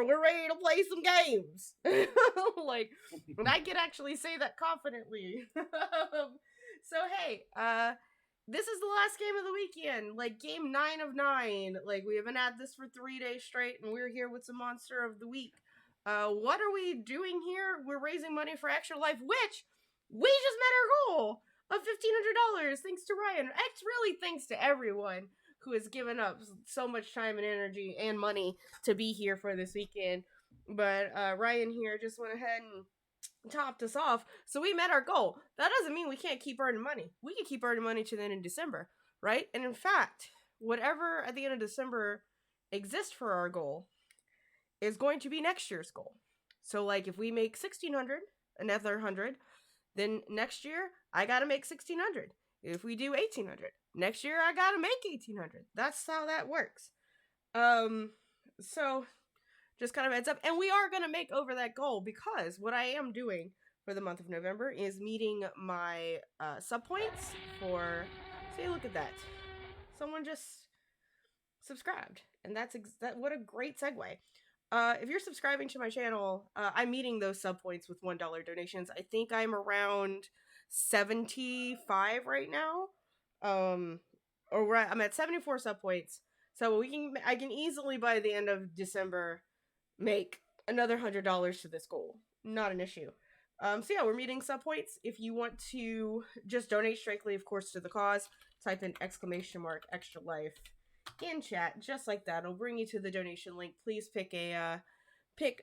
tomorrow. We're ready to play some games. Like, and I can actually say that confidently. So hey, this is the last game of the weekend, like game 9 of 9. Like, we haven't had this for 3 days straight, and we're here with some monster of the week. What are we doing here? We're raising money for Extra Life, which we just met our goal of $1,500 thanks to Ryan. It's really thanks to everyone who has given up so much time and energy and money to be here for this weekend. But Ryan here just went ahead and topped us off, so we met our goal. That doesn't mean we can't keep earning money. We can keep earning money to the end of December, right? And in fact, whatever at the end of December exists for our goal is going to be next year's goal. So, like, if we make 1,600, another 100, then next year I gotta make 1,600. If we do 1,800, next year I gotta make 1,800. That's how that works. So just kind of heads up. And we are going to make over that goal, because what I am doing for the month of November is meeting my sub points for. See, look at that. Someone just subscribed. And that's what a great segue. If you're subscribing to my channel, I'm meeting those sub points with $1 donations. I think I'm around 75 right now. I'm at 74 sub points. So I can easily, by the end of December, make another $100 to this goal. Not an issue. So yeah, we're meeting sub points. If you want to just donate strictly, of course, to the cause, type in !Extra Life in chat, just like that. It'll bring you to the donation link. Please pick a pick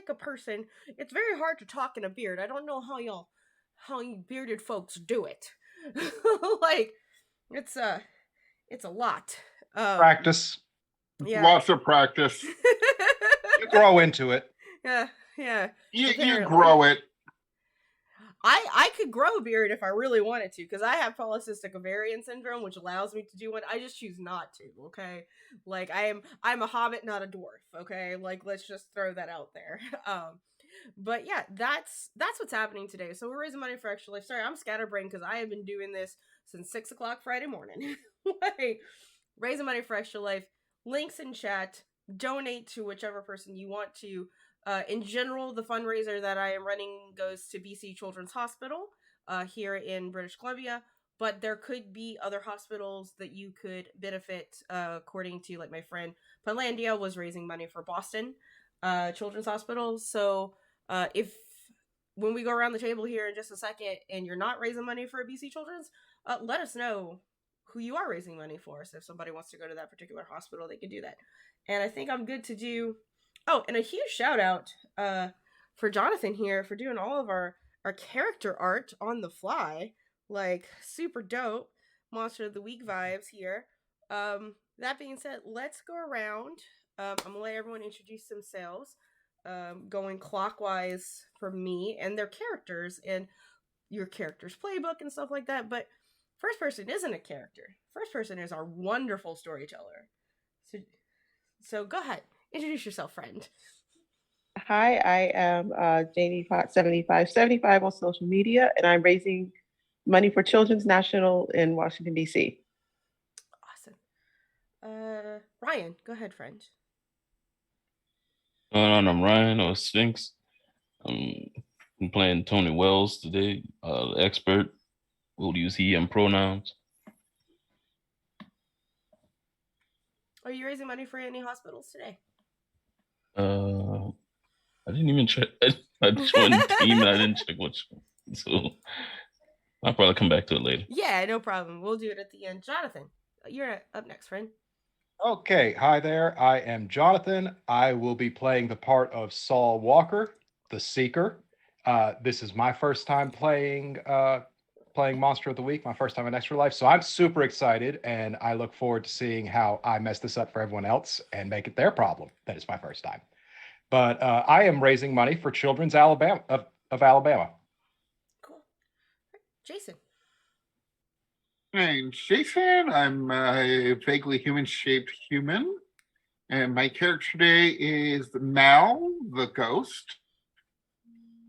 a person. It's very hard to talk in a beard. I don't know how you bearded folks do it. Like, it's a lot. Practice. Yeah. Lots of practice. You grow into it. Yeah. You grow it. I could grow a beard if I really wanted to, because I have polycystic ovarian syndrome, which allows me to do one. I just choose not to. Okay, like I'm a hobbit, not a dwarf. Okay, like, let's just throw that out there. But yeah, that's what's happening today. So we're raising money for Extra Life. Sorry, I'm scatterbrained because I have been doing this since 6 o'clock Friday morning. Like, raising money for Extra Life. Links in chat. Donate to whichever person you want to. In general, the fundraiser that I am running goes to BC Children's Hospital here in British Columbia, but there could be other hospitals that you could benefit, according to, like, my friend Panlandia was raising money for Boston Children's Hospital. So when we go around the table here in just a second and you're not raising money for BC Children's, let us know who you are raising money for. So if somebody wants to go to that particular hospital, they can do that. And I think I'm good to do. Oh, and a huge shout out for Jonathan here for doing all of our character art on the fly. Like, super dope. Monster of the Week vibes here. That being said, let's go around. I'm going to let everyone introduce themselves. Going clockwise for me and their characters and your character's playbook and stuff like that. But first person isn't a character. First person is our wonderful storyteller. So go ahead. Introduce yourself, friend. Hi, I am Janie Pot 7575 on social media, and I'm raising money for Children's National in Washington, D.C. Awesome. Ryan, go ahead, friend. I'm Ryan, or Sphinx. I'm playing Tony Wells today, the expert. We'll use he and pronouns. Are you raising money for any hospitals today? I didn't even check. I joined the team and I didn't check which one. So I'll probably come back to it later. Yeah, no problem. We'll do it at the end. Jonathan, you're up next, friend. Okay, hi there. I am Jonathan. I will be playing the part of Saul Walker, the Seeker. This is my first time playing Monster of the Week, my first time in Extra Life. So I'm super excited, and I look forward to seeing how I mess this up for everyone else and make it their problem that it's my first time. But I am raising money for Children's Alabama of Alabama. Cool. Jason. My name's Jason. I'm a vaguely human-shaped human, and my character today is Mal, the ghost.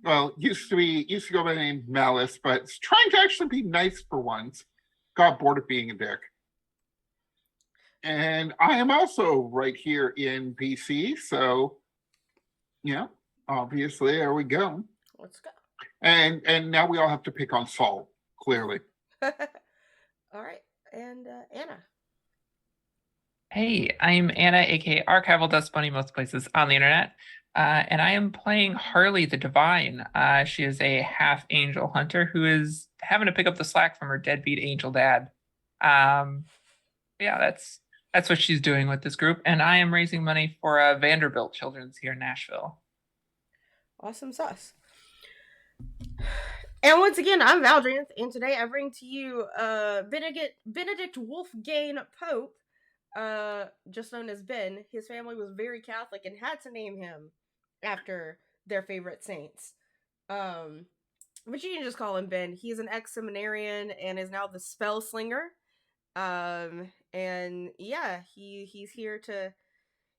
Well, used to go by the name Malice, but it's trying to actually be nice for once. Got bored of being a dick. And I am also right here in BC, so Yeah, obviously, there we go. Let's go. And now we all have to pick on Saul, clearly. All right, and Anna. Hey, I'm Anna, aka Archival Dust Bunny, most places on the internet, and I am playing Harley the Divine. She is a half angel hunter who is having to pick up the slack from her deadbeat angel dad. Yeah, that's what she's doing with this group, and I am raising money for Vanderbilt Children's here in Nashville. Awesome sauce. And once again, I'm Valdrinth, and today I bring to you Benedict Wolfgang Pope, just known as Ben. His family was very Catholic and had to name him after their favorite saints. But you can just call him Ben. He's an ex-seminarian and is now the spell slinger. And yeah, he's here to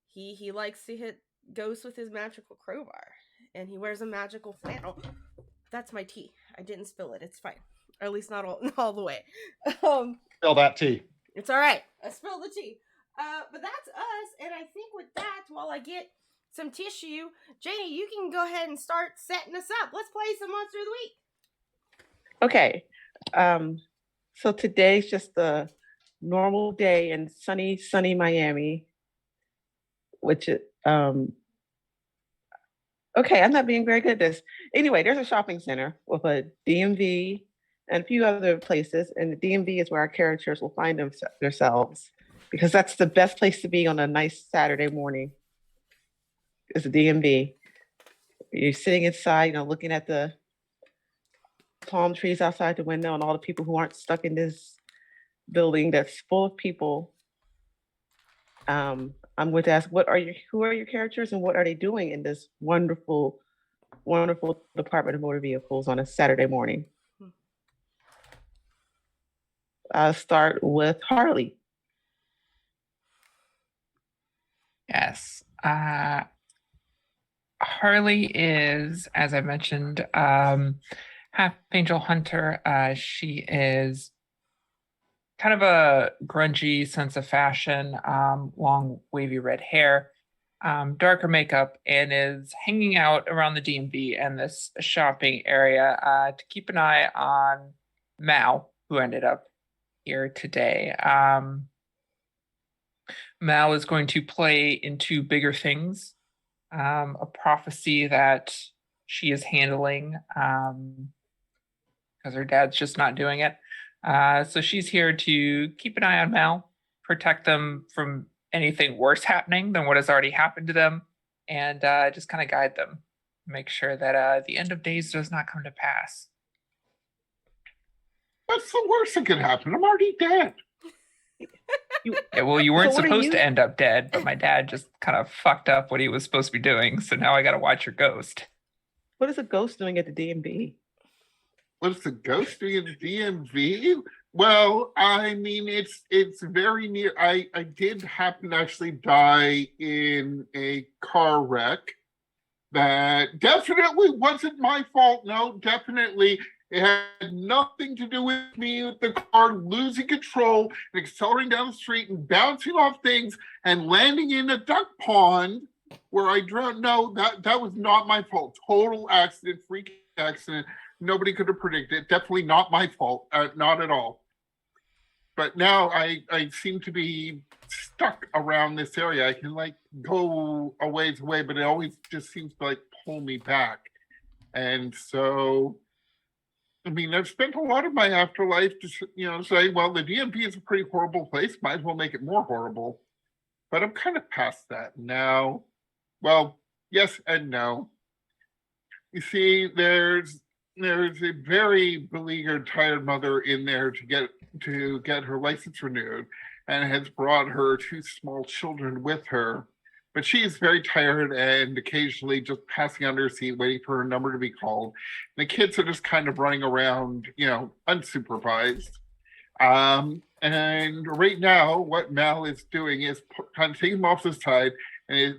he likes to hit ghosts with his magical crowbar, and he wears a magical flannel. That's my tea. I didn't spill it. It's fine. Or at least not all the way. Spill that tea. It's all right. I spilled the tea. But that's us, and I think with that, while I get some tissue, Janie, you can go ahead and start setting us up. Let's play some Monster of the Week. Okay. So today's just a normal day in sunny Miami, which is, okay, I'm not being very good at this. Anyway, there's a shopping center with a DMV and a few other places, and the DMV is where our characters will find themselves, because that's the best place to be on a nice Saturday morning, is the DMV. You're sitting inside, looking at the palm trees outside the window and all the people who aren't stuck in this building that's full of people. I'm going to ask, who are your characters and what are they doing in this wonderful, wonderful Department of Motor Vehicles on a Saturday morning? I'll start with Harley. Yes. Harley is, as I mentioned, half angel hunter. She is kind of a grungy sense of fashion, long wavy red hair, darker makeup, and is hanging out around the DMV and this shopping area to keep an eye on Mal, who ended up here today. Mal is going to play into bigger things, a prophecy that she is handling because her dad's just not doing it. So she's here to keep an eye on Mal, protect them from anything worse happening than what has already happened to them, and just kind of guide them, make sure that the end of days does not come to pass. What's the worst that could happen? I'm already dead. Yeah, well, you weren't So what are supposed to you- end up dead, but my dad just kind of fucked up what he was supposed to be doing, so now I gotta watch your ghost. What is a ghost doing at the DMV? What's the ghost doing in the DMV? Well, I mean, it's very near. I did happen to actually die in a car wreck that definitely wasn't my fault. No, definitely. It had nothing to do with me, with the car losing control and accelerating down the street and bouncing off things and landing in a duck pond where I drowned. No, that was not my fault. Total accident, freak accident. Nobody could have predicted it. Definitely not my fault. Not at all. But now I seem to be stuck around this area. I can go a ways away, but it always just seems to pull me back. And so, I mean, I've spent a lot of my afterlife to say, well, the DMV is a pretty horrible place. Might as well make it more horrible. But I'm kind of past that now. Well, yes and no. You see, there's a very beleaguered, tired mother in there to get her license renewed, and has brought her 2 small children with her. But she is very tired and occasionally just passing under her seat, waiting for her number to be called. And the kids are just kind of running around, unsupervised. And right now, what Mal is doing is kind of taking them off the side and is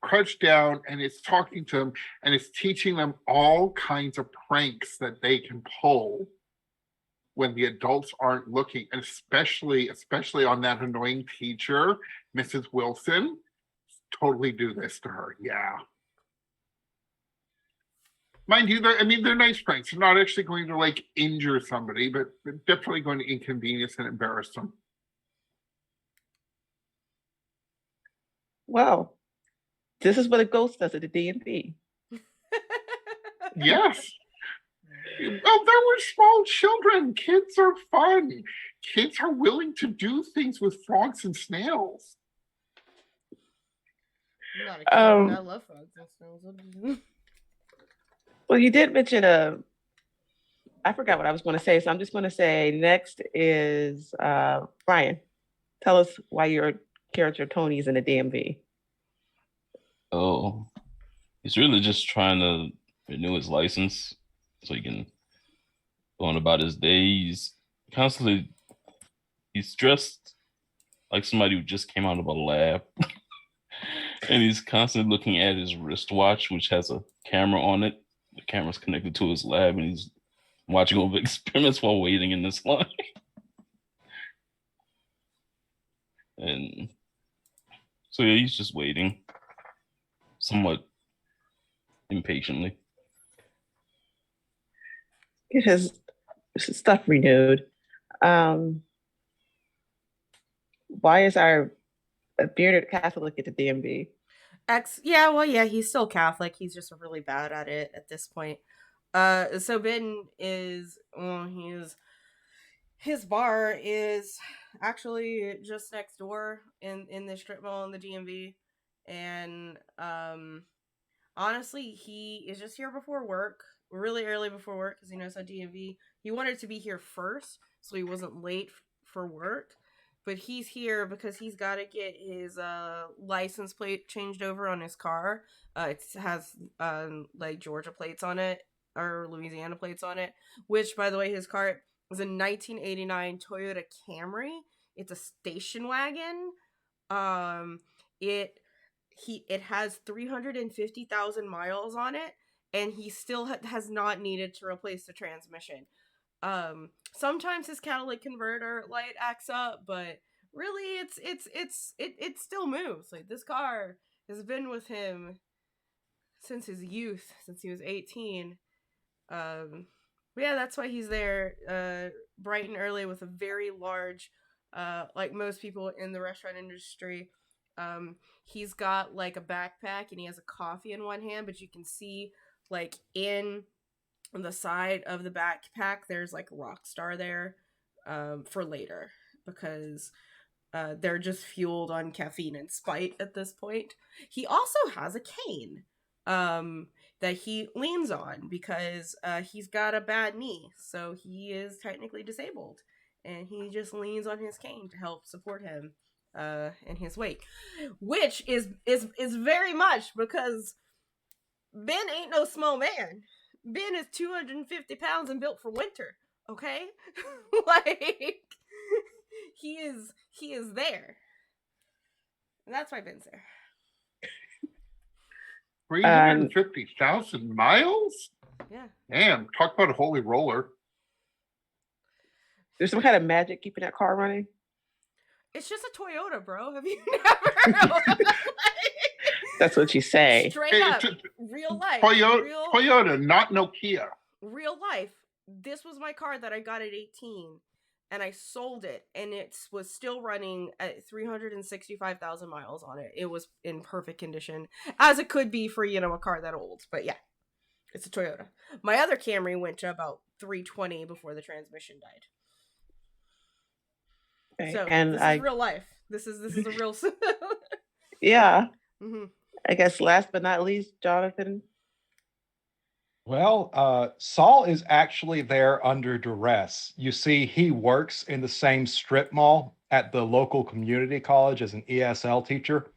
crouched down and is talking to them and is teaching them all kinds of pranks that they can pull when the adults aren't looking, and especially on that annoying teacher, Mrs. Wilson. Totally do this to her. Yeah. Mind you, they're nice pranks. They're not actually going to like injure somebody, but they're definitely going to inconvenience and embarrass them. Well, this is what a ghost does at the DMV. Yes. Well, there were small children. Kids are fun. Kids are willing to do things with frogs and snails. I'm not a kid, but I love frogs and snails. Well, you did mention I forgot what I was going to say, so I'm just going to say next is Brian. Tell us why your character Tony is in the DMV. Oh, he's really just trying to renew his license so he can go on about his day. He's dressed like somebody who just came out of a lab. And he's constantly looking at his wristwatch, which has a camera on it. The camera's connected to his lab, and he's watching over experiments while waiting in this line. And so yeah, he's just waiting, somewhat impatiently. Get his stuff renewed. Why is our bearded Catholic at the DMV? Yeah, he's still Catholic. He's just really bad at it at this point. So Ben is, his bar is actually just next door in the strip mall in the DMV, and honestly, he is just here before work, really early before work, because he knows how DMV. He wanted to be here first, so he wasn't late for work. But he's here because he's got to get his license plate changed over on his car. It has like Georgia plates on it or Louisiana plates on it. Which, by the way, his car is a 1989 Toyota Camry. It's a station wagon. It has 350,000 miles on it, and he still has not needed to replace the transmission. Sometimes his catalytic converter light acts up, but really it still moves. Like, this car has been with him since his youth, since he was 18. Yeah, that's why he's there bright and early with a very large, like most people in the restaurant industry. He's got like a backpack and he has a coffee in one hand, but you can see like in on the side of the backpack there's like a rock star there for later, because they're just fueled on caffeine and spite at this point. He also has a cane that he leans on because he's got a bad knee, so he is technically disabled, and he just leans on his cane to help support him in his weight, which is very much because Ben ain't no small man. Ben is 250 pounds and built for winter, okay? Like, he is there. And that's why Ben's there. 350,000 miles? Yeah. Damn, talk about a holy roller. There's some kind of magic keeping that car running. It's just a Toyota, bro. Have you never? That's what you say. Straight up, real life. Toyota, not Nokia. Real life. This was my car that I got at 18, and I sold it, and it was still running at 365,000 miles on it. It was in perfect condition, as it could be for, a car that old. But yeah, it's a Toyota. My other Camry went to about 320 before the transmission died. Okay. So and this is real life. This is a real. Yeah. Mm-hmm. I guess last but not least, Jonathan. Well, Saul is actually there under duress. You see, he works in the same strip mall at the local community college as an ESL teacher.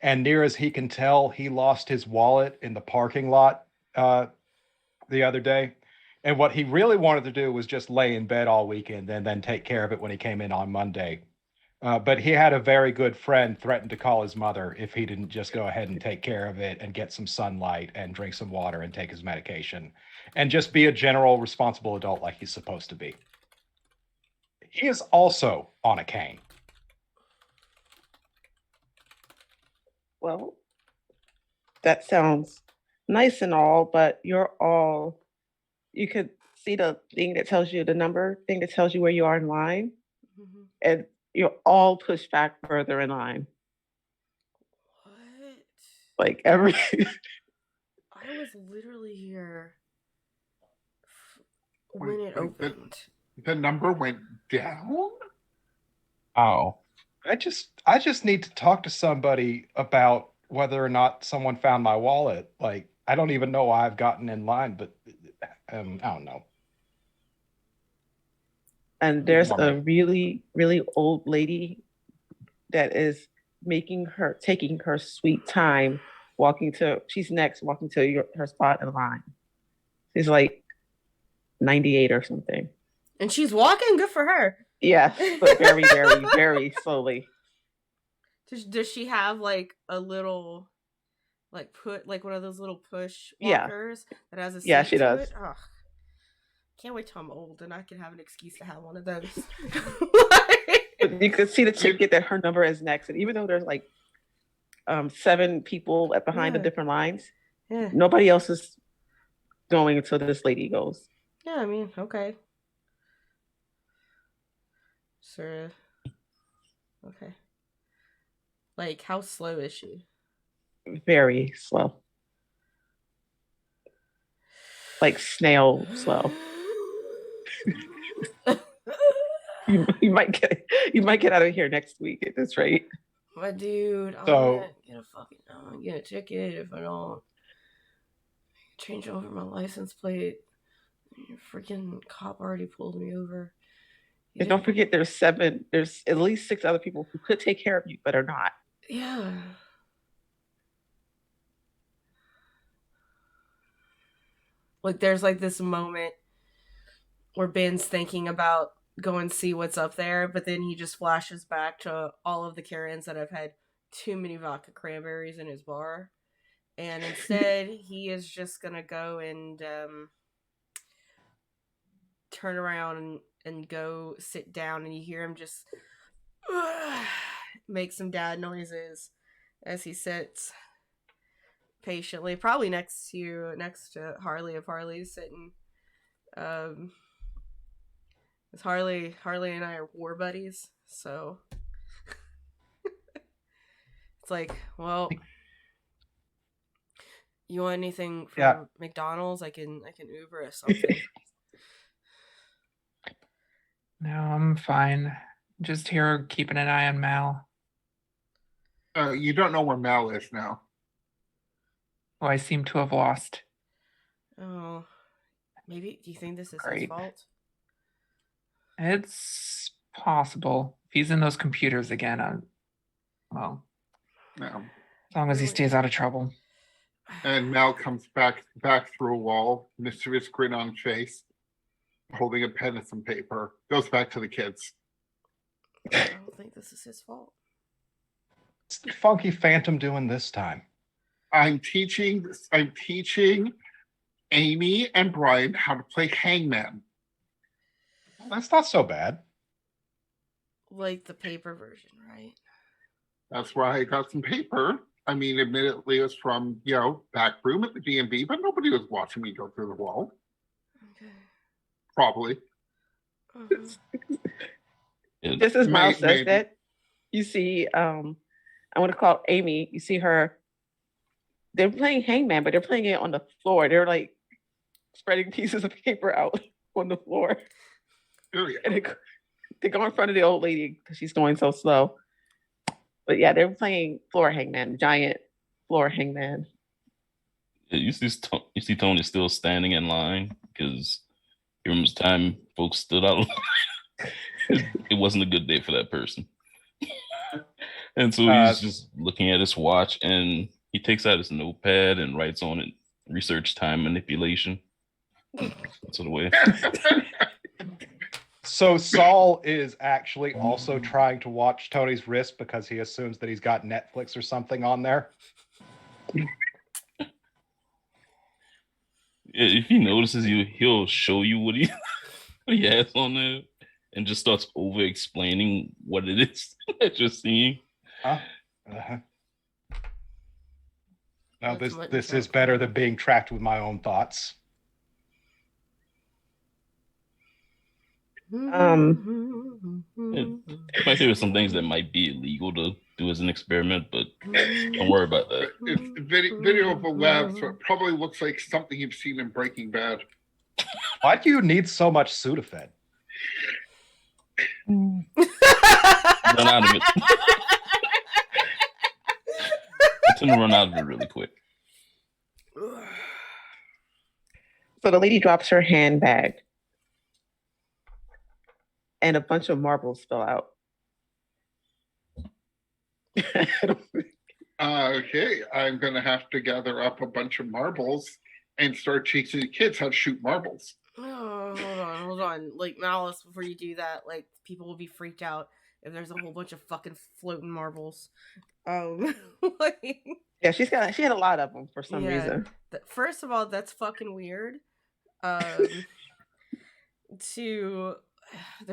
And near as he can tell, he lost his wallet in the parking lot the other day. And what he really wanted to do was just lay in bed all weekend and then take care of it when he came in on Monday. But he had a very good friend threaten to call his mother if he didn't just go ahead and take care of it and get some sunlight and drink some water and take his medication and just be a general responsible adult like he's supposed to be. He is also on a cane. Well, that sounds nice and all, but you could see the thing that tells you the number thing that tells you where you are in line, Mhm. and you're all pushed back further in line. What? Like every I was literally here when it opened. The number went down? Ow. I just need to talk to somebody about whether or not someone found my wallet. Like, I don't even know why I've gotten in line, but I don't know. and there's All a right. really, really old lady that is taking her sweet time she's next walking to her spot in line. She's like 98 or something. And she's walking. Good for her. Yes, but very, very, very slowly. Does she have like a little, like one of those little push Yeah. walkers that has a seat Yeah, she to does. it? Ugh. Can't wait till I'm old and I can have an excuse to have one of those. But you could see the ticket that her number is next, and even though there's like 7 people behind the Yeah. different lines, Yeah. nobody else is going until this lady goes. Yeah, I mean, okay. Sure. Okay. Like, how slow is she? Very slow, like snail slow. You might get out of here next week at this rate. My dude, I'm So- gonna get a ticket if I don't change over my license plate. Freaking cop already pulled me over. He And don't didn't- forget, there's at least 6 other people who could take care of you, but are not. Yeah. Like, there's like this moment where Ben's thinking about going see what's up there, but then he just flashes back to all of the Karens that have had too many vodka cranberries in his bar. And instead, he is just gonna go and turn around and go sit down, and you hear him just make some dad noises as he sits patiently, probably next to Harley, if Harley's sitting. Because Harley and I are war buddies, so it's like, well, you want anything from Yeah. McDonald's? I can Uber us something. No, I'm fine. Just here keeping an eye on Mal. You don't know where Mal is now. Who I seem to have lost. Oh, maybe. Do you think this is his Great. fault? It's possible. If he's in those computers again, well, No. as long as he stays out of trouble. And Mal comes back through a wall, mischievous grin on face, holding a pen and some paper. Goes back to the kids. I don't think this is his fault. What's the funky phantom doing this time? I'm teaching Amy and Brian how to play hangman. That's not so bad. Like the paper version, right? That's why I got some paper. I mean, admittedly, it was from, back room at the DMV, but nobody was watching me go through the wall. Okay. Probably. It- Just as Miles says Maybe. that, you see, I want to call Amy. You see her. They're playing hangman, but they're playing it on the floor. They're like spreading pieces of paper out on the floor, Oh, yeah. and they go in front of the old lady because she's going so slow. But yeah, they're playing floor hangman, giant floor hangman. you see Tony still standing in line because he remembers the time folks stood out. It wasn't a good day for that person. And so he's just looking at his watch, and he takes out his notepad and writes on it research time manipulation. That's the way. So Saul is actually also trying to watch Tony's wrist because he assumes that he's got Netflix or something on there. If he notices you, he'll show you what he has on there and just starts over explaining what it is that you're seeing. Huh? Uh-huh. Now That's this what this it is sounds better like. than being tracked with my own thoughts. Might say there's some things that might be illegal to do as an experiment, but don't worry about that. It's video of a lab, so it probably looks like something you've seen in Breaking Bad. Why do you need so much Sudafed? Run out of it. I tend to run out of it really quick. So the lady drops her handbag, and a bunch of marbles spill out. Okay, I'm gonna have to gather up a bunch of marbles and start teaching the kids how to shoot marbles. Oh, hold on. Like, Malice, before you do that, like, people will be freaked out if there's a whole bunch of fucking floating marbles. Like, Yeah, she had a lot of them for some Yeah. reason. First of all, that's fucking weird. There's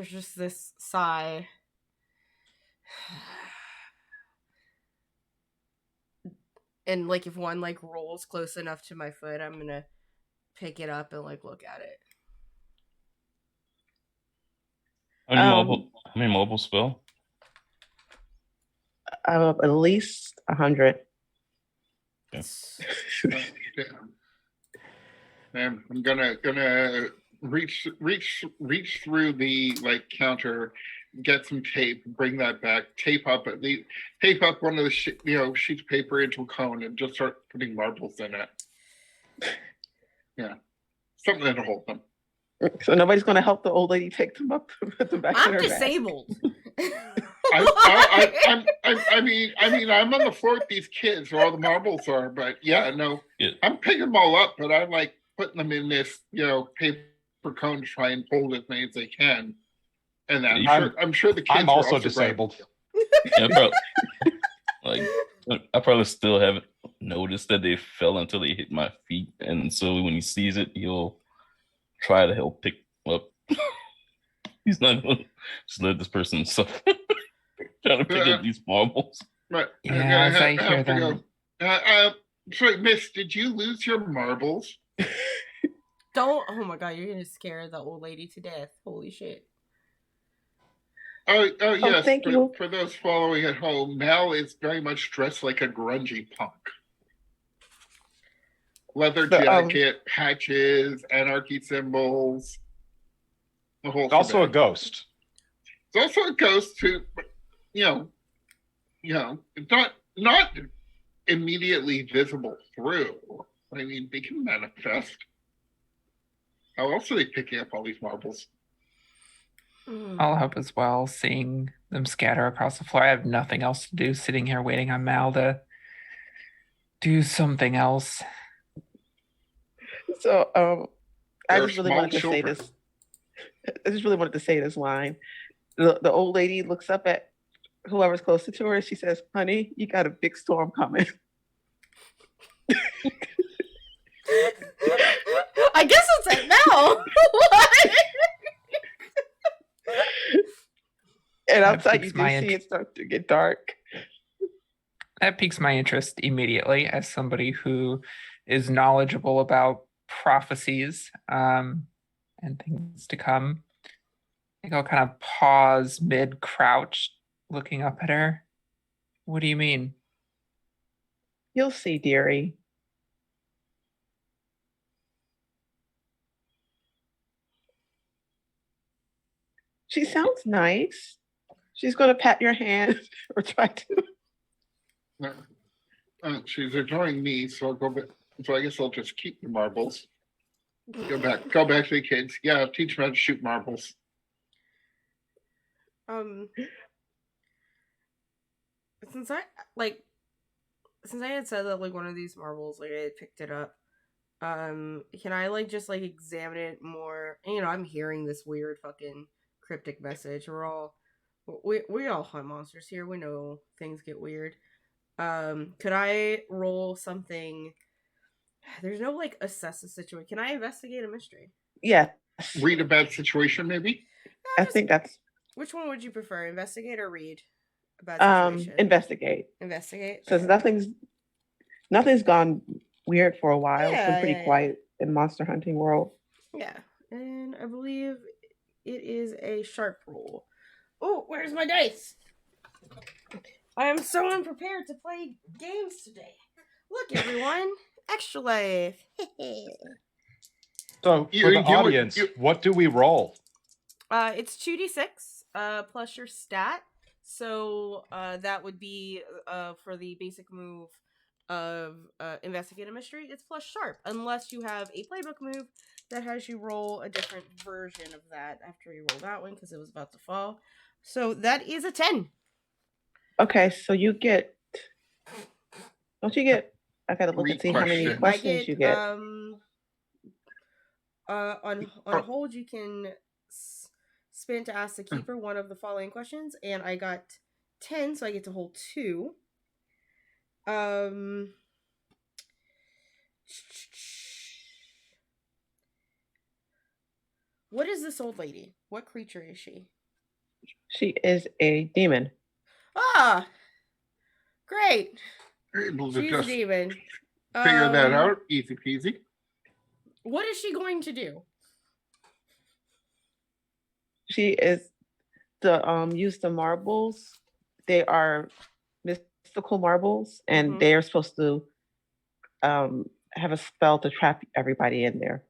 just this sigh. And, like, if one, like, rolls close enough to my foot, I'm gonna pick it up and, like, look at it. How many marbles spell? At least 100. Damn. Man, I'm gonna reach through the like counter, get some tape, bring that back, tape up one of the sheets of paper into a cone, and just start putting marbles in it. Yeah, something to hold them. So nobody's going to help the old lady take them up, put them back in I'm her bag. disabled. I mean, I'm on the floor with these kids where all the marbles are, but yeah, no, Yeah. I'm picking them all up, but I'm like putting them in this, paper cone to try and hold as many as they can. And I'm sure the kids I'm are also grabbing- disabled. Yeah, I probably still haven't noticed that they fell until they hit my feet, and so when he sees it, he'll try to help pick them up. He's not going to just let this person suffer. Trying to pick up these marbles. But Yeah, as I hear them. Sorry, Miss, did you lose your marbles? Don't. Oh my god, you're gonna scare the old lady to death. Holy shit. Oh yes. thank you. For those following at home, Mal is very much dressed like a grungy punk. Leather jacket, patches, anarchy symbols. The whole. It's also a shebang. ghost. It's also a ghost who, not immediately visible through. I mean, they can manifest. How else are they picking up all these marbles? I'll help as well, seeing them scatter across the floor. I have nothing else to do, sitting here waiting on Mal to do something else. So I They're just really small wanted to say children. this. I just really wanted to say this line. The old lady looks up at whoever's closer to her and she says, "Honey, you got a big storm coming." I guess it's at now. What? And That outside you piques do my see it start to get dark. That piques my interest immediately as somebody who is knowledgeable about prophecies and things to come. I think I'll kind of pause mid-crouch, looking up at her. What do you mean? You'll see, dearie. She sounds nice. She's going to pat your hand or try to. She's ignoring me, so I'll go back. So I guess I'll just keep the marbles. Go back to the kids. Yeah, teach them how to shoot marbles. Since I had said that like one of these marbles, like I had picked it up. Can I like just like examine it more? I'm hearing this weird fucking cryptic message. We all hunt monsters here. We know things get weird. Could I roll something? There's no like assess a situation. Can I investigate a mystery? Yeah. Read a bad situation, maybe. I think that's Which one would you prefer, investigate or read a bad situation? investigate. Investigate. Since Okay. nothing's Nothing's gone weird for a while. It's been Yeah, pretty yeah. quiet in Monster Hunting World. Yeah, and I believe it is a sharp roll. Oh, where's my dice? I am so unprepared to play games today. Look, everyone, extra life. So You- for the you- audience, you- what do we roll? It's 2d6 plus your stat. So that would be for the basic move of Investigative Mystery, it's plus sharp, unless you have a playbook move that has you roll a different version of that after you roll that one because it was about to fall. So that is a 10. Okay, so you get. Don't you get? I gotta look and see how many Questions. questions you get. On hold, you can spin to ask the keeper one of the following questions, and I got 10, so I get to hold 2. What is this old lady? What creature is she? She is a demon. Ah, great. Able to She's a just demon. figure that out. Easy peasy. What is she going to do? She is the use the marbles. They are mystical marbles, and Mhm. they are supposed to have a spell to trap everybody in there.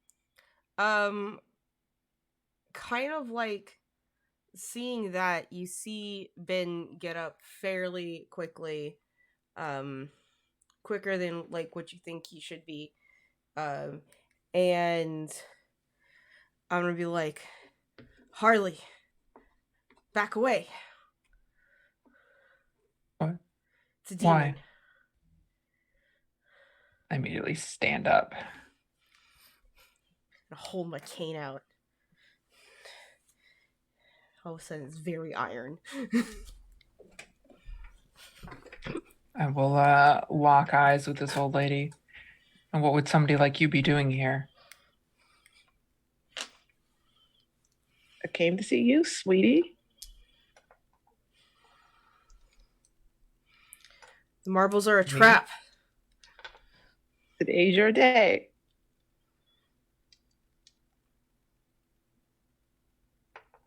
Kind of like seeing that, you see Ben get up fairly quickly, quicker than like what you think he should be, and I'm gonna be like, Harley, back away. What? It's a demon. Why? I immediately stand up. I hold my cane out. All of a sudden, it's very iron. I will lock eyes with this old lady. And what would somebody like you be doing here? I came to see you, sweetie. The marbles are a Me? trap. Today's your day.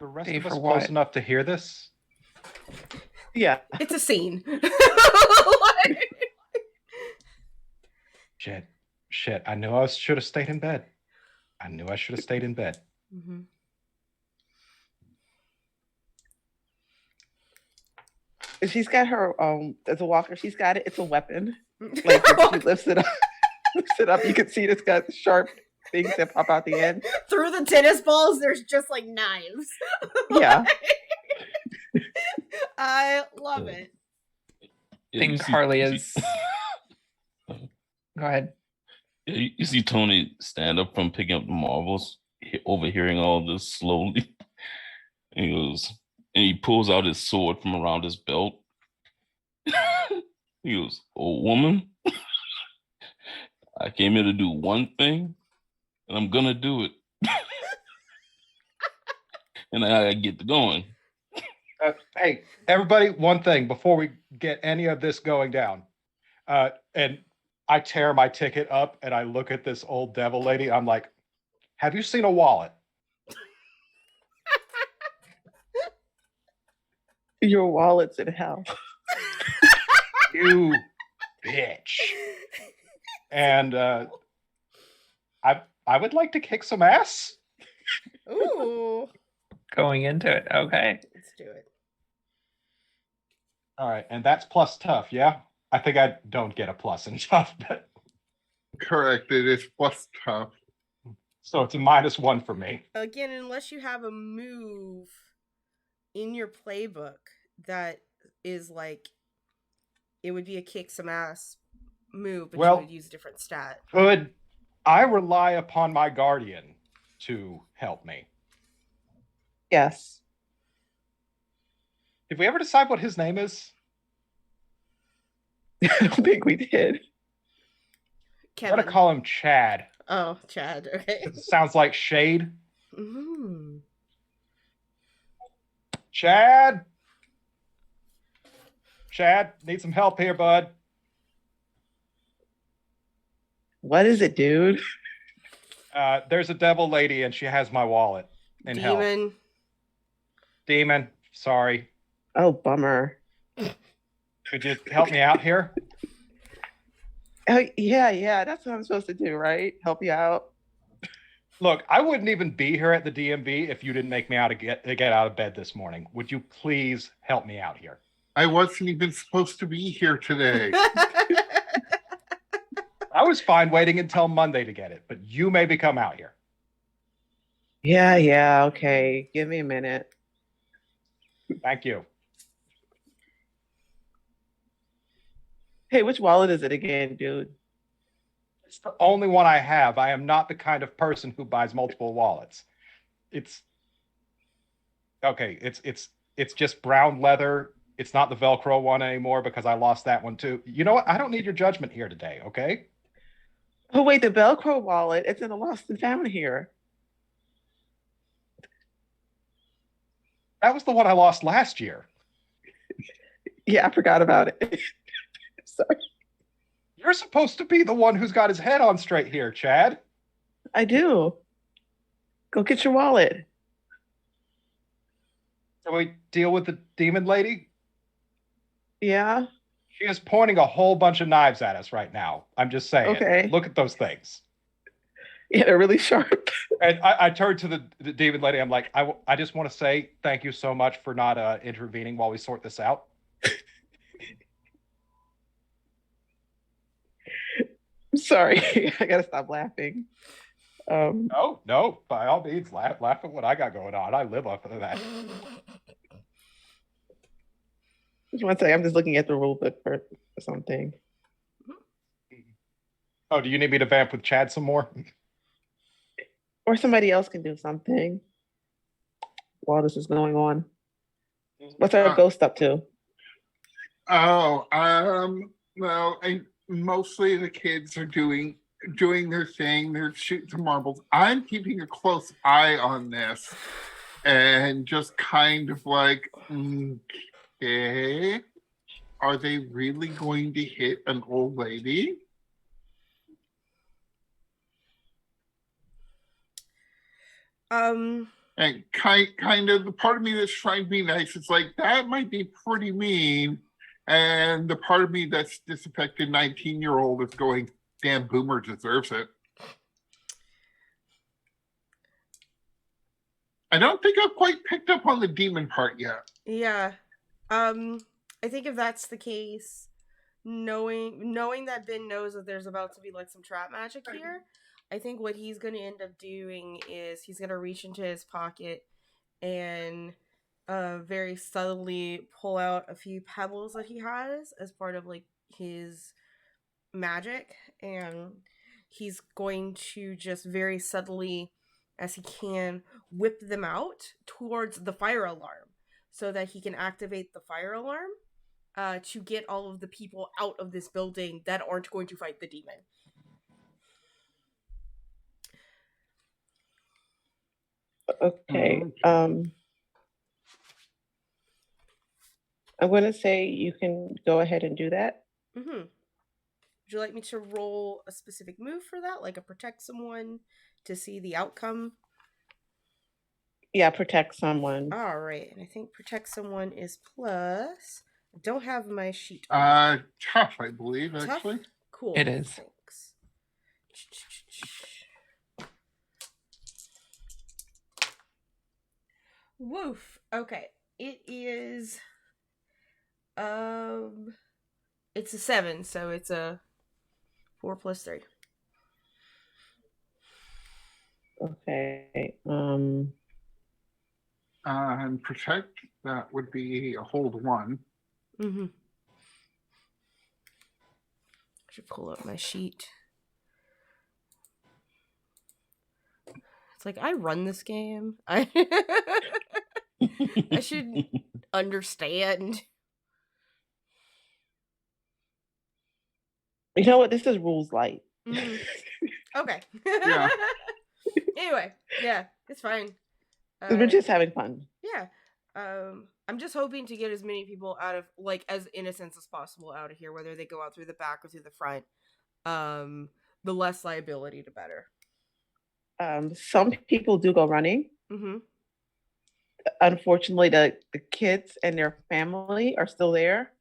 The rest Day of us for close what? enough to hear this? Yeah. It's a scene. Shit. I knew I should have stayed in bed. I knew I should have stayed in bed. Mm-hmm. And she's got her as a walker. She's got it. It's a weapon. Like if she lifts it up, you can see it's got sharp things that pop out the end. Through the tennis balls, there's just like knives. Yeah. I love it. Yeah, Think Harley is. Go ahead. You see Tony stand up from picking up the marbles, overhearing all this slowly. And he pulls out his sword from around his belt. He goes, "Old woman, I came here to do one thing, and I'm gonna do it." And I get to going. Hey, everybody, one thing before we get any of this going down. And I tear my ticket up and I look at this old devil lady. I'm like, have you seen a wallet? Your wallet's in hell. You bitch. And I would like to kick some ass. Ooh. Going into it. Okay. Let's do it. All right, and that's plus tough, yeah? I think I don't get a plus in tough, but Correct. It is plus tough. so it's a -1 for me. Again, unless you have a move in your playbook that is like, it would be a kick some ass move, but Well- you would use a different stat. Could I rely upon my guardian to help me? Yes. Did we ever decide what his name is? I don't think we did. I'm Kevin. gonna call him Chad. Oh, Chad. Okay. It sounds like shade. Mm. Chad, need some help here, bud. What is it, dude? There's a devil lady and she has my wallet in hell. Demon. Demon, sorry. Oh, bummer. Could you help me out here? Oh, yeah, that's what I'm supposed to do, right? Help you out. Look, I wouldn't even be here at the DMV if you didn't make me get out of bed this morning. Would you please help me out here? I wasn't even supposed to be here today. I was fine waiting until Monday to get it, but you maybe come out here. Yeah, okay. Give me a minute. Thank you. Hey, which wallet is it again, dude? It's the only one I have. I am not the kind of person who buys multiple wallets. It's okay. It's just brown leather. It's not the Velcro one anymore because I lost that one too. You know what? I don't need your judgment here today. Okay. Oh, wait, the Velcro wallet. It's in the lost and found here. That was the one I lost last year. Yeah, I forgot about it. Sorry. You're supposed to be the one who's got his head on straight here, Chad. I do. Go get your wallet. Can we deal with the demon lady? Yeah. She is pointing a whole bunch of knives at us right now. I'm just saying. Okay. Look at those things. Yeah, they're really sharp. And I turned to the demon lady. I'm like, I just want to say thank you so much for not intervening while we sort this out. I'm sorry. I gotta stop laughing. No, by all means, laugh at what I got going on. I live off of that. Just one second. I'm just looking at the rule book for something. Oh, do you need me to vamp with Chad some more? Or somebody else can do something while this is going on. What's our ghost up to? Oh, well, mostly the kids are doing their thing. They're shooting some marbles. I'm keeping a close eye on this and just kind of like, okay, are they really going to hit an old lady? And kind of the part of me that's trying to be nice, it's like that might be pretty mean. And the part of me that's disaffected 19-year-old is going, damn, Boomer deserves it. I don't think I've quite picked up on the demon part yet. Yeah. I think if that's the case, knowing that Ben knows that there's about to be like some trap magic here, I think what he's going to end up doing is he's going to reach into his pocket and very subtly pull out a few pebbles that he has as part of like his magic, and he's going to just very subtly as he can whip them out towards the fire alarm so that he can activate the fire alarm to get all of the people out of this building that aren't going to fight the demon. Okay. I'm going to say you can go ahead and do that. Mm-hmm. Would you like me to roll a specific move for that, like a protect someone to see the outcome? Yeah, protect someone. All right, and I think protect someone is plus. I don't have my sheet. Tough, I believe, Tough? actually. Cool. It is. Thanks. Woof. Okay. It is it's a 7, so it's a 4 plus 3. Okay. And protect, that would be a hold 1. Mm-hmm. I should pull up my sheet. It's like I run this game. I should understand. You know what? This is rules light. Mm. Okay. Yeah. Anyway, yeah, it's fine. We're just having fun. Yeah. I'm just hoping to get as many people out of, like, as innocents as possible out of here, whether they go out through the back or through the front. The less liability, the better. Some people do go running. Mm-hmm. Unfortunately, the kids and their family are still there.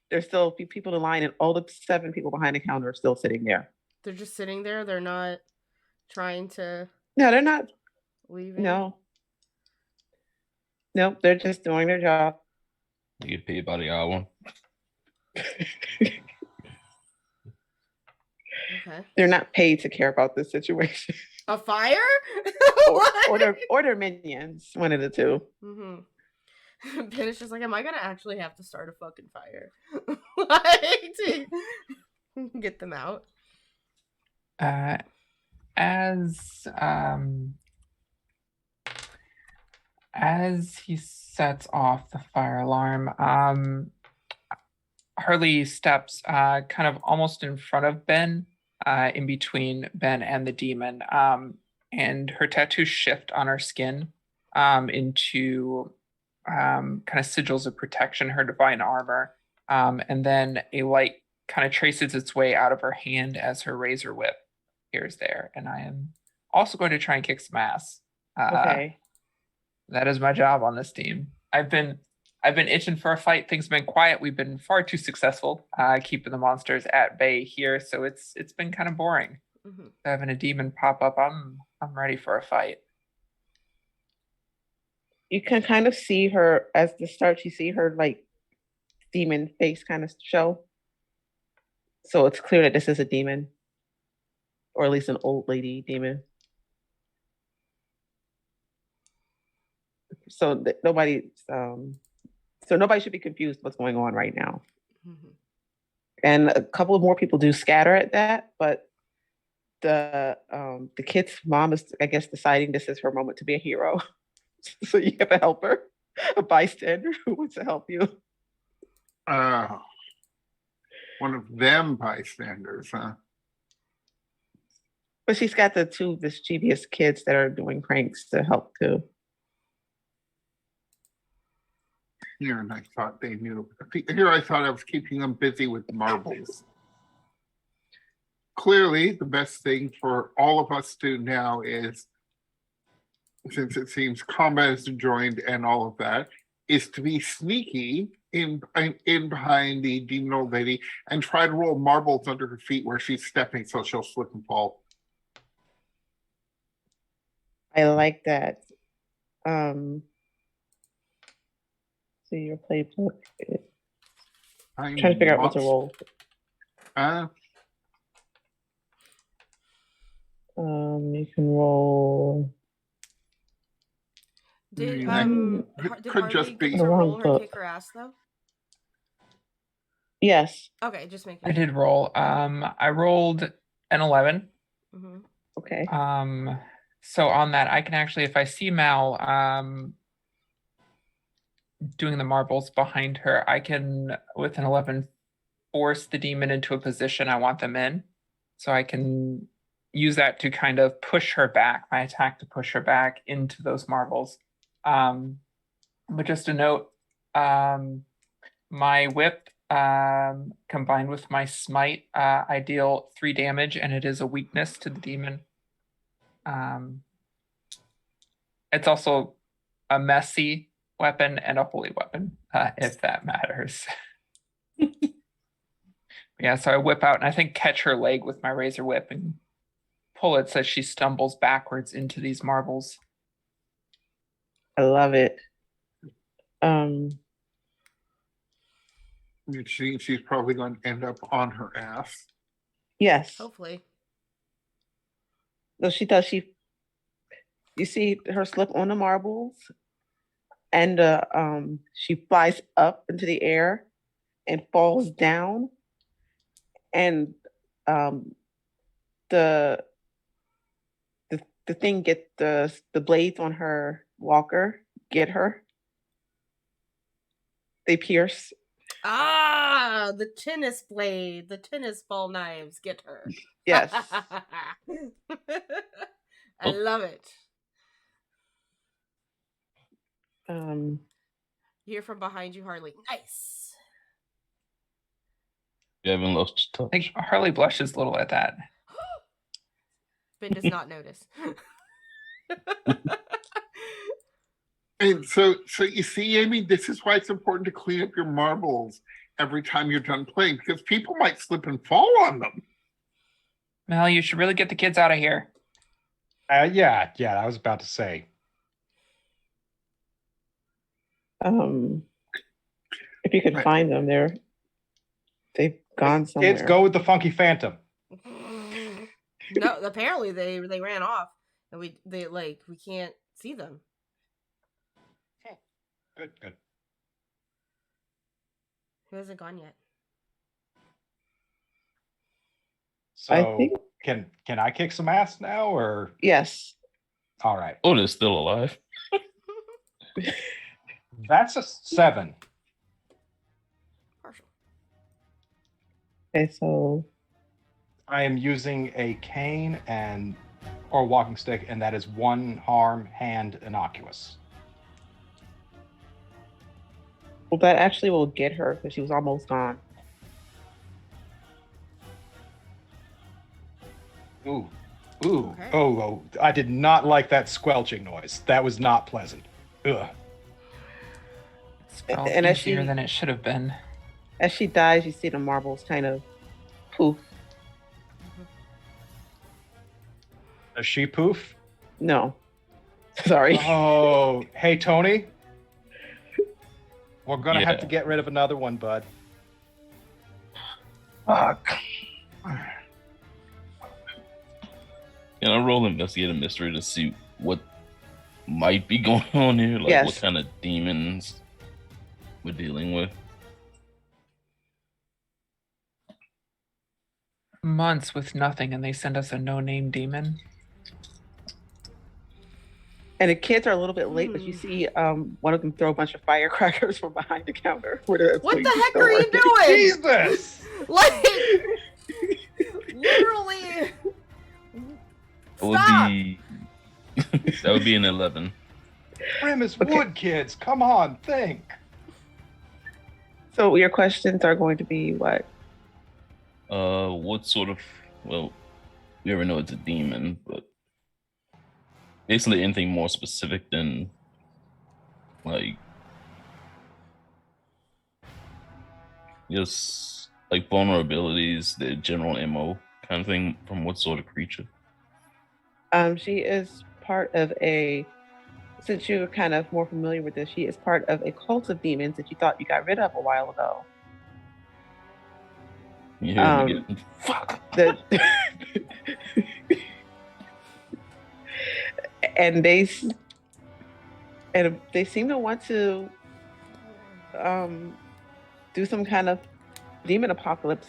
There's still people in line, and all the 7 people behind the counter are still sitting there. They're just sitting there. They're not trying to No, they're not. leave. In. No. Nope, they're just doing their job. You get paid by the hour. Okay. They're not paid to care about this situation. A fire? or their minions, one of the two. Mm-hmm. Ben is just like, am I gonna actually have to start a fucking fire? Like, to get them out? As he sets off the fire alarm, Harley steps kind of almost in front of Ben, in between Ben and the demon, and her tattoos shift on her skin into kind of sigils of protection, her divine armor, and then a light kind of traces its way out of her hand as her razor whip appears there. And I am also going to try and kick some ass. Okay. That is my job on this team. I've been itching for a fight. Things have been quiet. We've been far too successful keeping the monsters at bay here, so it's been kind of boring. Mm-hmm. Having a demon pop up, I'm ready for a fight. You can kind of see her as the start. You see her like demon face kind of show. So it's clear that this is a demon, or at least an old lady demon. So nobody should be confused what's going on right now. Mm-hmm. And a couple of more people do scatter at that, but the kid's mom is, I guess, deciding this is her moment to be a hero. So you have a helper, a bystander who wants to help you. One of them bystanders, huh? But she's got the 2 mischievous kids that are doing pranks to help too. Here, and I thought they knew. Here, I thought I was keeping them busy with marbles. Clearly, the best thing for all of us to do now is, since it seems combat is joined and all of that, is to be sneaky in behind the demon old lady and try to roll marbles under her feet where she's stepping so she'll slip and fall. I like that. So your playbook. I'm trying to figure out what to roll. You can roll. Did Could Harley just get be- to roll her book. kick her ass though? Yes. Okay, just making. I did roll. I rolled an 11. Mm-hmm. Okay. So on that, I can actually, if I see Mal doing the marbles behind her, I can, with an 11, force the demon into a position I want them in. So I can use that to kind of push her back, my attack to push her back into those marbles. But just a note, my whip combined with my smite, I deal 3 damage, and it is a weakness to the demon. It's also a messy weapon and a holy weapon, if that matters. Yeah, so I whip out and I think catch her leg with my razor whip and pull it so she stumbles backwards into these marbles. I love it. She's probably going to end up on her ass. Yes. Hopefully. No, she does. You see her slip on the marbles, and she flies up into the air and falls down, and the thing get the blades on her walker get her. They pierce. Ah, the tennis blade, the tennis ball knives get her. Yes. I love it. You hear from behind you, Harley. Nice. You haven't lost I touch. think Harley blushes a little at that. Ben does not notice. And so you see, Amy, this is why it's important to clean up your marbles every time you're done playing, because people might slip and fall on them. Mel, you should really get the kids out of here. Yeah, I was about to say. If you can Right. find them, they've gone somewhere. Kids, go with the Funky Phantom. No, apparently they ran off, and we can't see them. Good. Who hasn't gone yet? So I think can I kick some ass now, or yes. all right? Oh, they're still alive. That's a 7. Partial. Okay, so I am using a cane or walking stick, and that is 1 harm, hand, innocuous. well, that actually will get her because she was almost gone. Ooh. Okay. Oh, I did not like that squelching noise. That was not pleasant. Ugh. Spelled And as easier she- than it should have been. As she dies, you see the marbles kind of poof. Does she poof? No, sorry. Oh, hey, Tony. We're going to have Yeah. to get rid of another one, bud. Fuck. Can I roll investigate a mystery to see what might be going on here? Like Yes. what kind of demons we're dealing with? Months with nothing, and they send us a no-name demon. And the kids are a little bit late, but you see one of them throw a bunch of firecrackers from behind the counter. What the heck are you doing? Jesus! Like, literally. That would Stop. be that would be an 11. Rim is Okay. wood, kids. Come on, think. So your questions are going to be what? What sort of, well, we already know it's a demon, but basically anything more specific than like just like vulnerabilities, the general MO kind of thing from what sort of creature? She is part of since you're kind of more familiar with this, she is part of a cult of demons that you thought you got rid of a while ago. You hear me get, fuck. The, and they seem to want to do some kind of demon apocalypse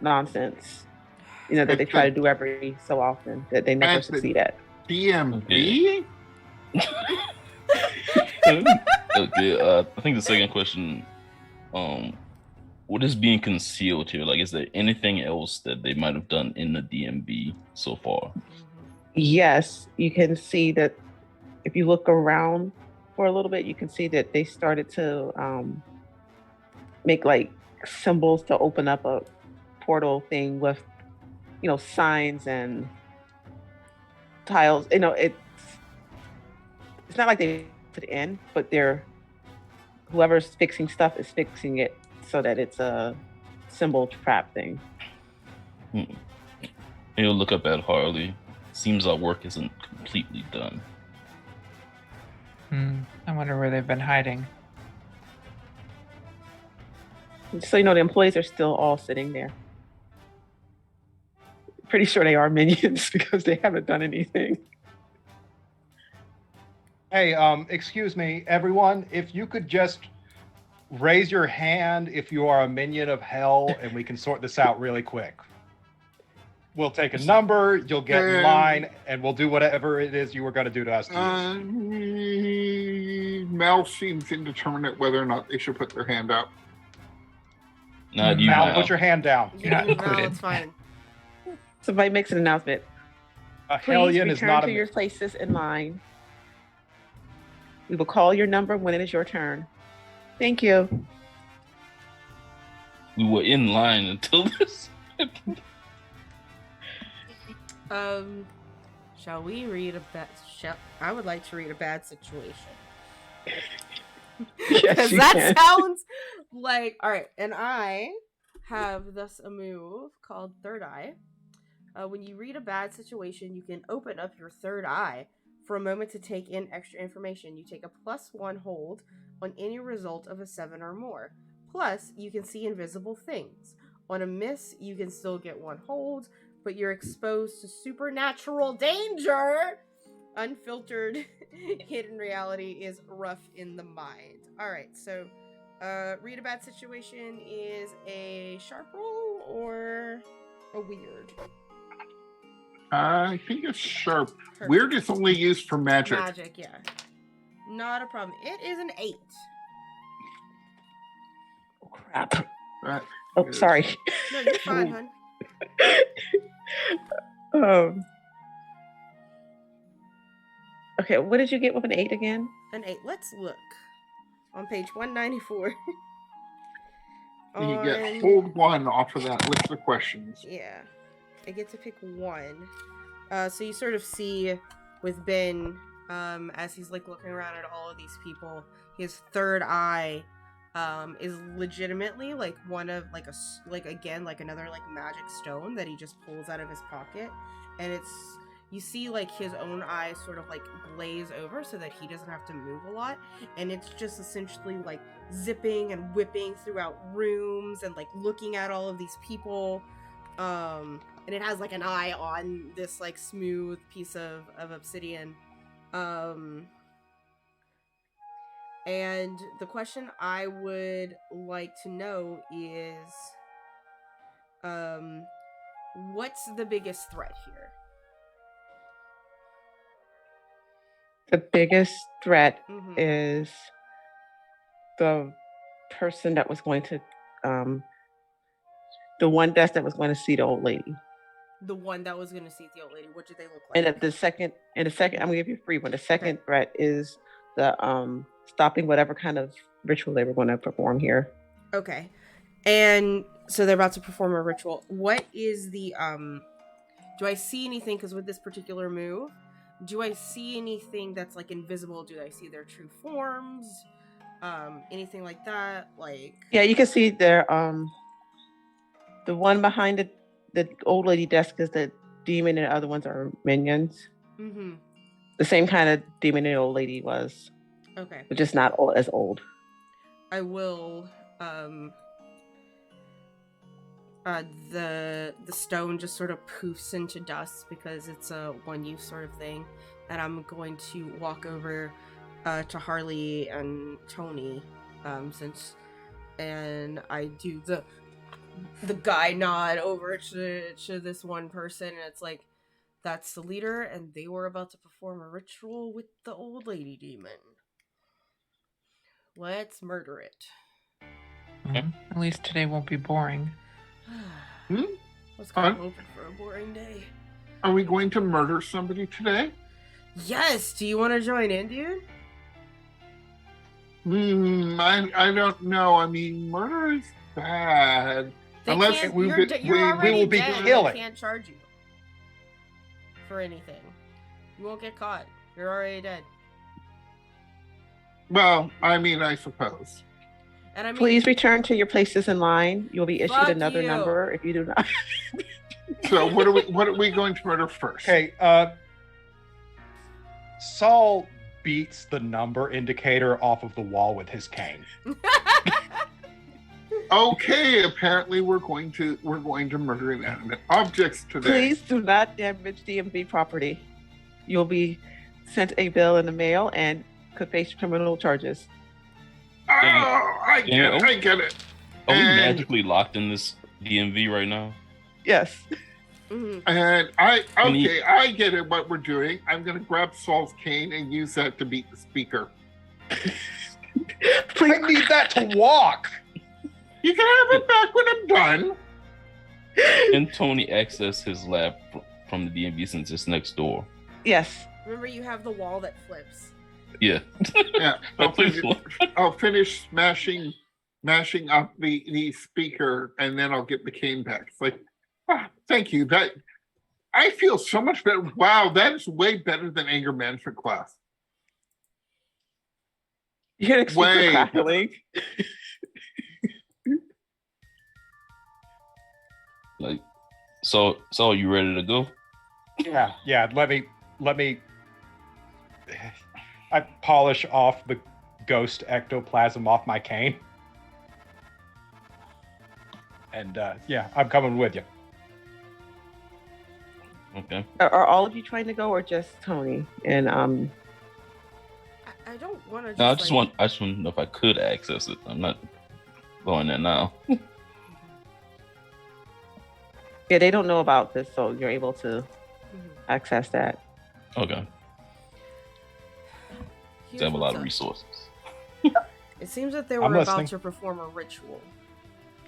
nonsense. You know, that they try to do every so often that they never And the- succeed at. DMV? Okay, I think the second question, what is being concealed here? Like, is there anything else that they might have done in the DMV so far? Yes, you can see that if you look around for a little bit, you can see that they started to make like symbols to open up a portal thing with, you know, signs and tiles. You know, it's not like they put it in, but whoever's fixing stuff is fixing it so that it's a symbol trap thing. He'll look up at Harley. Seems our work isn't completely done. I wonder where they've been hiding. So, you know, the employees are still all sitting there. Pretty sure they are minions because they haven't done anything. Hey, excuse me, everyone. If you could just raise your hand if you are a minion of hell, and we can sort this out really quick. We'll take a number, you'll get in line, and we'll do whatever it is you were going to do to us. Mel seems indeterminate whether or not they should put their hand up. Not you, Mal, Mal. put your hand down. You're not No, included. it's fine. Somebody makes an announcement. A Please hellion is return not to a. your places in line. We will call your number when it is your turn. Thank you. We were in line until this. Shall we read a bad? I would like to read a bad situation. Yes, Because you that can. sounds like all right. And I have thus a move called Third Eye. When you read a bad situation, you can open up your third eye for a moment to take in extra information. You take a +1 hold on any result of a 7 or more. Plus, you can see invisible things. On a miss, you can still get 1 hold, but you're exposed to supernatural danger. Unfiltered hidden reality is rough in the mind. Alright, so read a bad situation is a sharp roll or a weird? I think it's sharp. Perfect. Weird is only used for magic. Magic, yeah. Not a problem. It is an 8. Oh, crap. That Oh, is- sorry. No, you're fine, hun. Okay, what did you get with an 8 again? An 8. Let's look. On page 194. You get On- hold 1 off of that list of questions. Yeah. I get to pick 1. So you sort of see with Ben, as he's like looking around at all of these people, his third eye is legitimately like one of like another like magic stone that he just pulls out of his pocket, and it's, you see like his own eyes sort of like glaze over so that he doesn't have to move a lot, and it's just essentially like zipping and whipping throughout rooms and like looking at all of these people, and it has like an eye on this like smooth piece of obsidian. And the question I would like to know is, what's the biggest threat here? The biggest threat Mhm. is the person that was going to, the one desk that was going to see the old lady. The one that was going to see the old lady. What did they look like? And at the second, I'm gonna give you a free one. The second threat is the stopping whatever kind of ritual they were going to perform here. Okay. And so they're about to perform a ritual. What is the do I see anything, because with this particular move, do I see anything that's like invisible? Do I see their true forms? Anything like that? Like, Yeah, you can see there. The one behind the old lady desk is the demon, and the other ones are minions. mm-hmm. The same kind of demon the old lady was, Okay. but just not as old. I will the stone just sort of poofs into dust because it's a one-use sort of thing, and I'm going to walk over to Harley and Tony, and I do the guy nod over to this one person, and it's like, that's the leader, and they were about to perform a ritual with the old lady demon. Let's murder it. Mhm. At least today won't be boring. Hmm? I was kind of hoping for a boring day. Are we going to murder somebody today? Yes! Do you want to join in, dude? I don't know. I mean, murder is bad. They Unless can't, we you're, would- you're we already will be dead. killing. They can't charge you for anything. You won't get caught. You're already dead. Well, I mean, I suppose. And I mean, Please return to your places in line. You will be issued Fuck another you. number if you do not. So what are we going to murder first? Okay, Saul beats the number indicator off of the wall with his cane. Okay, apparently we're going to murder inanimate objects today. Please do not damage DMV property. You'll be sent a bill in the mail and could face criminal charges. Oh, I get it. Are we And- magically locked in this DMV right now? Yes. Mhm. And I get it. What we're doing, I'm going to grab Saul's cane and use that to beat the speaker. Please. I need that to walk. You can have it back when I'm done. Can Tony access his lab from the DMV since it's next door? Yes. Remember, you have the wall that flips. Yeah. Yeah, Please. I'll finish smashing up the speaker, and then I'll get the cane back. It's like, thank you. That I feel so much better. Wow, that is way better than anger management class. You hear the speaker Way. crackling. Like, so you ready to go? Yeah, yeah. Let me. I polish off the ghost ectoplasm off my cane, and yeah, I'm coming with you. Okay. Are all of you trying to go, or just Tony? And I don't want to. No, I just want to know if I could access it. I'm not going there now. yeah, they don't know about this, so you're able to Mhm. access that. Okay. Here's I have a lot what's of up. resources. It seems that they I'm were about listening. to perform a ritual,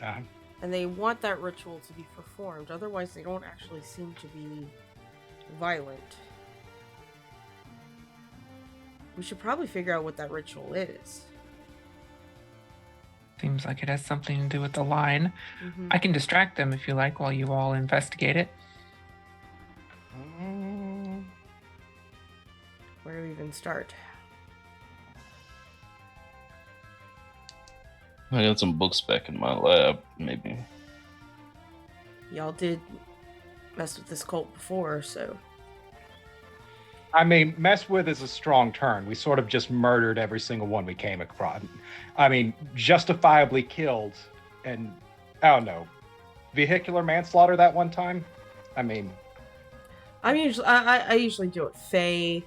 Uh, and they want that ritual to be performed. Otherwise, they don't actually seem to be violent. We should probably figure out what that ritual is. Seems like it has something to do with the line. Mhm. I can distract them if you like while you all investigate it. Where do we even start? I got some books back in my lab, maybe. Y'all did mess with this cult before, so I mean, mess with is a strong term. We sort of just murdered every single one we came across. I mean, justifiably killed, and I don't know, vehicular manslaughter that one time. I mean, I usually do it fae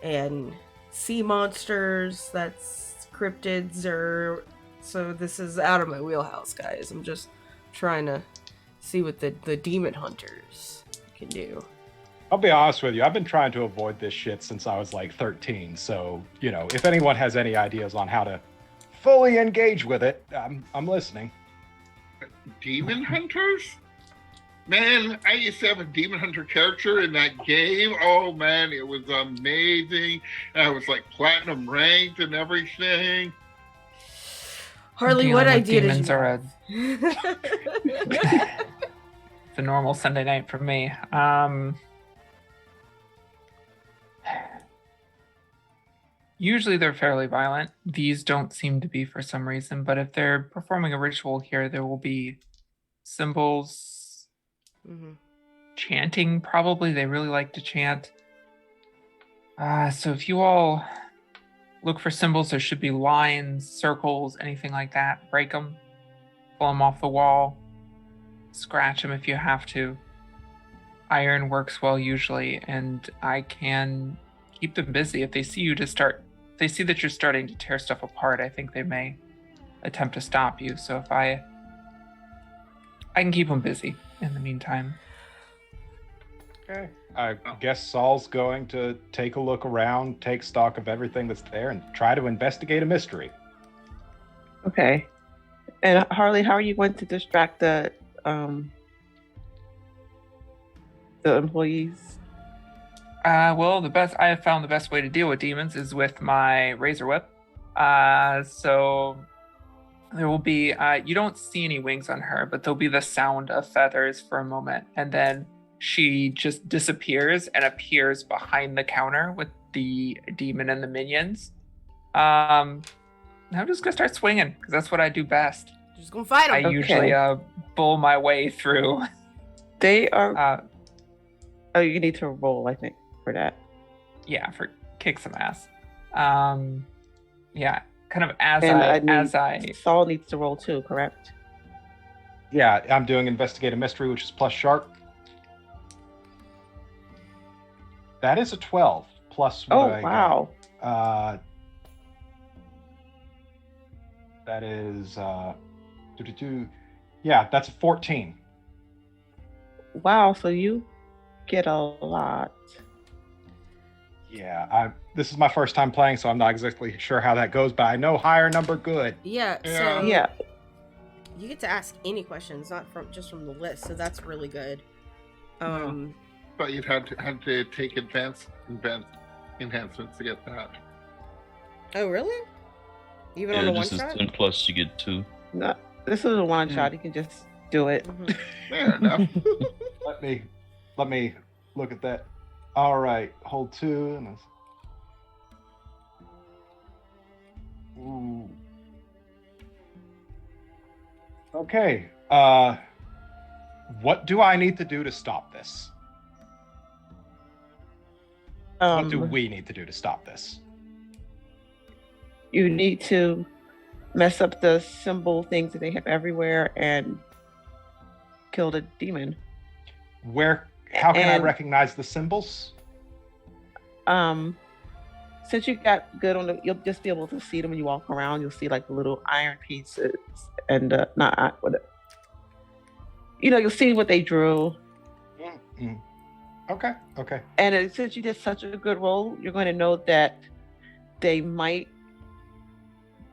and sea monsters. That's cryptids, or so this is out of my wheelhouse, guys. I'm just trying to see what the demon hunters can do. I'll be honest with you. I've been trying to avoid this shit since I was like 13. So, you know, if anyone has any ideas on how to fully engage with it, I'm listening. Demon hunters? Man, I used to have a demon hunter character in that game. Oh man, it was amazing. I was like platinum ranked and everything. Harley, Dealing what with idea did demons you are have? It's a normal Sunday night for me. Usually they're fairly violent. These don't seem to be for some reason, but if they're performing a ritual here, there will be symbols, Mhm. chanting probably. They really like to chant. So if you all look for symbols, there should be lines, circles, anything like that. Break them, pull them off the wall, scratch them if you have to. Iron works well usually, and I can keep them busy. If they see you they see that you're starting to tear stuff apart, I think they may attempt to stop you. So if I can keep them busy in the meantime. Okay. I guess Saul's going to take a look around, take stock of everything that's there, and try to investigate a mystery. Okay. And Harley, how are you going to distract the employees? Well, I have found the best way to deal with demons is with my razor whip. So there will be, you don't see any wings on her, but there'll be the sound of feathers for a moment. And then she just disappears and appears behind the counter with the demon and the minions. I'm just gonna start swinging because that's what I do best. Just gonna fight I them. usually bull my way through. They are. Oh, you need to roll, I think, for that. Yeah, for kick some ass. Yeah, kind of And I Saul needs to roll too, correct? Yeah, I'm doing investigate a mystery, which is plus sharp. That is a 12 plus what Oh, I wow. got. That is yeah, that's a 14. Wow, so you get a lot. Yeah, this is my first time playing, so I'm not exactly sure how that goes, but I know higher number good. Yeah, Yeah. so Yeah. you get to ask any questions, not just from the list, so that's really good. But you'd had to take advanced enhancements to get that. Oh really? Even Yeah, on a one just as shot? 10 plus, you get 2. No, this is a one shot. You can just do it. Mhm. Fair enough. Let me look at that. All right, hold 2 and this. Ooh. Okay. What do I need to do to stop this? What do we need to do to stop this? You need to mess up the symbol things that they have everywhere and kill the demon. How can I And- recognize the symbols? Since you got good on you'll just be able to see them when you walk around. You'll see like the little iron pieces and you'll see what they drew. Mm. Okay. And since you did such a good roll, you're going to know that they might.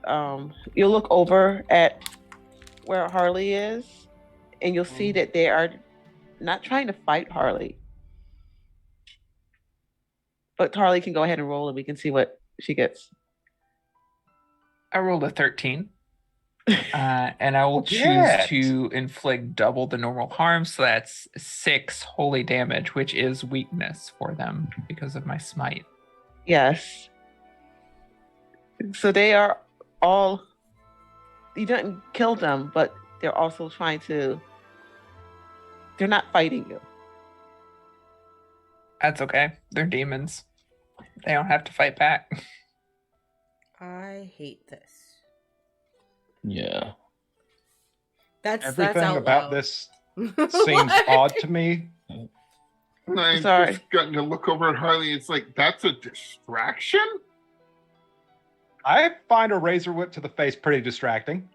You'll look over at where Harley is, and you'll see that they are not trying to fight Harley. But Harley can go ahead and roll, and we can see what she gets. I rolled a 13. And I will choose Yes. to inflict double the normal harm. So that's 6 holy damage, which is weakness for them because of my smite. Yes. So they are all. You didn't kill them, but they're also trying to. They're not fighting you. That's okay. They're demons. They don't have to fight back. I hate this. Yeah. That's Everything out about loud. this seems What? odd to me. And I Sorry. just gotten to look over at Harley. It's like, that's a distraction? I find a razor whip to the face pretty distracting.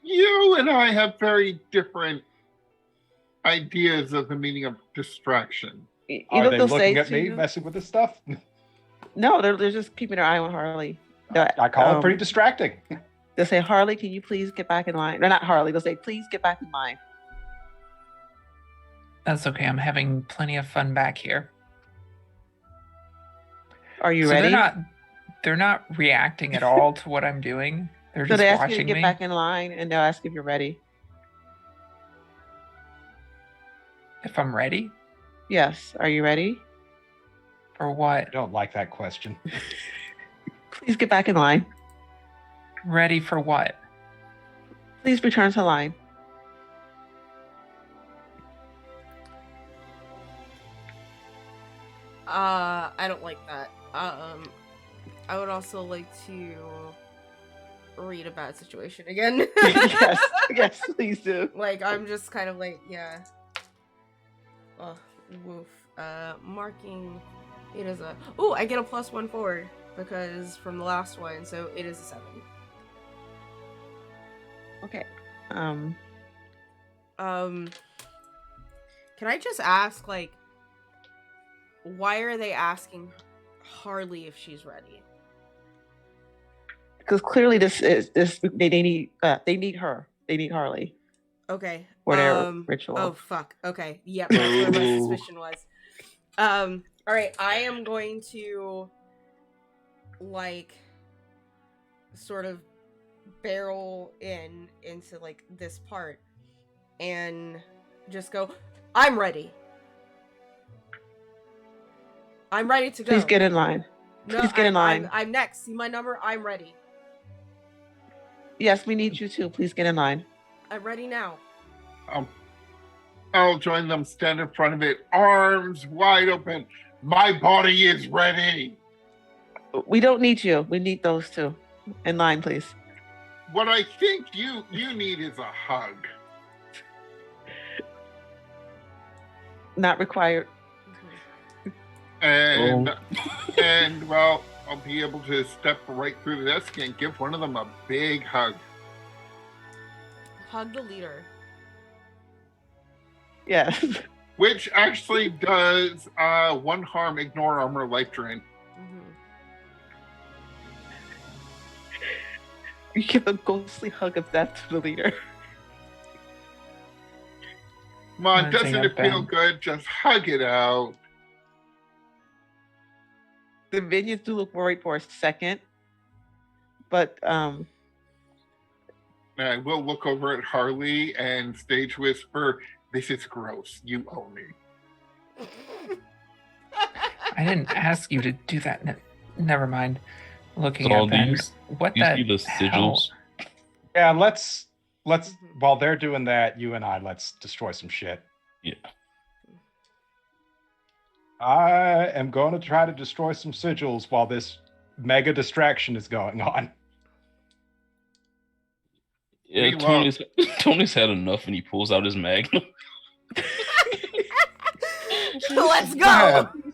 You and I have very different ideas of the meaning of distraction. You Are know they what they'll say looking at to me, you? messing with this stuff? No, they're just keeping their eye on Harley. I call it pretty distracting. They'll say, Harley, can you please get back in line? They're not Harley. They'll say, please get back in line. That's okay. I'm having plenty of fun back here. Are you So ready? they're not reacting at all to what I'm doing. They're So just they ask you to watching get me. back in line, and they'll ask if you're ready. If I'm ready Yes. Are you ready? or I what? don't like that question. Please get back in line. Ready for what? Please return to line. I don't like that. I would also like to read a bad situation again. yes. Yes, please do. Like, I'm just kind of like, yeah. Oh, woof. Marking. It is a. Oh, I get a +1 forward because from the last one, so it is a 7. Okay. Can I just ask, like, why are they asking Harley if she's ready? Because clearly they need her. They need Harley Okay. for their ritual. Oh fuck. Okay. Yep, that's where my Ooh. suspicion was. All right. I am going to, like, sort of barrel into like this part and just go. I'm ready. I'm ready to go. Please get in line. No, please get in line. I'm next. See my number. I'm ready. Yes, we need you too. Please get in line. I'm ready now. I'll join them, stand in front of it, arms wide open. My body is ready. We don't need you. We need those two. In line, please. What I think you need is a hug. Not required. And and well, I'll be able to step right through the desk and give one of them a big hug. Hug the leader. Yes. Which actually does 1 harm, ignore armor, life drain. Mm-hmm. You give a ghostly hug of death to the leader. Come on, I think doesn't it I've feel been- good? Just hug it out. The minions do look worried for a second, but And I will look over at Harley and stage whisper, "This is gross. You owe me." I didn't ask you to do that. Never mind. Looking So at do them. you, What you see the the hell? sigils? Yeah, let's Mhm. while they're doing that, you and I let's destroy some shit. Yeah. I am going to try to destroy some sigils while this mega distraction is going on. Yeah, Meanwhile- Tony's had enough, and he pulls out his magnum. Let's go. Man.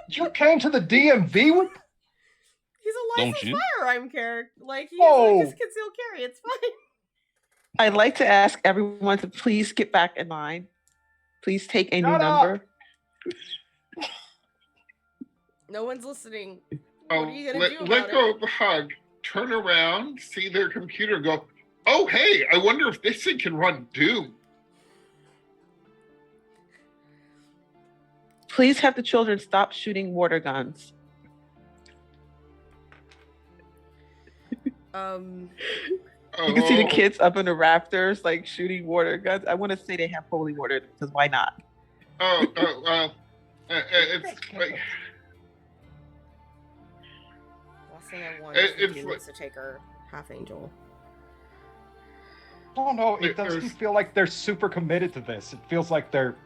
You came to the DMV with He's a Don't licensed you? firearm character. Like he's Oh. like his concealed carry. It's fine. I'd like to ask everyone to please get back in line. Please take a new Shut up. number. No one's listening. Oh, What are you gonna do let about go it? of the hug, turn around, see their computer, and go, oh, hey, I wonder if this thing can run Doom. Please have the children stop shooting water guns. You can see the Oh, kids up in the rafters, like shooting water guns. I want to say they have holy water, because why not? It's like, Last thing I want is It's the like- demons to take our half angel. I don't know. It There's- doesn't feel like they're super committed to this. It feels like they're.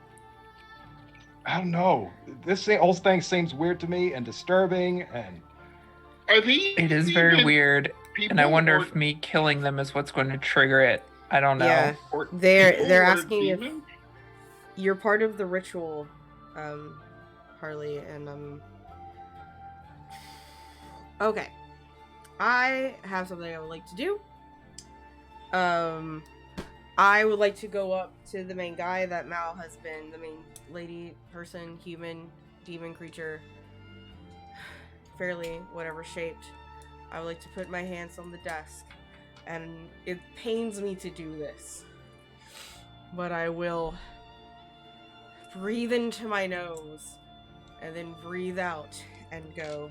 I don't know. This whole thing seems weird to me and disturbing, and are these It is very even weird, people and I wonder or- if me killing them is what's going to trigger it. I don't know. Yeah. or They're people they're or asking if demons? you're part of the ritual, Harley, and okay. I have something I would like to do. I would like to go up to the main guy that Mal has been, the main lady, person, human, demon creature, fairly whatever shaped. I would like to put my hands on the desk, and it pains me to do this, but I will breathe into my nose and then breathe out and go,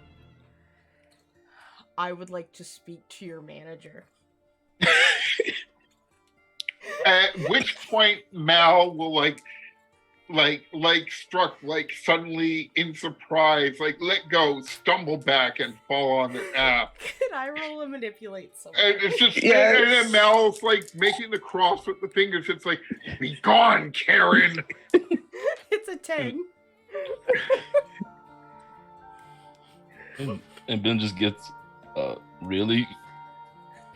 I would like to speak to your manager. At which point Mal will like struck like suddenly in surprise, like let go, stumble back and fall on the app. Could I roll a manipulate someone? And it's just Yes. and then Mal's like making the cross with the fingers. It's like, be gone, Karen. It's a 10. And Ben just gets really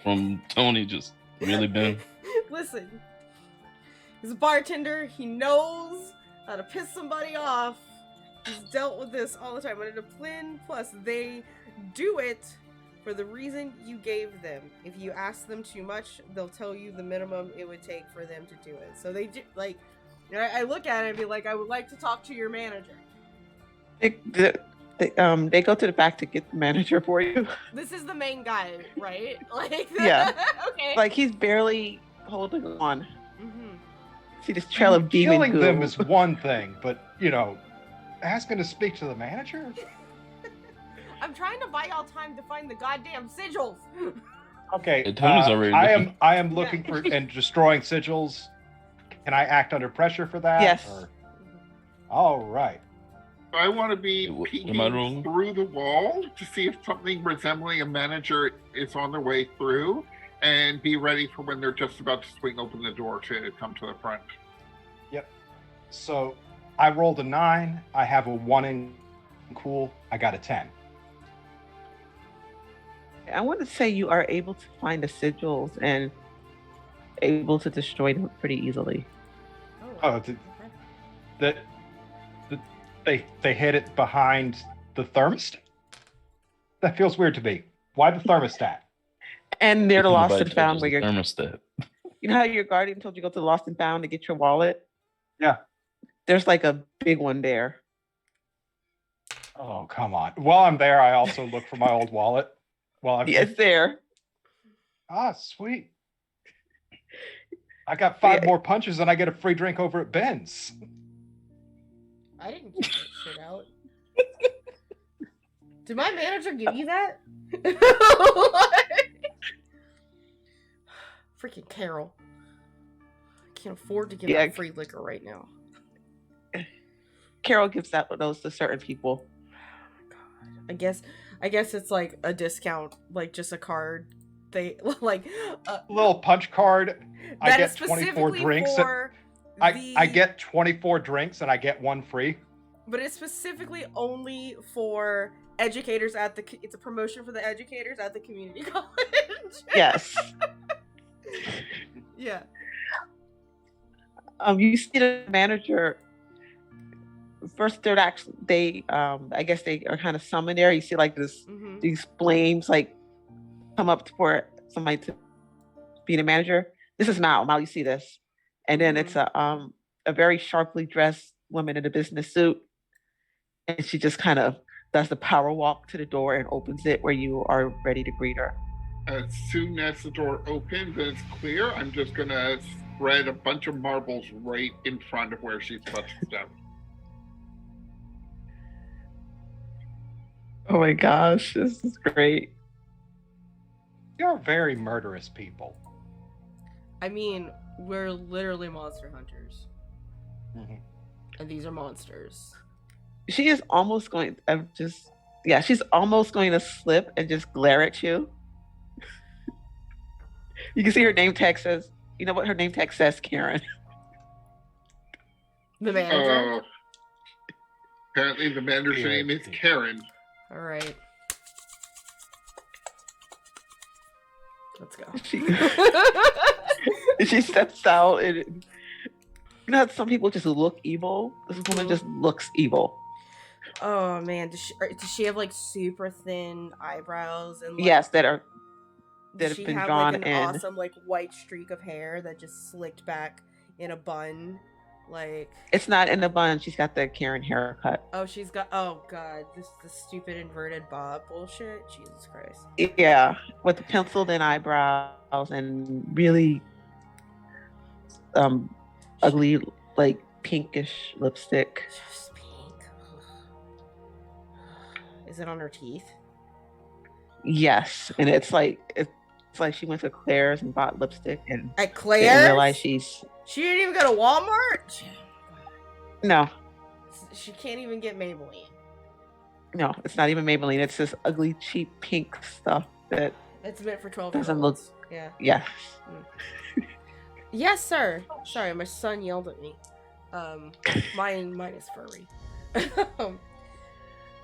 from Tony, just really Ben. Listen, he's a bartender. He knows how to piss somebody off. He's dealt with this all the time. And in a Plin Plus, they do it for the reason you gave them. If you ask them too much, they'll tell you the minimum it would take for them to do it. So they do, like, I look at it and be like, I would like to talk to your manager. They go to the back to get the manager for you. This is the main guy, right? Like, Yeah. Okay. Like he's barely holding on. hmm See this trail of demon killing goo. them is one thing, but asking to speak to the manager. I'm trying to buy y'all time to find the goddamn sigils. Okay, And Tony's already I am Yeah. looking for and destroying sigils. Can I act under pressure for that? Yes. or- All right. I want to be Am I peeking wrong? through the wall to see if something resembling a manager is on their way through, and be ready for when they're just about to swing open the door to come to the front. So I rolled a 9. I have a 1 in cool. I got a 10. I want to say you are able to find the sigils and able to destroy them pretty easily. Oh, that they hid it behind the thermostat. That feels weird to me. Why the thermostat? And they're the lost Nobody and found touches where the you're. thermostat. You know how your guardian told you to go to the lost and found to get your wallet? Yeah. There's like a big one there. Oh, come on. While I'm there, I also look for my old wallet. While I'm Yeah, it's there. sweet. I got 5 Yeah. more punches and I get a free drink over at Ben's. I didn't get that shit out. Did my manager give you that? Freaking Carol. I can't afford to give Yeah. out free liquor right now. Carol gives out those to certain people. I guess it's like a discount, like just a card. They like Little punch card. I that get is 24 specifically drinks. for I get 24 drinks and I get one free. but it's specifically only for educators at the. It's a promotion for the educators at the community college. Yes. Yeah. You see the manager first. They're actually I guess they are kind of summoned there. You see like this Hmm. these flames like come up for somebody to be the manager. This is Mal. Mal, you see this, and then it's a very sharply dressed woman in a business suit, and she just kind of does the power walk to the door and opens it where you are ready to greet her. As soon as the door opens and it's clear, I'm just gonna spread a bunch of marbles right in front of where she's about to step. Oh my gosh, this is great. You're very murderous people. I mean, we're literally monster hunters, Mhm. and these are monsters. She is almost going. She's almost going to slip and just glare at you. You can see her name tag says. You know what her name tag says, Karen. The manager. Apparently, the manager's Dear name is dear. Karen. All right. Let's go. She steps out, and you know how some people just look evil. This woman just looks evil. Oh man, does she have like super thin eyebrows and like, Yes, that does have she been have drawn like an in. awesome like white streak of hair that just slicked back in a bun, like It's not in the bun. She's got the Karen haircut. she's got god this stupid inverted bob bullshit. Jesus Christ. Yeah, with the penciled in eyebrows and really ugly like pinkish lipstick. Just pink. Is it on her teeth? Yes, and it's like she went to Claire's and bought lipstick and At didn't Claire's? realize She didn't even go to Walmart? no, She can't even get Maybelline. it's not even Maybelline. It's this ugly cheap pink stuff that It's meant for 12 doesn't year look. olds. Yeah. Yes. Yes, sir. Sorry, my son yelled at me. Mine is furry.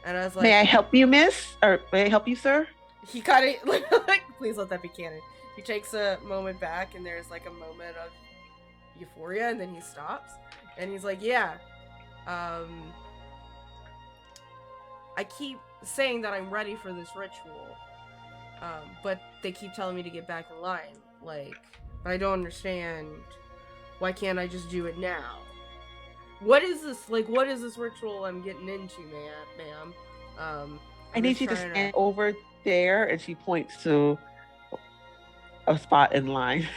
And I was like, May I help you, miss? Or may I help you, sir? he kind of like, please let that be canon. He takes a moment back, and there's like a moment of euphoria, and then he stops, and he's like, yeah, I keep saying that I'm ready for this ritual, but they keep telling me to get back in line. Like, I don't understand. Why can't I just do it now? What is this? Like, what is this ritual I'm getting into, ma'am? I need you to stand over there, and she points to a spot in line.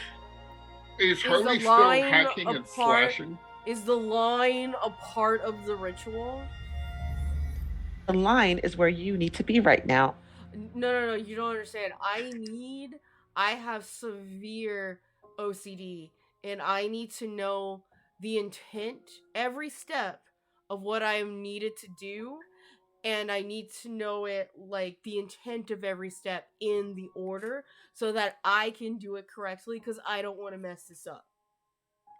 Is the Harley still line hacking and apart? slashing? Is the line a part of the ritual? The line is where you need to be right now. No, you don't understand. I have severe OCD, and I need to know the intent, every step of what I am needed to do, and I need to know it, like, the intent of every step in the order, so that I can do it correctly, because I don't want to mess this up.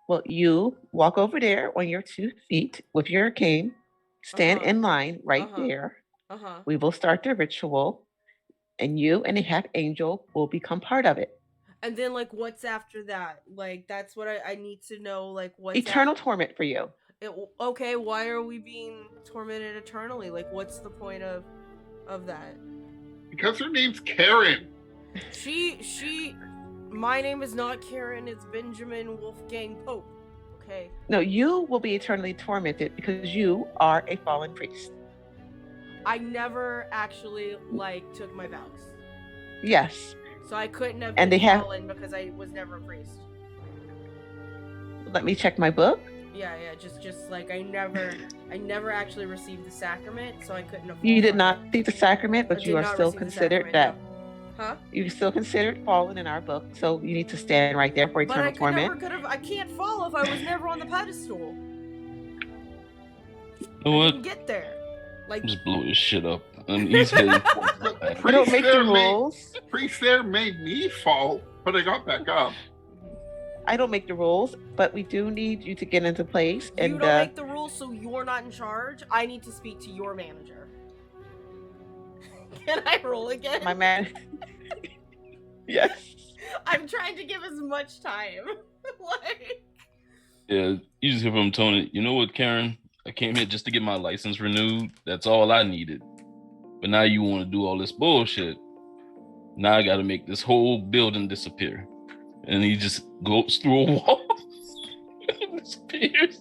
Well, you walk over there on your 2 feet with your cane, stand Uh-huh. in line right Uh-huh. there. Uh-huh. We will start the ritual, and you and the half angel will become part of it. And then, like, what's after that? Like, that's what I need to know, like, what's Eternal torment for you. okay, why are we being tormented eternally? Like, what's the point of that? Because her name's Karen. My name is not Karen, it's Benjamin Wolfgang Pope. Okay. No, you will be eternally tormented because you are a fallen priest. I never actually, like, took my vows. Yes. So I couldn't have And been they have- fallen because I was never a priest. Let me check my book. Yeah, just like I never actually received the sacrament, so I couldn't have. You did fallen. not see the sacrament, I but did you are not still receive the considered sacrament, that. no. Huh? You're still considered fallen in our book, so you need to stand right there for But I eternal torment. I can't fall if I was never on the pedestal. You know I what? didn't get there. Like, Just blow this shit up. And he's heading towards the back. We don't make the Priest there made- rules. Priest there made me fall, but I got back up. I don't make the rules, but we do need you to get into place. you And don't make the rules, so you're not in charge. I need to speak to your manager. Can I roll again? my man. Yes. I'm trying to give as much time. Like, Yeah, you just hear from Tony. You know what, Karen? I came here just to get my license renewed. That's all I needed. But now you want to do all this bullshit. Now I got to make this whole building disappear. And he just goes through a wall and disappears.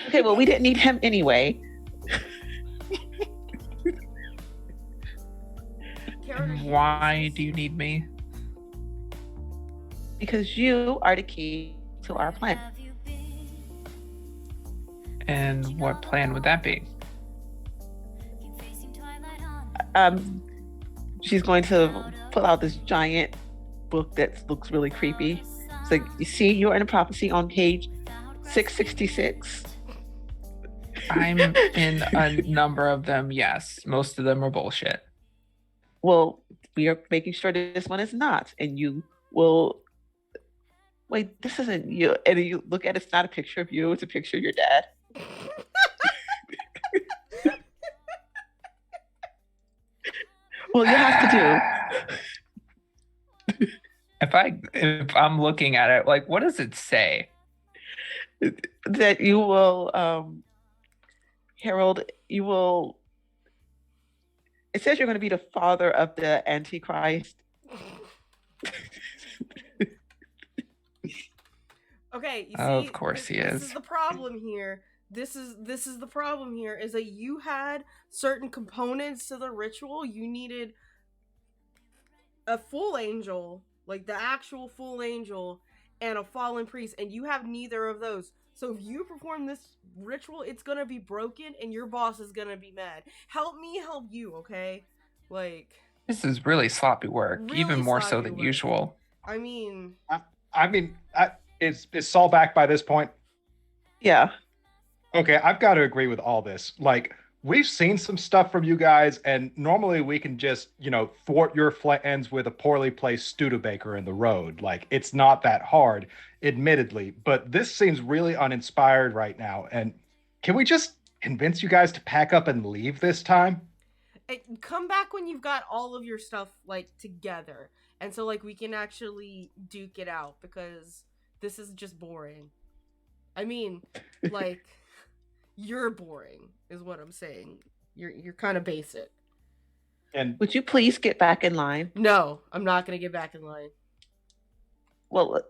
Okay, well, we didn't need him anyway. Karen, Why do you need me? Because you are the key to our plan. And what plan would that be? She's going to pull out this giant book that looks really creepy. So you see, you're in a prophecy on page 666. I'm in a number of them, yes. Most of them are bullshit. Well, we are making sure that this one is not, and you will. Wait, this isn't you. And you look at it, it's not a picture of you; it's a picture of your dad. Well, you have to do. If I'm looking at it, like, what does it say? That you will, Harold, you will. It says you're going to be the father of the Antichrist. okay, you see, Of course he this is. is the problem here. This is the problem here is that you had certain components to the ritual. You needed a full angel, like the actual full angel, and a fallen priest, and you have neither of those. So if you perform this ritual, it's gonna be broken, and your boss is gonna be mad. Help me help you, okay? Like, This is really sloppy work, Really even more so sloppy than work. usual. I mean, Is Saul back by this point? Yeah. Okay, I've got to agree with all this. Like, we've seen some stuff from you guys, and normally we can just, thwart your plans with a poorly placed Studebaker in the road. Like, it's not that hard, admittedly, but this seems really uninspired right now. And can we just convince you guys to pack up and leave this time? come back when you've got all of your stuff, like, together. And so, like, we can actually duke it out, because this is just boring. I mean, like, you're boring, is what I'm saying. You're kind of basic. And Would you please get back in line? No, I'm not gonna get back in line. Well,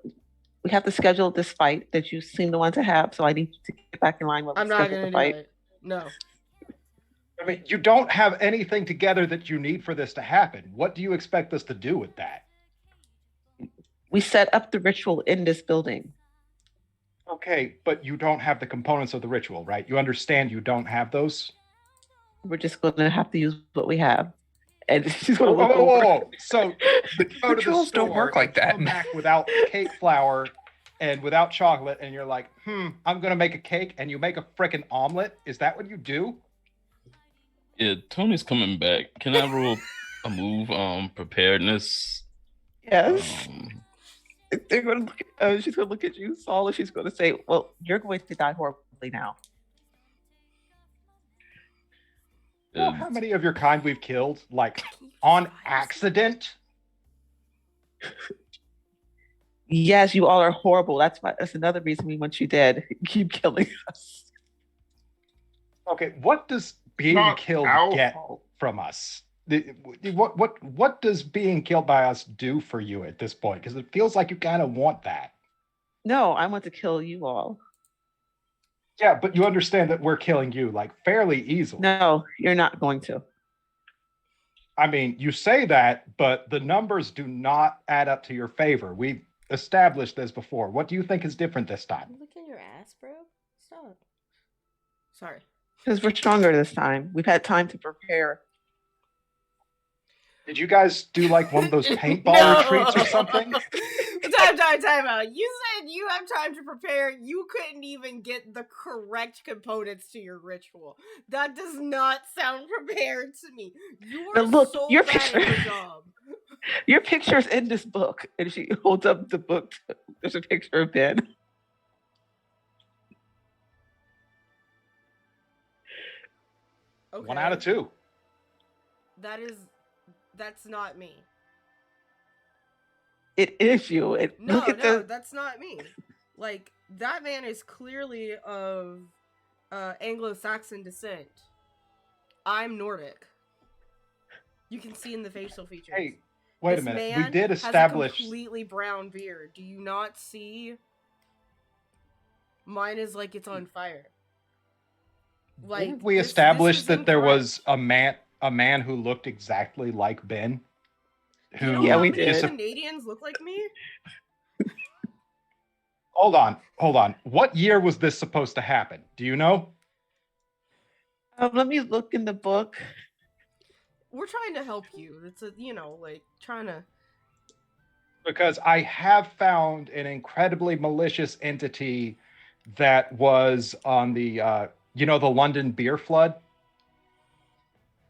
we have to schedule this fight that you seem to want to have, so I need to get back in line while we I'm not schedule gonna the fight. do it. No. I mean, you don't have anything together that you need for this to happen. What do you expect us to do with that? We set up the ritual in this building. Okay, but you don't have the components of the ritual, right? You understand you don't have those? We're just going to have to use what we have. And she's going Whoa, to look whoa, over. whoa. So you go to the Rituals don't store work like and you that. come back without cake flour and without chocolate, and you're like, I'm gonna make a cake, and you make a frickin' omelet. Is that what you do? Yeah, Tony's coming back. Can I roll a move? Preparedness. Yes. Um, They're going to look, she's going to look at you, Saul, and she's going to say, well, you're going to die horribly now. You know how many of your kind we've killed, like, on accident? Yes, you all are horrible. That's another reason we want you dead. Keep killing us. Okay, what does being Not killed our get fault. from us? What does being killed by us do for you at this point? Because it feels like you kind of want that. No, I want to kill you all. Yeah, but you understand that we're killing you, like, fairly easily. No, you're not going to. I mean, you say that, but the numbers do not add up to your favor. We've established this before. What do you think is different this time? Look at your ass, bro. Stop. Sorry. Because we're stronger this time. We've had time to prepare. Did you guys do like one of those paintball No. retreats or something? Time out. You said you have time to prepare. You couldn't even get the correct components to your ritual. That does not sound prepared to me. You Now are look, so your bad at your picture- job. Your picture's in this book, and she holds up the book. There's a picture of Ben. Okay. 1 out of 2. That's not me. It is you. No, Look at no, the. that's not me. Like, that man is clearly of Anglo-Saxon descent. I'm Nordic. You can see in the facial features. Hey, wait This a minute. We man did has a establish. completely brown beard. Do you not see? Mine is like it's on fire. Like, Didn't we this established is that there incorrect. was a man who looked exactly like Ben? Do you know Yeah, how we many did. Canadians look like me? Hold on. What year was this supposed to happen? Do you know? Let me look in the book. We're trying to help you. It's trying to. Because I have found an incredibly malicious entity that was on the the London beer flood.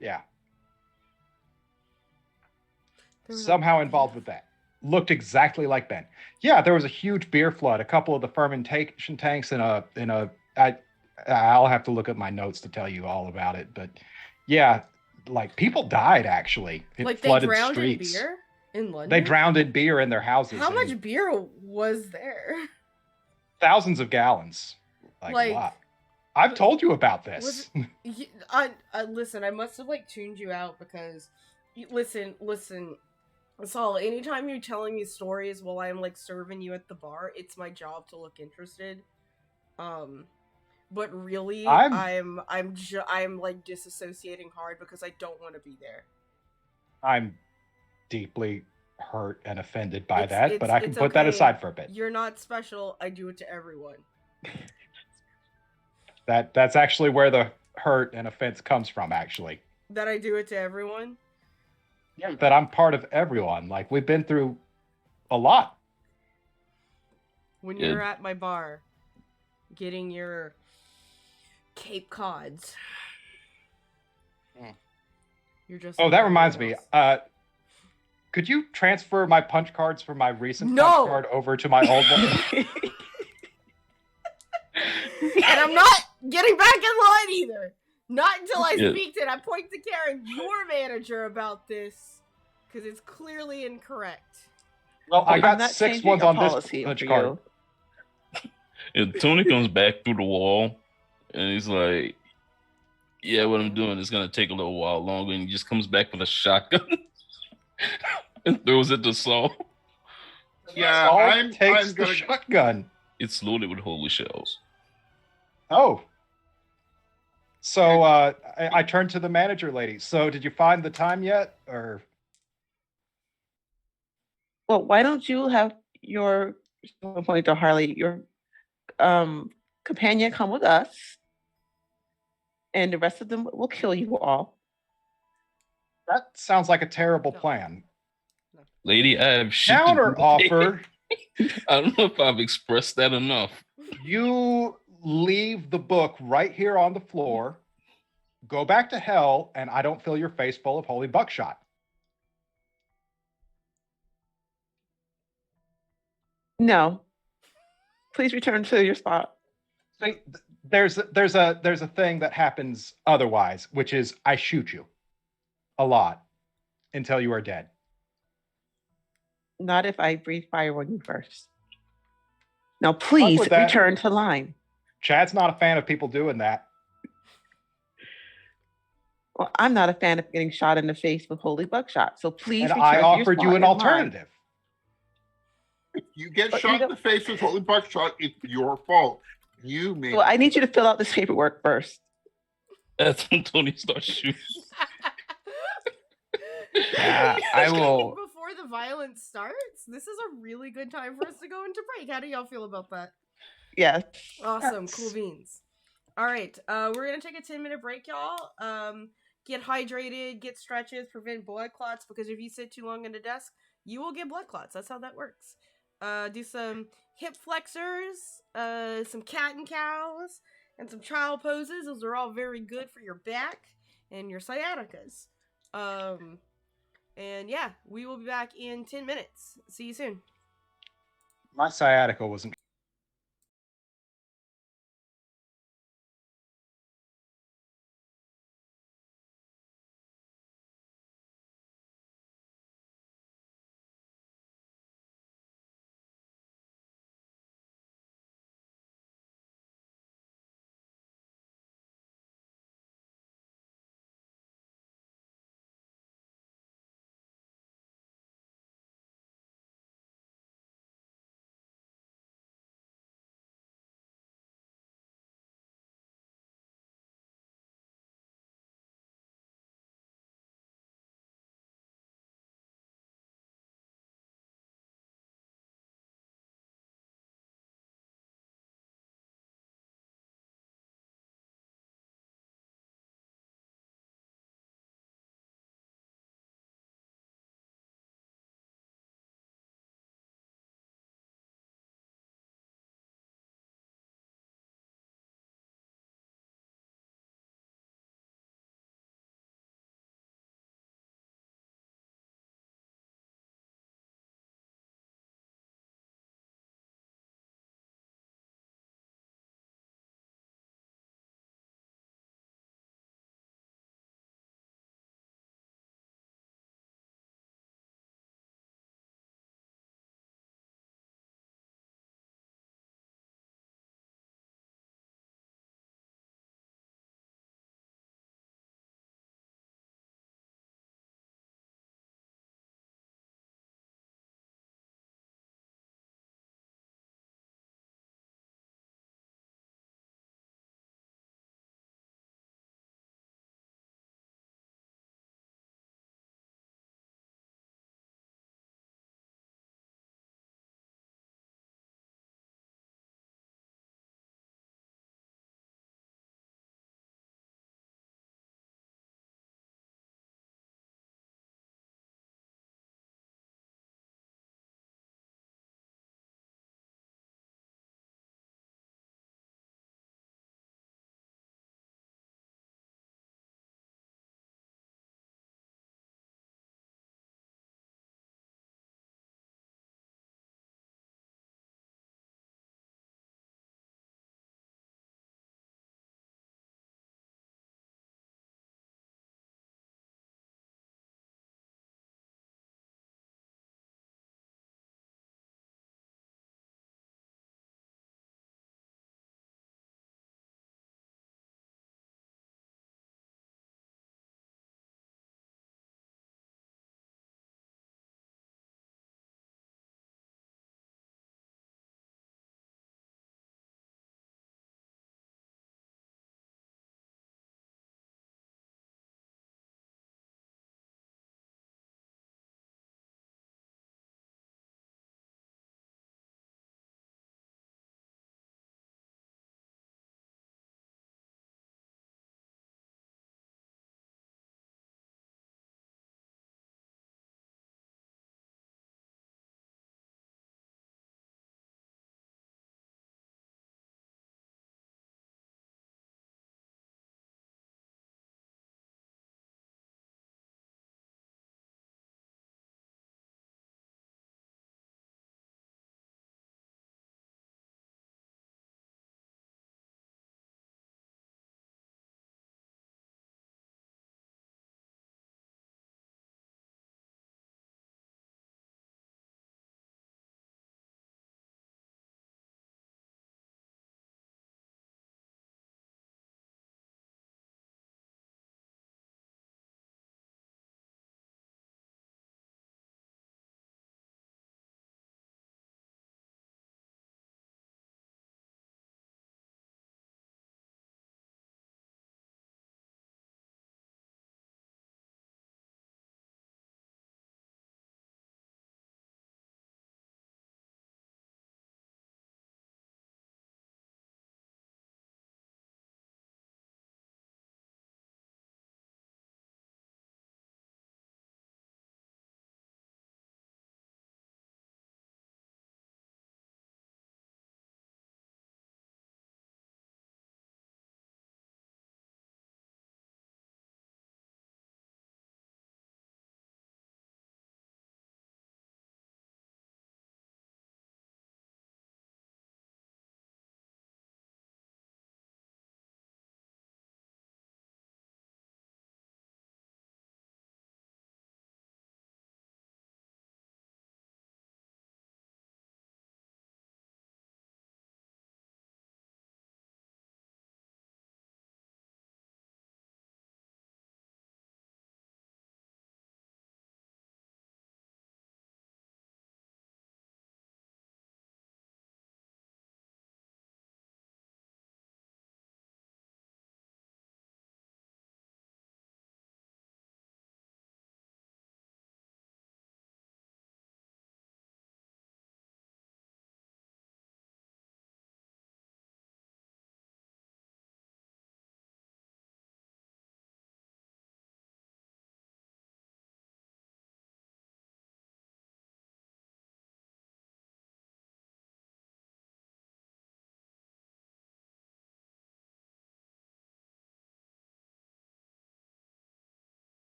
Yeah, There was a- somehow involved with that. Looked exactly like Ben. Yeah, there was a huge beer flood. A couple of the fermentation tanks I'll have to look at my notes to tell you all about it. But yeah, like people died actually. It Like they flooded drowned streets. in beer in London. They drowned in beer in their houses. How and much beer was there? Thousands of gallons. Like a lot. I've told you about this. Listen, I must have tuned you out because listen, Saul, anytime you're telling me stories while I'm serving you at the bar, it's my job to look interested. But really, I'm disassociating hard because I don't want to be there. I'm deeply hurt and offended by that, but I can put that aside for a bit. You're not special. I do it to everyone. That's actually where the hurt and offense comes from, actually. That I do it to everyone? Yeah. That I'm part of everyone. Like, we've been through a lot. When you're at my bar, getting your Cape Cods. You're just. Oh, that reminds me. Could you transfer my punch cards from my recent punch card over to my old one? And I'm not getting back in line either. Not until I speak to it. I point to Karen, your manager, about this because it's clearly incorrect. Well, I got 6 changing ones a on this policy punch for card. And Tony comes back through the wall and he's like, yeah, what I'm doing is going to take a little while longer. And he just comes back with a shotgun and throws it to Saul. Yeah, Saul I'm takes the gonna. shotgun. It's loaded with holy shells. Oh. So I turned to the manager lady. So did you find the time yet? Or Well, why don't you have your point to Harley, your companion come with us, and the rest of them will kill you all. that sounds like a terrible plan. Lady, I have shit to Counter do. offer, I don't know if I've expressed that enough. you leave the book right here on the floor, go back to hell, and I don't fill your face full of holy buckshot. No. Please return to your spot. See, there's a thing that happens otherwise, which is I shoot you a lot until you are dead. Not if I breathe fire on you first. Now, please with that. return to line. Chad's not a fan of people doing that. Well, I'm not a fan of getting shot in the face with holy buckshot. So please And return I to your offered you spot an in line. alternative. If you get But shot you in the face with holy buckshot, it's your fault. You made. Well, I need you to fill out this paperwork first. That's when Tony starts shooting. Yeah, I will. Before the violence starts, this is a really good time for us to go into break. How do y'all feel about that? Yes. Awesome, cool beans. All right, we're gonna take a 10-minute break, y'all. Get hydrated, get stretches, prevent blood clots, because if you sit too long at a desk, you will get blood clots. That's how that works. do some hip flexors, some cat and cows, and some child poses. Those are all very good for your back and your sciaticas. And yeah, we will be back in 10 minutes. See you soon. My sciatica wasn't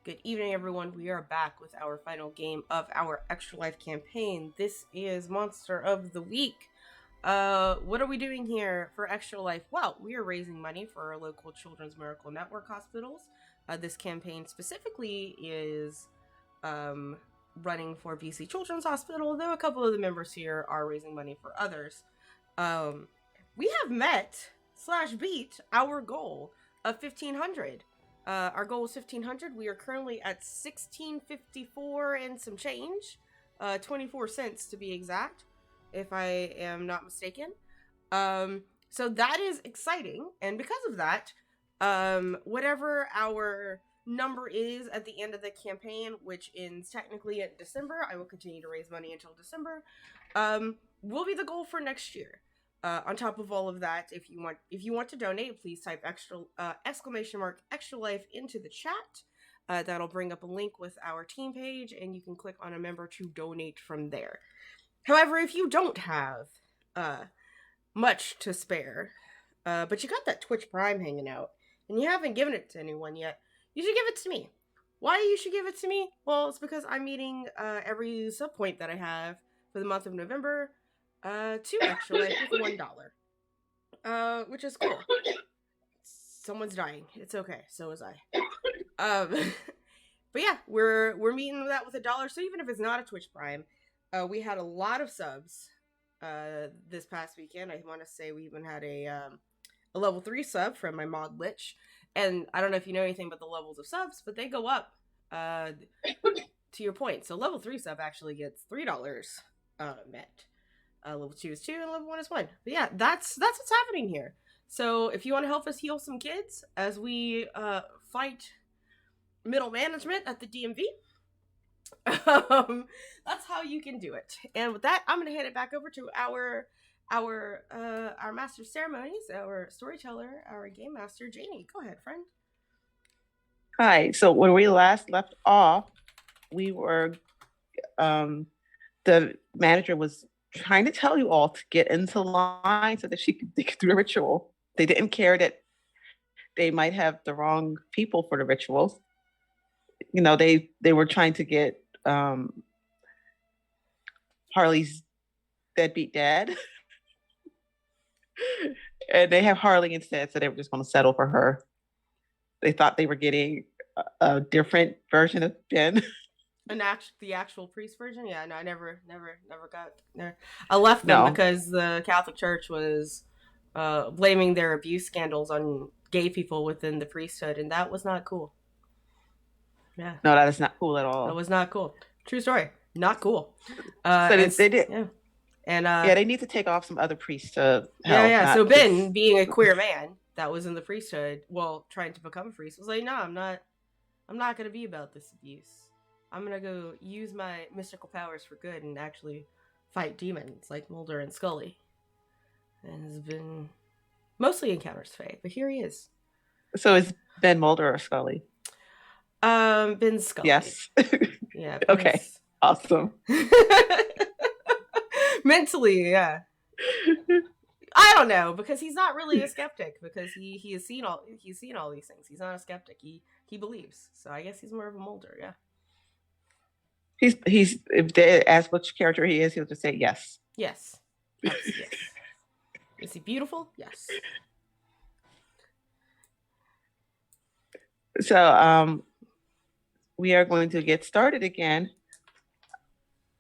Good evening, everyone. We are back with our final game of our Extra Life campaign. This is Monster of the Week. What are we doing here for Extra Life? Well, we are raising money for our local Children's Miracle Network hospitals. This campaign specifically is running for BC Children's Hospital, though a couple of the members here are raising money for others. We have met / beat our goal of 1,500. Our goal is 1,500. We are currently at 1,654 and some change, 24 cents to be exact, if I am not mistaken. So that is exciting, and because of that, whatever our number is at the end of the campaign, which ends technically in December, I will continue to raise money until December, will be the goal for next year. On top of all of that, if you want to donate, please type !extra life into the chat. That'll bring up a link with our team page, and you can click on a member to donate from there. However, if you don't have much to spare, but you got that Twitch Prime hanging out, and you haven't given it to anyone yet, you should give it to me. Why you should give it to me? Well, it's because I'm meeting every sub point that I have for the month of November. 2 Extra Life with $1. Which is cool. Someone's dying. It's okay. So is I. But yeah, we're meeting that with $1. So even if it's not a Twitch Prime, we had a lot of subs this past weekend. I want to say we even had a level 3 sub from my mod Lich. And I don't know if you know anything about the levels of subs, but they go up to your point. So level 3 sub actually gets $3 met. Level 2 is 2 and level 1 is 1. But yeah, that's what's happening here. So if you want to help us heal some kids as we fight middle management at the DMV, that's how you can do it. And with that, I'm going to hand it back over to our master of ceremonies, our storyteller, our game master, Janie. Go ahead, friend. Hi. So when we last left off, we were the manager was trying to tell you all to get into line so that they could do the ritual. They didn't care that they might have the wrong people for the rituals. You know, they were trying to get Harley's deadbeat dad. And they have Harley instead, so they were just going to settle for her. They thought they were getting a different version of Ben. The actual priest version? Yeah, no, I never got there. I left them because the Catholic Church was blaming their abuse scandals on gay people within the priesthood, and that was not cool. Yeah. No, that is not cool at all. That was not cool. True story. Not cool. So they did. Yeah. And they need to take off some other priests to help. Yeah. So Ben, being a queer man that was in the priesthood, trying to become a priest, was like, no, I'm not going to be about this abuse. I'm going to go use my mystical powers for good and actually fight demons like Mulder and Scully. And has been mostly encounters Faye, but here he is. So is Ben Mulder or Scully? Ben Scully. Yes. Yeah. Okay. Awesome. Mentally, yeah. I don't know, because he's not really a skeptic, because he has seen all these things. He's not a skeptic. He believes. So I guess he's more of a Mulder, yeah. He's if they ask which character he is, he'll just say yes. Yes. Yes. Is he beautiful? Yes. So we are going to get started again.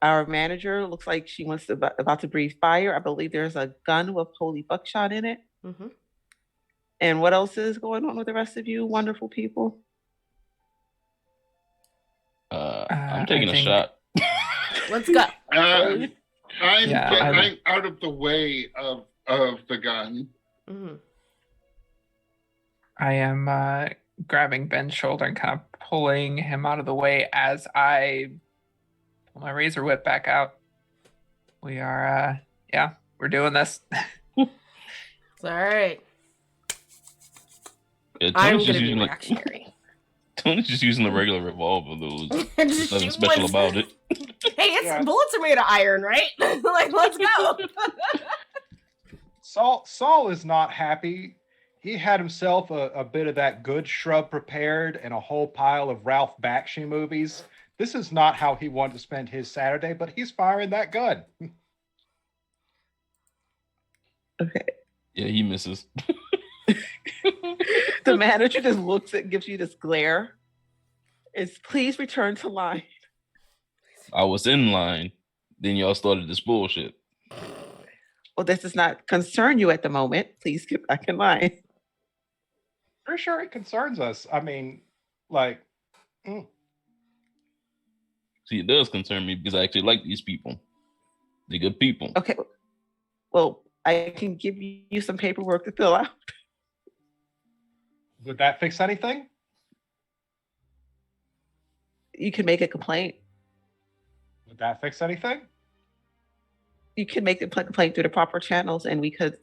Our manager looks like she wants to about to breathe fire. I believe there's a gun with holy buckshot in it. Mm-hmm. And what else is going on with the rest of you wonderful people? I'm taking a shot. Let's go. I'm out of the way of the gun. Mm-hmm. I am grabbing Ben's shoulder and kind of pulling him out of the way as I pull my razor whip back out. We are, we're doing this. It's all right. Yeah, I'm going to be reactionary. Tony's just using the regular revolver, though. There's Just nothing shoot special ones. about it. Hey, bullets are made of iron, right? Like, let's go. Saul is not happy. he had himself a bit of that good shrub prepared and a whole pile of Ralph Bakshi movies. This is not how he wanted to spend his Saturday, but he's firing that gun. Okay. Yeah, he misses. The manager just looks at, gives you this glare. Is please return to line. I was in line. Then y'all started this bullshit. Well, this does not concern you at the moment. Please get back in line. Pretty sure it concerns us. I mean, like, See, it does concern me because I actually like these people. They're good people. Okay. Well, I can give you some paperwork to fill out. would that fix anything? You can make a complaint. Would that fix anything? You can make the complaint through the proper channels, and we could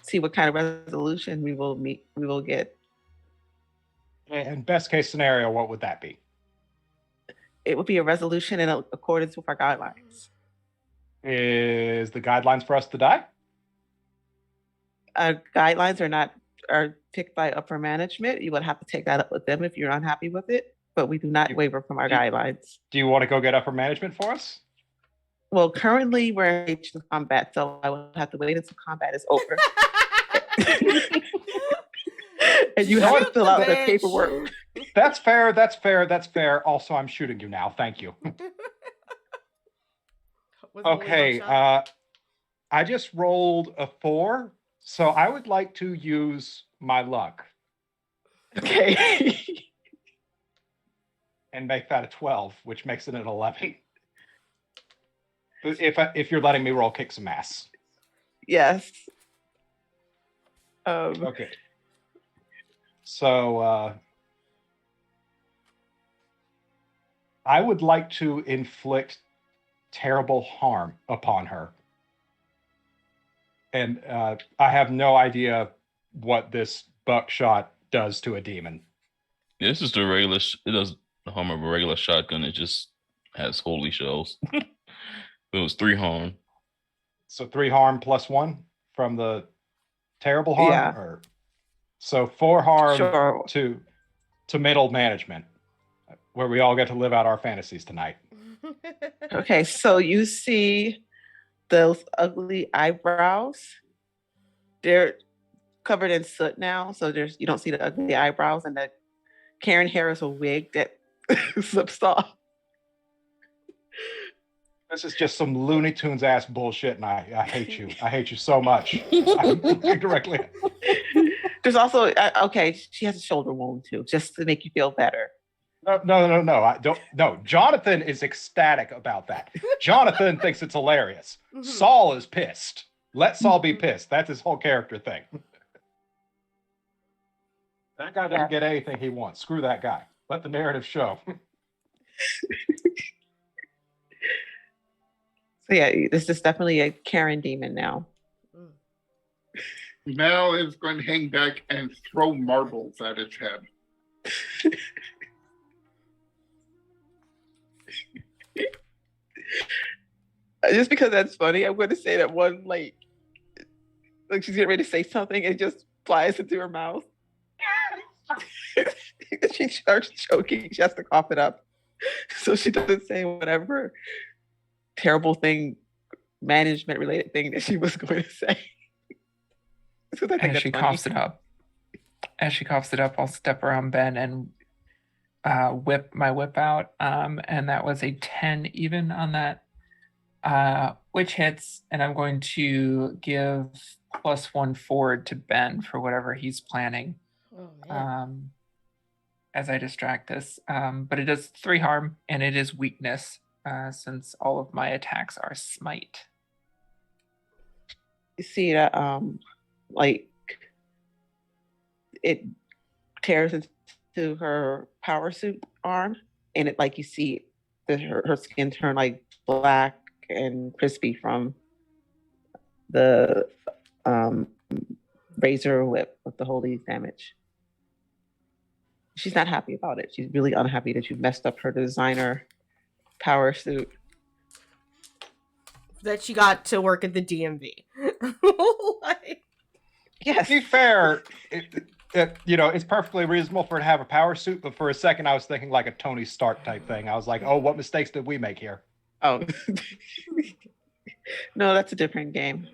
see what kind of resolution we will get. And best case scenario, what would that be? It would be a resolution in accordance with our guidelines. Is the guidelines for us to die? Our guidelines are picked by upper management. You would have to take that up with them if you're unhappy with it, but we do not waver from our guidelines. Do you want to go get upper management for us? Well, currently we're engaged in combat, so I will have to wait until combat is over. And you have to fill out the paperwork. That's fair. That's fair. That's fair. Also, I'm shooting you now. Thank you. Was it a Okay. legal shot? I just rolled a 4, so I would like to use my luck Okay. and make that a 12, which makes it an 11. If you're letting me roll kick some ass. Yes. Okay. So I would like to inflict terrible harm upon her. And I have no idea what this buckshot does to a demon. Yeah, this is the regular. It does the harm of a regular shotgun. It just has holy shells. It was 3 harm. So 3 harm plus 1 from the terrible harm? Yeah. Or, so 4 harm Sure. to middle management, where we all get to live out our fantasies tonight. Okay, so you see those ugly eyebrows. They're covered in soot now, so you don't see the ugly eyebrows, and the Karen hair is a wig that slips off. This is just some Looney Tunes ass bullshit, and I hate you. I hate you so much. I directly. There's also okay, she has a shoulder wound too, just to make you feel better. No. I don't. No, Jonathan is ecstatic about that. Jonathan thinks it's hilarious. Saul is pissed. Let Saul be pissed. That's his whole character thing. That guy doesn't get anything he wants. Screw that guy. Let the narrative show. So yeah, this is definitely a Karen demon now. Mel is going to hang back and throw marbles at its head. Just because that's funny, I'm going to say that one like she's getting ready to say something and it just flies into her mouth. She starts choking. She has to cough it up, so she doesn't say whatever terrible thing, management related thing that she was going to say. So I think As that's she funny. coughs it up, I'll step around Ben and whip my whip out. And that was a 10 even on that, which hits. And I'm going to give +1 forward to Ben for whatever he's planning Oh, man. as I distract this. But it does 3 harm, and it is weakness since all of my attacks are smite. You see that like it tears into her power suit arm, and it like you see her skin turn like black and crispy from the razor whip with the holy damage. She's not happy about it. She's really unhappy that you messed up her designer power suit. That she got to work at the DMV. Like, Yes. To be fair, it's perfectly reasonable for it to have a power suit, but for a second I was thinking like a Tony Stark type thing. I was like, oh, what mistakes did we make here? Oh. No, that's a different game.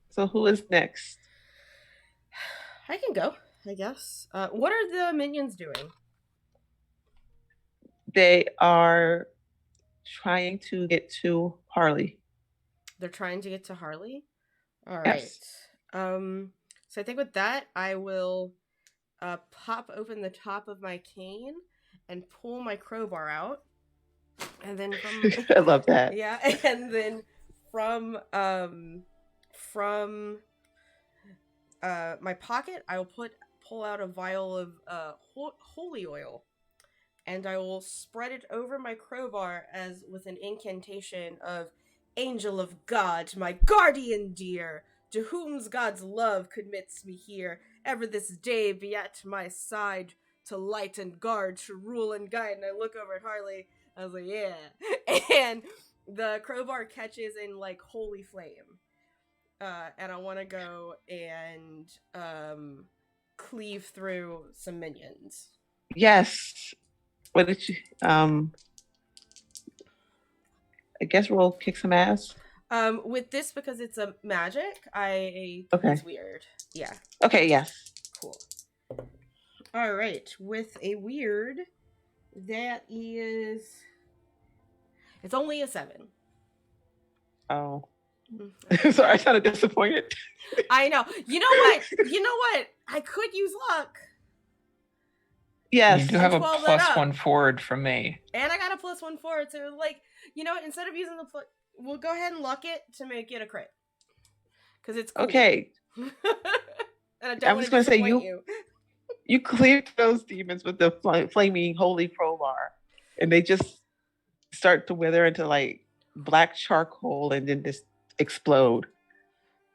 So who is next? I can go, I guess. What are the minions doing? They are trying to get to Harley. They're trying to get to Harley. All right. Yes. So I think with that, I will pop open the top of my cane and pull my crowbar out, and then from I love that. yeah, and then from my pocket, I will pull out a vial of holy oil, and I will spread it over my crowbar as with an incantation of "Angel of God, my guardian dear, to whom's God's love commits me here, ever this day be at my side, to light and guard, to rule and guide." And I look over at Harley, I was like, yeah. And the crowbar catches in like holy flame. And I want to go and cleave through some minions. Yes. What did you I guess we'll kick some ass. With this, because it's a magic, Okay. it's weird. Yeah, Okay, yes. cool. All right, with a weird, that is, it's only a 7. Oh. Mm. Sorry, I sounded disappointed. I know. You know what? I could use luck, Yes. You do have a 12 that up. +1 forward from me. and I got a +1 for it. So, like, you know what? Instead of using the we'll go ahead and luck it to make it a crit, because it's cool. Okay. And I don't I'm want just to gonna say disappoint you cleared those demons with the flaming holy crowbar, and they just start to wither into like black charcoal and then just explode.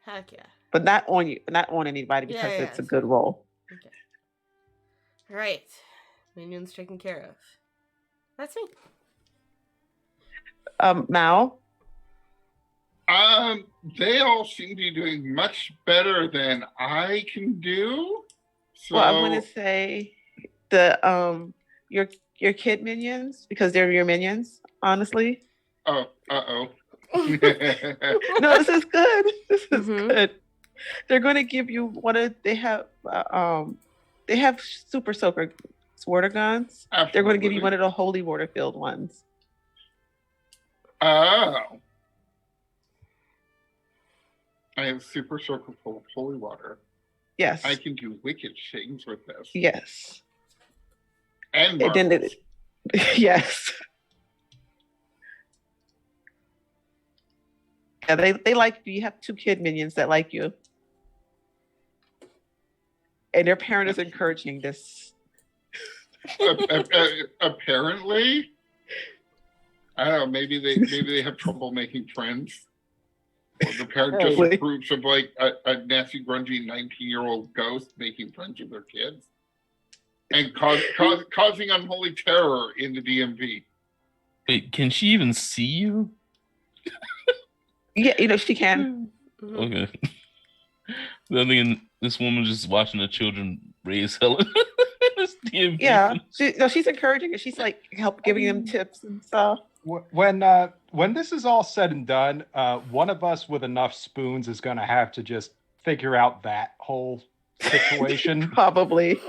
Heck yeah. But not on you, not on anybody, Yeah, because yeah, it's a it's good roll. Okay. All right. Minions taken care of. That's me. Mal. They all seem to be doing much better than I can do. So Well, I'm gonna say the your kid minions, because they're your minions. Honestly, oh, uh-oh. no, this is good. This is Mhm. good. They're gonna give you one of they have super soaker water guns. They're going to give you one of the holy water filled ones. Oh. I have super circle full of holy water. Yes. I can do wicked things with this. Yes. And And then marbles. yes. Yeah, they like you. You have 2 kid minions that like you. And their parent is encouraging this. Apparently, I don't know. Maybe they have trouble making friends. Or the parent just Probably. approves of like a nasty, grungy 19-year-old ghost making friends with their kids, and causing unholy terror in the DMV. Wait, can she even see you? Yeah, she can. Mhm. Okay. I think this woman just watching the children raise hell. This DMV. Yeah. She's encouraging it. She's like giving them tips and stuff. When this is all said and done, one of us with enough spoons is going to have to just figure out that whole situation. Probably.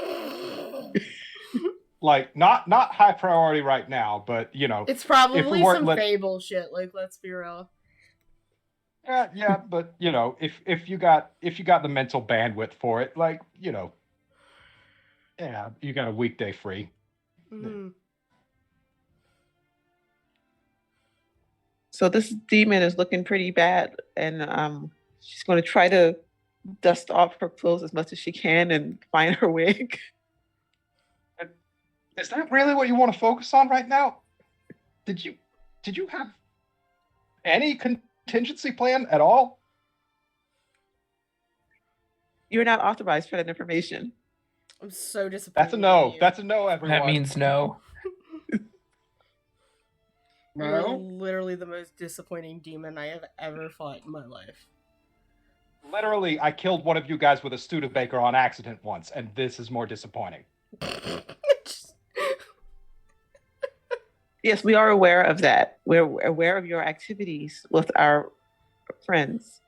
Like not high priority right now, but It's probably If we weren't some let- fable shit. Like, let's be real. yeah, but if you got the mental bandwidth for it, like yeah, you got a weekday free. Mhm. So this demon is looking pretty bad, and she's going to try to dust off her clothes as much as she can and find her wig. Is that really what you want to focus on right now? Did you have any contingency plan at all? You're not authorized for that information. I'm so disappointed. That's a no. in you. That's a no, everyone. That means no. You're No. literally the most disappointing demon I have ever fought in my life. Literally, I killed one of you guys with a Studebaker on accident once, and this is more disappointing. Just- Yes, we are aware of that. We're aware of your activities with our friends.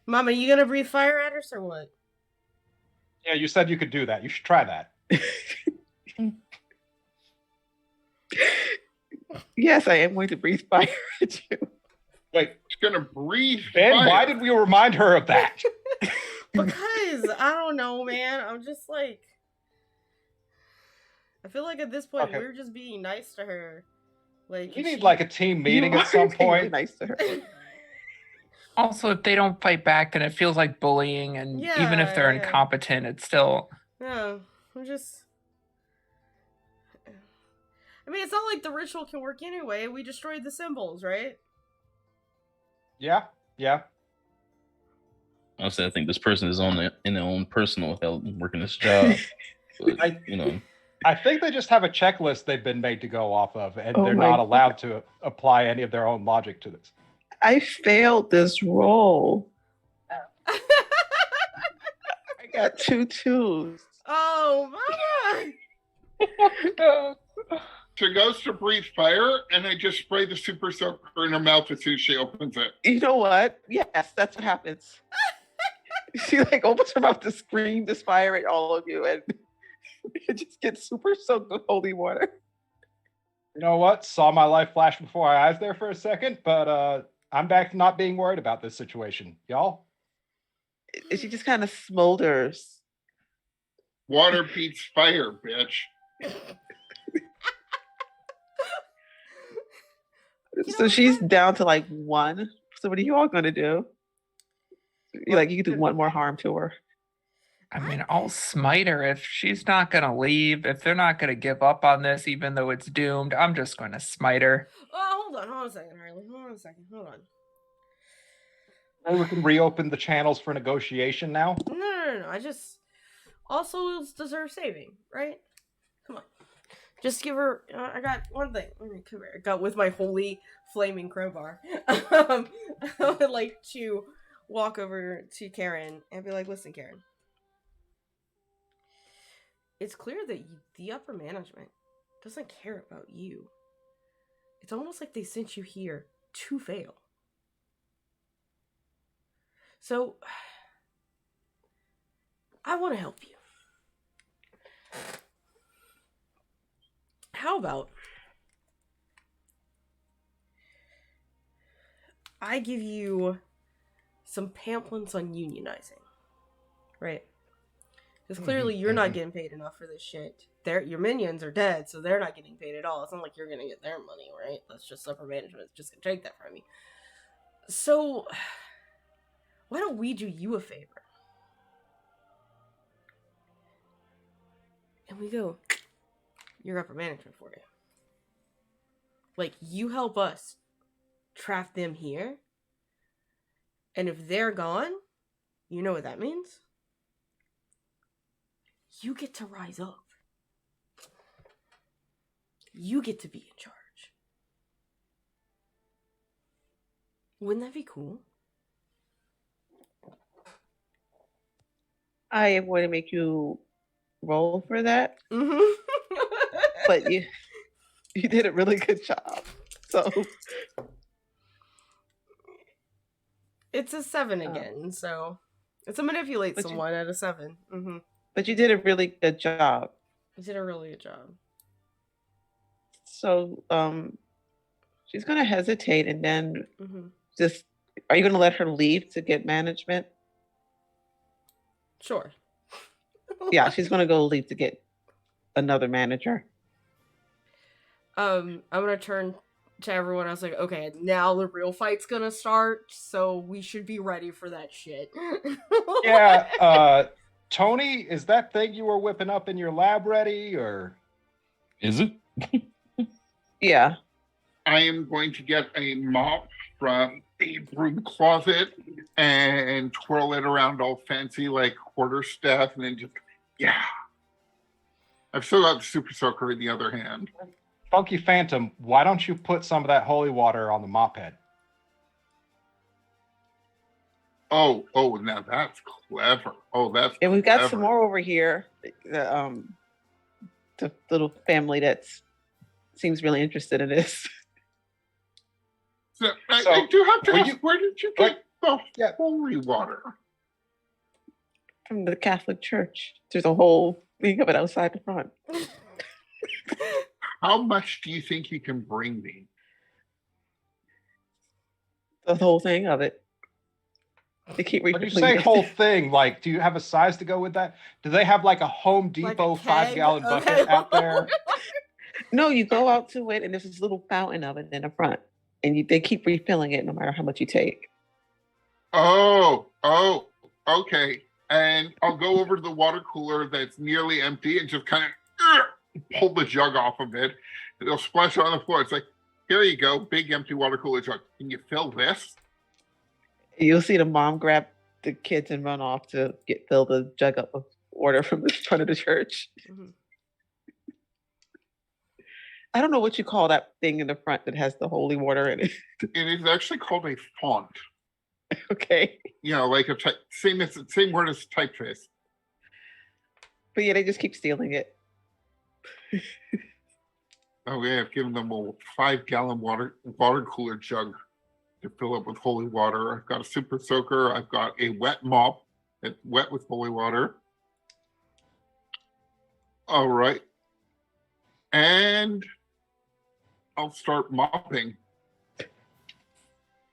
Mama, you gonna breathe fire at us or what? Yeah, you said you could do that. You should try that. Yes, I am going to breathe fire at you. Wait, It's gonna breathe. Ben, fire. why did we remind her of that? Because I don't know, man. I'm just like, I feel like at this point Okay. we're just being nice to her. Like We if need she- like a team meeting You at some are being really point. nice to her. Also, if they don't fight back, then it feels like bullying, and even if they're Yeah. incompetent, it's still. No, I'm just. I mean, it's not like the ritual can work anyway. We destroyed the symbols, right? Yeah, yeah. Honestly, I think this person is in their own personal hell working this job. But, I- you know, I think they just have a checklist they've been made to go off of, and Oh they're my not allowed to apply any of their own logic to this. I failed this roll. I got 2 2s. Oh, mama! She goes to breathe fire, and I just spray the super soaker in her mouth as soon as she opens it. You know what? Yes, that's what happens. She like opens her mouth to scream this fire at all of you, and it just gets super soaked with holy water. You know what? Saw my life flash before my eyes there for a second, but I'm back to not being worried about this situation. Y'all? And she just kind of smolders. Water beats fire, bitch. know So what, she's Kat? down to like 1. So what are you all gonna do? You like you can do 1 more harm to her. I mean, I'll smite her if she's not gonna leave. If they're not gonna give up on this, even though it's doomed, I'm just gonna smite her. Oh, hold on a second, Harley. Hold on a second. Hold on. Maybe we can reopen the channels for negotiation now. No. I just also deserve saving, right? Come on. Just give her. I got one thing. Come here. I got with my holy flaming crowbar. I would like to walk over to Karen and be like, "Listen, Karen. It's clear that the upper management doesn't care about you. It's almost like they sent you here to fail. So, I want to help you. How about I give you some pamphlets on unionizing, right? Because clearly you're not getting paid enough for this shit. Your minions are dead, so they're not getting paid at all. It's not like you're gonna get their money, right? That's just upper management. It's just gonna take that from you. So, why don't we do you a favor? And we go, you're upper management for you. Like, you help us trap them here. And if they're gone, you know what that means? You get to rise up. You get to be in charge. Wouldn't that be cool? I am going to make you roll for that, Mm-hmm. but you did a really good job. So It's a 7 again, so it's a manipulate But you- someone at a 7. Mm-hmm. but you did a really good job. You did a really good job. So she's going to hesitate and then Mm-hmm. just are you going to let her leave to get management? Sure. Yeah, she's going to go leave to get another manager. I'm gonna turn to everyone. I was like, okay, now the real fight's gonna start, so we should be ready for that shit. Yeah, Tony, is that thing you were whipping up in your lab ready, or? is it? Yeah. I am going to get a mop from a broom closet and twirl it around all fancy like quarterstaff, and then just yeah. I've still got the super soaker in the other hand. Funky Phantom, why don't you put some of that holy water on the mop head? Oh, now that's clever. Oh, that's And we've got some clever. more over here. The little family that seems really interested in this. So, I So, do have to will ask, you- where did you get the Yeah. holy water? From the Catholic Church. There's a whole thing of it outside the front. How much do you think you can bring me? The whole thing of it. They keep When you refilling say it. whole thing, like, do you have a size to go with that? Do they have like a Home Like a Depot keg? 5-gallon bucket Okay. out there? No, you go out to it, and there's this little fountain of it in the front, and they keep refilling it no matter how much you take. Oh, okay. And I'll go over to the water cooler that's nearly empty and just kind of pull the jug off of it. It'll splash on the floor. It's like, here you go, big empty water cooler jug. Can you fill this? You'll see the mom grab the kids and run off to fill the jug up of water from the front of the church. Mhm. I don't know what you call that thing in the front that has the holy water in it. It is actually called a font. Okay, You know, like a same word as typeface. but yeah, they just keep stealing it. Oh yeah, I've given them a 5-gallon water cooler jug to fill up with holy water. I've got a super soaker. I've got a wet mop that's wet with holy water. All right. And I'll start mopping.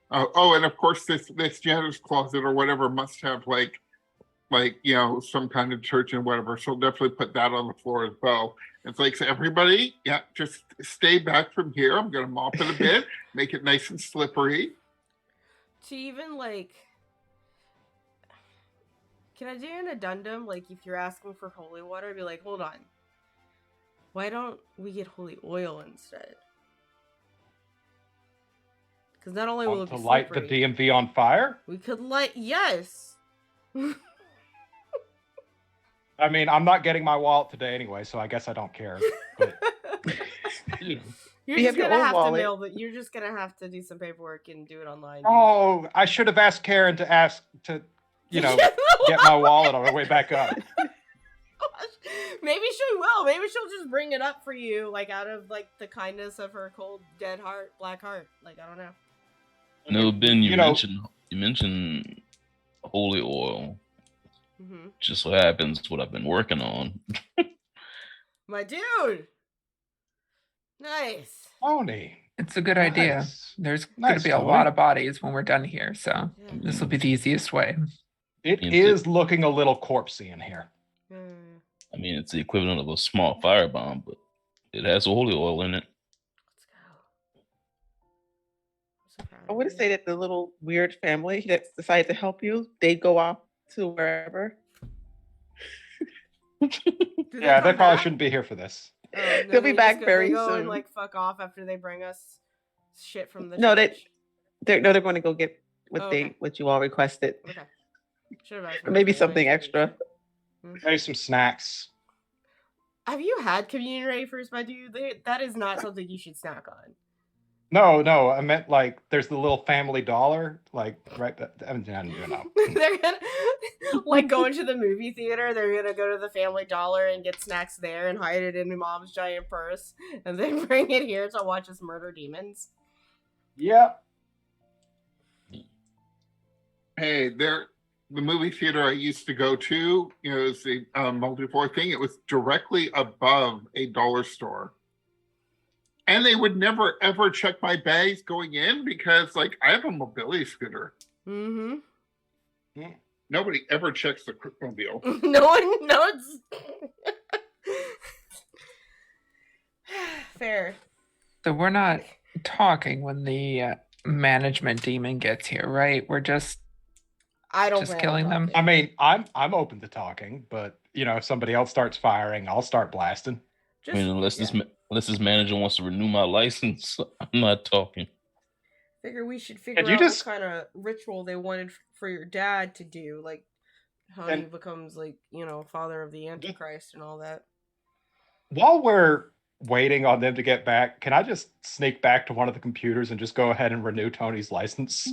Oh, and of course this janitor's closet or whatever must have like some kind of detergent, whatever. So definitely put that on the floor as well. It's like, so everybody, yeah, just stay back from here. I'm gonna mop it a bit, make it nice and slippery. To even like, can I do an addendum? Like, if you're asking for holy water, be like, hold on, why don't we get holy oil instead? Because not only will it To be light the slippery, DMV on fire? we could light. Yes. I mean, I'm not getting my wallet today anyway, so I guess I don't care. But You're You just have your gonna own have to wallet. mail that. You're just gonna have to do some paperwork and do it online. oh, I should have asked Karen to get my wallet on the way back up. Maybe she will. Maybe she'll just bring it up for you, like out of like the kindness of her cold, dead heart, black heart. Like, I don't know. No, Ben, You know- you mentioned holy oil. Hmm. Just so happens what I've been working on. My dude. Nice. Tony. It's a good idea. Nice. There's going Nice, to be a Tony. lot of bodies when we're done here, so Yeah. this will be the easiest way. It Yes, is looking a little corpsey in here. Mm, I mean, it's the equivalent of a small firebomb, but it has holy oil in it. let's go. I'm so proud I of want to you. say that the little weird family that decided to help you, they go off to wherever. Do Yeah, they come probably back? shouldn't be here for this. Oh, no, They'll be they just back go, very they go and soon. like fuck off after they bring us shit from the No, church. they're going to go get what Oh, okay. what you all requested, Okay. Should have asked or maybe for something my extra. Maybe some snacks. Have you had communion wafers, my dude? That is not something you should snack on. No, I meant like there's the little Family Dollar, like right. I don't know. They're gonna like going to the movie theater. They're gonna go to the Family Dollar and get snacks there and hide it in mom's giant purse, and then bring it here to watch us murder demons. Yep. Hey, the movie theater I used to go to, is the multi-floor thing. It was directly above a dollar store. And they would never ever check my bags going in because, like, I have a mobility scooter. Mm-hmm. Nobody ever checks the Cryptmobile. No one knows. Fair. So we're not talking when the management demon gets here, right? We're just I don't Just plan killing on them? I talking. mean, I'm open to talking, but if somebody else starts firing, I'll start blasting. I mean, unless yeah. this manager wants to renew my license, I'm not talking. Figure we should figure you out just- what kind of ritual they wanted for your dad to do, like how he becomes like father of the Antichrist and all that. While we're waiting on them to get back, can I just sneak back to one of the computers and just go ahead and renew Tony's license?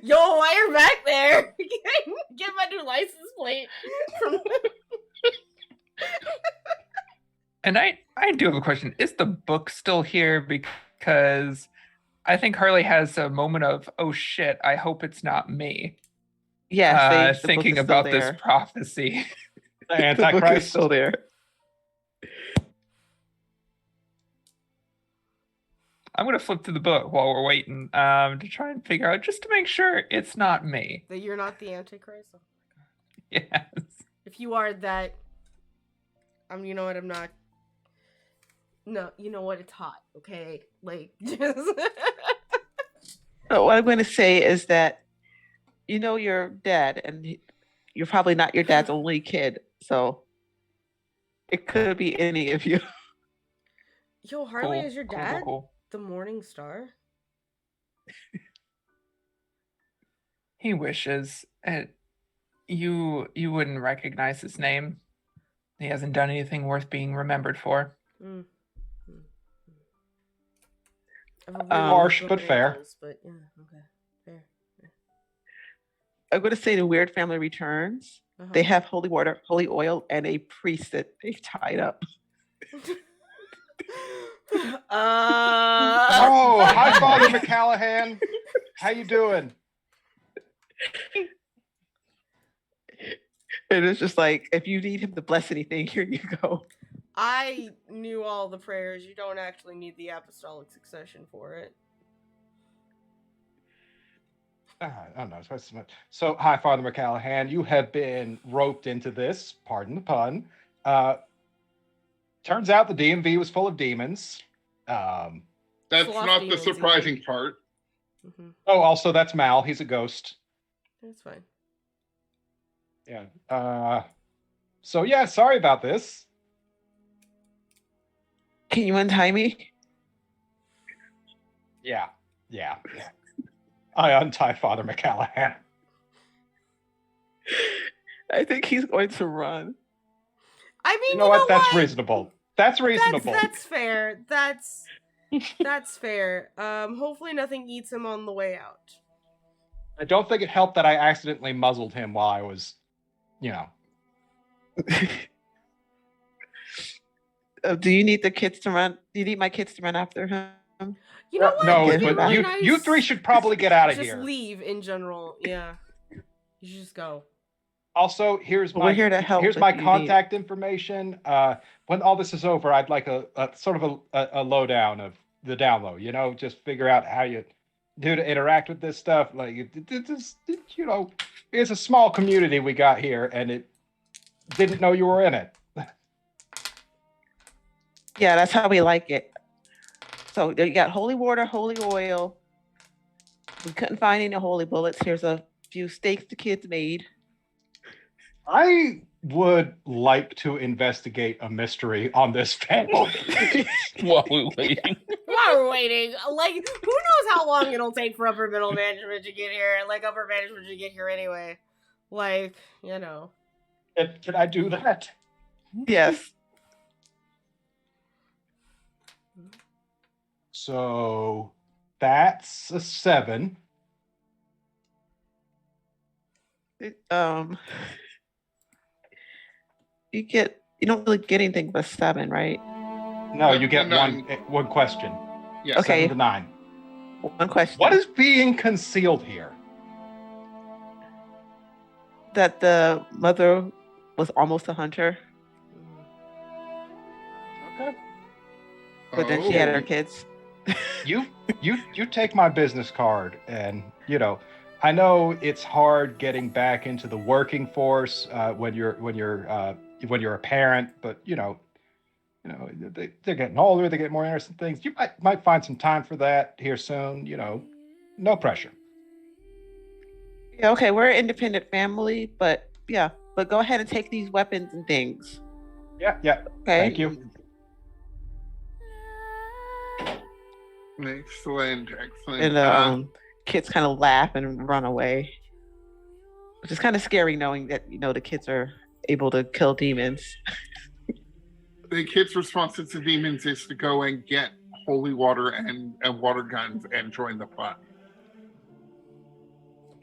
Yo, while you're back there, get my new license plate. And I do have a question. Is the book still here? Because I think Harley has a moment of, oh shit, I hope it's not me. Yes, the book thinking is still about this there. prophecy. The The book is Antichrist. still there. I'm gonna flip through the book while we're waiting to try and figure out, just to make sure it's not me. That you're not the Antichrist? Oh, Yes. if you are that, you know what, I'm not. No, you know what, it's hot, okay? Like, just. So what I'm going to say is that you know your dad, and you're probably not your dad's only kid, so it could be any of you. Yo, Harley, Cool, is your cool, dad cool. the Morning Star? He wishes. You wouldn't recognize his name. He hasn't done anything worth being remembered for. Mm. I have a Harsh, weird but look at fair. angels, but yeah, okay, fair. I'm going to say the Weird Family Returns. Uh-huh. They have holy water, holy oil, and a priest that they tied up. Oh, hi, Father McCallahan. How you doing? And it's just like, if you need him to bless anything, here you go. I knew all the prayers. You don't actually need the apostolic succession for it. I don't know. So, hi, Father McCallahan. You have been roped into this. Pardon the pun. Turns out the DMV was full of demons. That's Sloth not the demons, surprising part. Mm-hmm. Oh, also that's Mal. He's a ghost. That's fine. Yeah. So yeah, sorry about this. Can you untie me? Yeah. I untie Father McCallahan. I think he's going to run. I mean, You know what? That's reasonable. That's reasonable. That's fair. That's fair. Hopefully nothing eats him on the way out. I don't think it helped that I accidentally muzzled him while I was, Do you need the kids to run? Do you need my kids to run after him? You know what? No, It'd be but really you nice- three should probably get out of just here. leave in general. Yeah, you should just go. Also, here's Well, we're here to help here's if my you need. contact information. When all this is over, I'd like a sort of a lowdown of the download. Just figure out how you do to interact with this stuff. Like it's a small community we got here, and it didn't know you were in it. Yeah, that's how we like it. So you got holy water, holy oil. We couldn't find any holy bullets. Here's a few steaks the kids made. I would like to investigate a mystery on this family. While we're waiting. While we're waiting, like, who knows how long it'll take for upper middle management to get here, and like upper management to get here anyway. Like, Can I do that? Yes. So that's a 7. You don't really get anything but 7, right? No, you get Nine. one question. Yes. Okay. 7 to 9. One question. What is being concealed here? That the mother was almost a hunter, Okay. but then she had her Oh. kids. You take my business card, and I know it's hard getting back into the working force when you're a parent, but they're getting older, they get more interested in things. You might find some time for that here soon. No pressure. Yeah, okay, we're an independent family, but go ahead and take these weapons and things. Yeah. Okay. Thank you. Excellent. And the kids kind of laugh and run away, which is kind of scary knowing that the kids are able to kill demons. the kid's response to the demons is to go and get holy water and water guns and join the fun.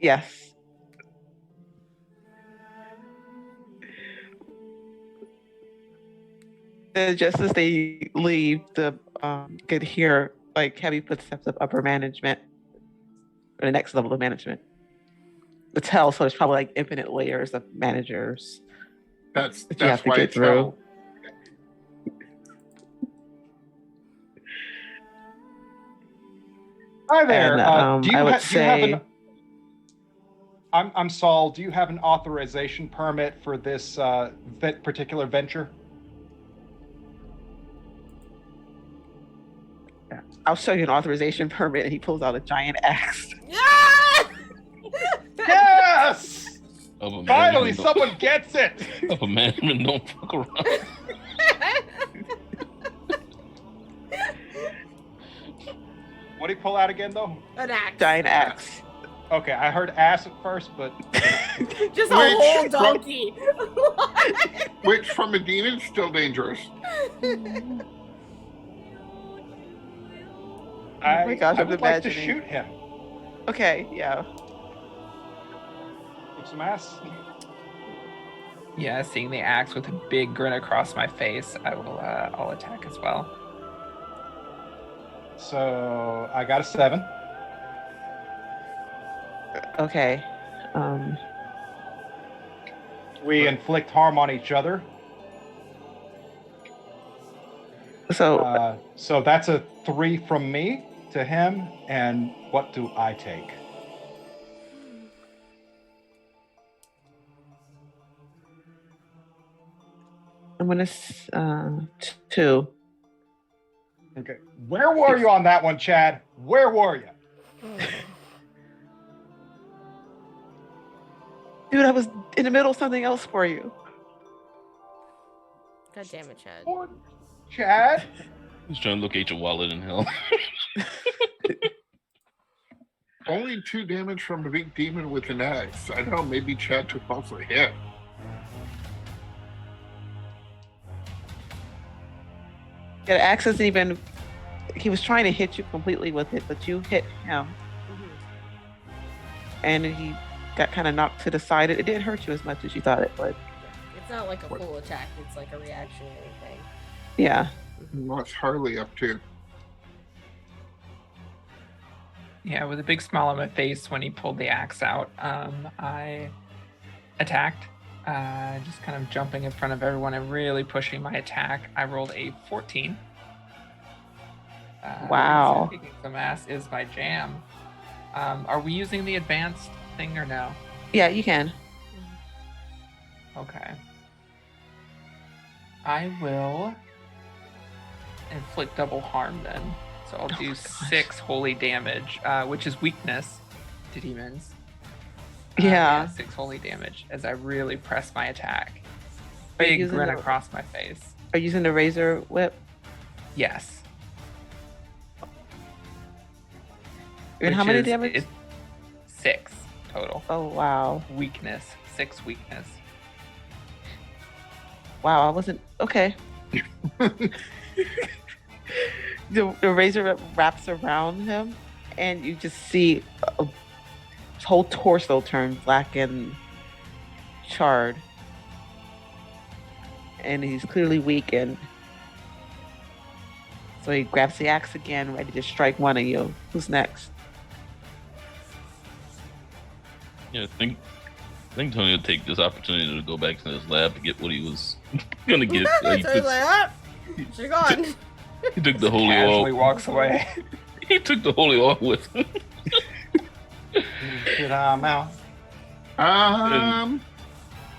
Yes. And just as they leave, the could hear like heavy footsteps of upper management, or the next level of management. It's hell, so there's probably like infinite layers of managers. That's That you have to why get it's through. hell. Hi there. And, Do you I would do you have say- an? I'm Saul. Do you have an authorization permit for this particular venture? I'll show you an authorization permit, and he pulls out a giant axe. Yeah! Yes! Of a Finally, management someone gets it. of a management don't fuck around. What did he pull out again, though? An axe. Giant axe. Okay, I heard ass at first, but Just a Which- whole donkey. Which from a demon still dangerous. I, my gosh, I I'm would like to imagining. shoot him. Okay, yeah. Kick some ass. Yeah, seeing the axe with a big grin across my face, I'll attack as well. So I got a 7. Okay. We inflict harm on each other. So So that's a 3 from me to him. And what do I take? I'm gonna 2. Okay. Where were you on that one, Chad? Where were you? Dude, I was in the middle of something else for you. God damn it, Chad. Poor Chad. He's trying to locate your wallet in hell. Only 2 damage from a big demon with an axe. I don't know, maybe Chad took also a hit. Yeah, the axe isn't even. He was trying to hit you completely with it, but you hit him, Mhm. and he got kind of knocked to the side. It didn't hurt you as much as you thought it would. It's not like a full attack, it's like a reactionary thing. Yeah. What's Harley up to? Yeah, with a big smile on my face when he pulled the axe out, I attacked, just kind of jumping in front of everyone and really pushing my attack. I rolled a 14. Wow. So kicking some ass is my jam. Are we using the advanced thing or no? Yeah, you can. Okay. I will inflict double harm then. So I'll do my gosh. 6 holy damage, which is weakness to demons. Yeah. 6 holy damage as I really press my attack. Are you Big using grin the- across my face. Are you using the razor whip? Yes. And how Which many is- damage? it's 6 total. Oh wow, Weakness. 6 weakness. wow! I wasn't okay. The razor whip wraps around him, and you just see his whole torso turn black and charred, and he's clearly weakened. So he grabs the axe again, ready to strike one of you. Who's next? Yeah, I think Tony will take this opportunity to go back to his lab to get what he was gonna get. So he's like, ah, she's gone. He took the holy Casually oil. walks away. He took the holy oil with him. Get out.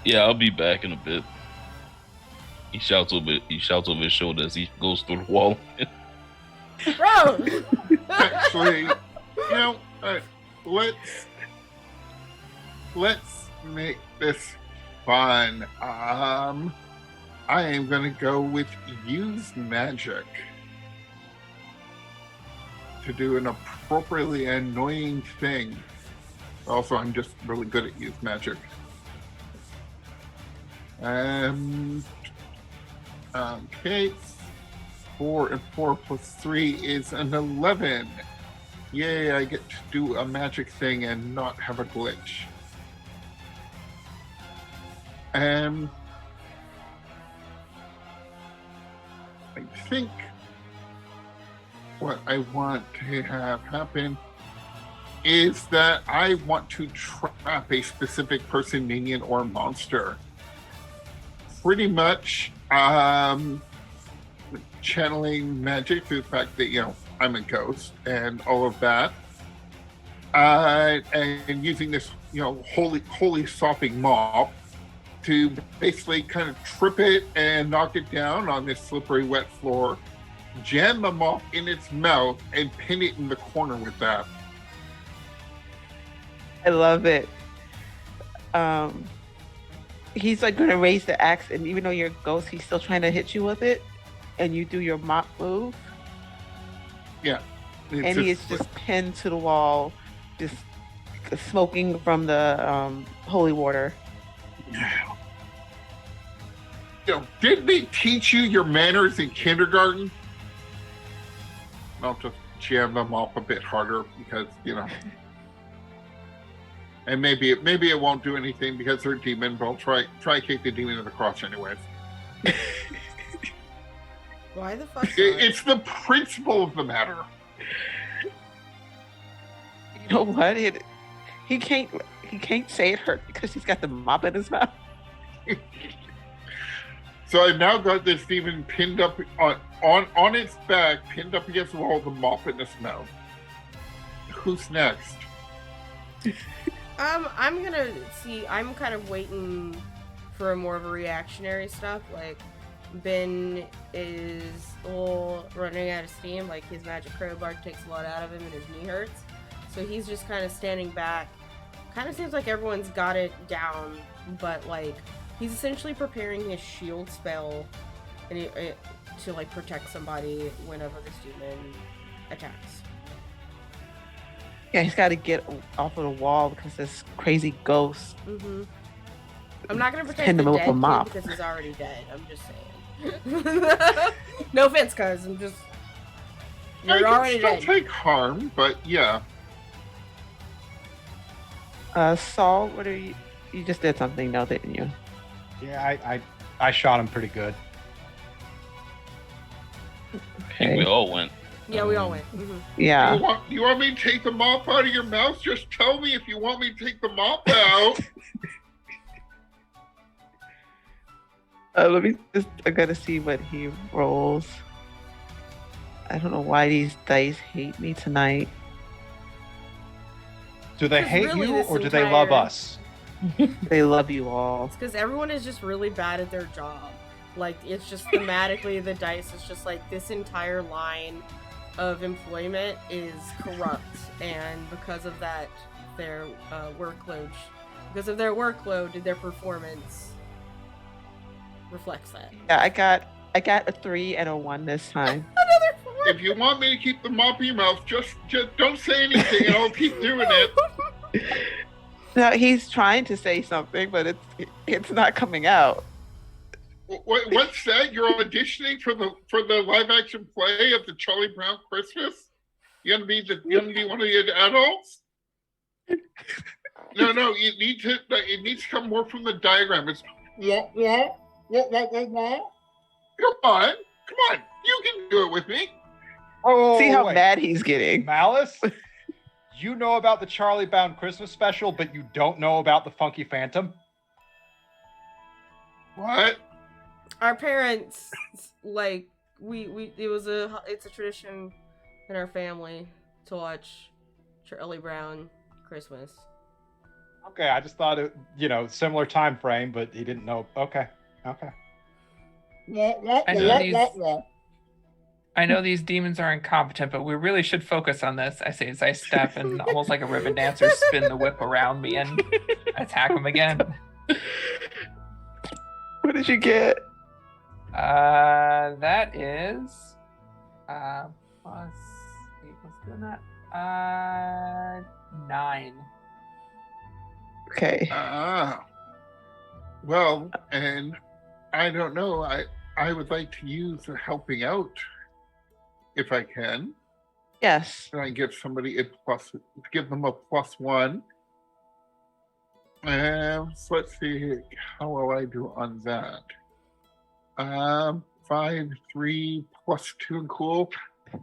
Yeah, I'll be back in a bit. He shouts over his shoulder as he goes through the wall. Bro! Actually, let's make this fun. I am gonna go with use magic to do an appropriately annoying thing. Also, I'm just really good at use magic. Okay. 4 and 4 plus 3 is an 11. Yay, I get to do a magic thing and not have a glitch. I think what I want to have happen is that I want to trap a specific person, minion, or monster. Pretty much channeling magic through the fact that, I'm a ghost and all of that. And using this, holy sopping mop to basically kind of trip it and knock it down on this slippery, wet floor, jam the mop in its mouth, and pin it in the corner with that. I love it. He's like going to raise the axe, and even though you're a ghost, he's still trying to hit you with it, and you do your mop move. Yeah. And he is just pinned to the wall, just smoking from the holy water. Didn't they teach you your manners in kindergarten? I'll just jam them off a bit harder because, and maybe it won't do anything because they're demon, but I'll try kick the demon in the crotch anyways. Why the fuck? It's the principle of the matter. You know what? He can't say it hurt because he's got the mop in his mouth. So I've now got this demon pinned up on its back, pinned up against the wall, the mop in its mouth. Who's next? I'm gonna see. I'm kind of waiting for more of a reactionary stuff. Like, Ben is a little running out of steam. Like, his magic crowbar takes a lot out of him and his knee hurts. So he's just kind of standing back. Kind of seems like everyone's got it down, but like, he's essentially preparing his shield spell and to like protect somebody whenever this demon attacks. Yeah, he's got to get off of the wall because this crazy ghost. Mm-hmm. I'm not gonna protect Pinned the him with dead a mop. kid because he's already dead. I'm just saying. No offense, cuz I'm just. You're I already can dead. still take harm, but yeah. Saul, what are you? You just did something, though, didn't you? Yeah, I shot him pretty good. I think we all went. Yeah, we all went. Mm-hmm. Yeah. You want me to take the mop out of your mouth? Just tell me if you want me to take the mop out. Let me just. I gotta see what he rolls. I don't know why these dice hate me tonight. Do they Because hate really you this or do they love entire- us? They love you all. It's because everyone is just really bad at their job. Like, it's just thematically the dice is just like this entire line of employment is corrupt, and because of that, their workload, their performance reflects that. Yeah, I got a 3 and a 1 this time. Another 4. If you want me to keep the mop in your mouth, just don't say anything and I'll keep doing it. No, he's trying to say something, but it's not coming out. What's that? You're auditioning for the live action play of the Charlie Brown Christmas? You gonna be one of the adults? No, it needs to come more from the diagram. It's wah. Come on, you can do it with me. Oh, See how wait. mad he's getting. Malice? You know about the Charlie Brown Christmas special, but you don't know about the Funky Phantom? What? Our parents, like, it's a tradition in our family to watch Charlie Brown Christmas. Okay, I just thought it, similar time frame, but he didn't know. Okay. I know these demons are incompetent, but we really should focus on this. I say as I step and almost like a ribbon dancer, spin the whip around me and attack him again. What did you get? That is plus 8. Let's do that. 9. Okay. Well, and I don't know. I would like to use a helping out if I can. Yes. Can I give somebody give them a +1? So let's see, how will I do on that? 5, 3, +2, and cool.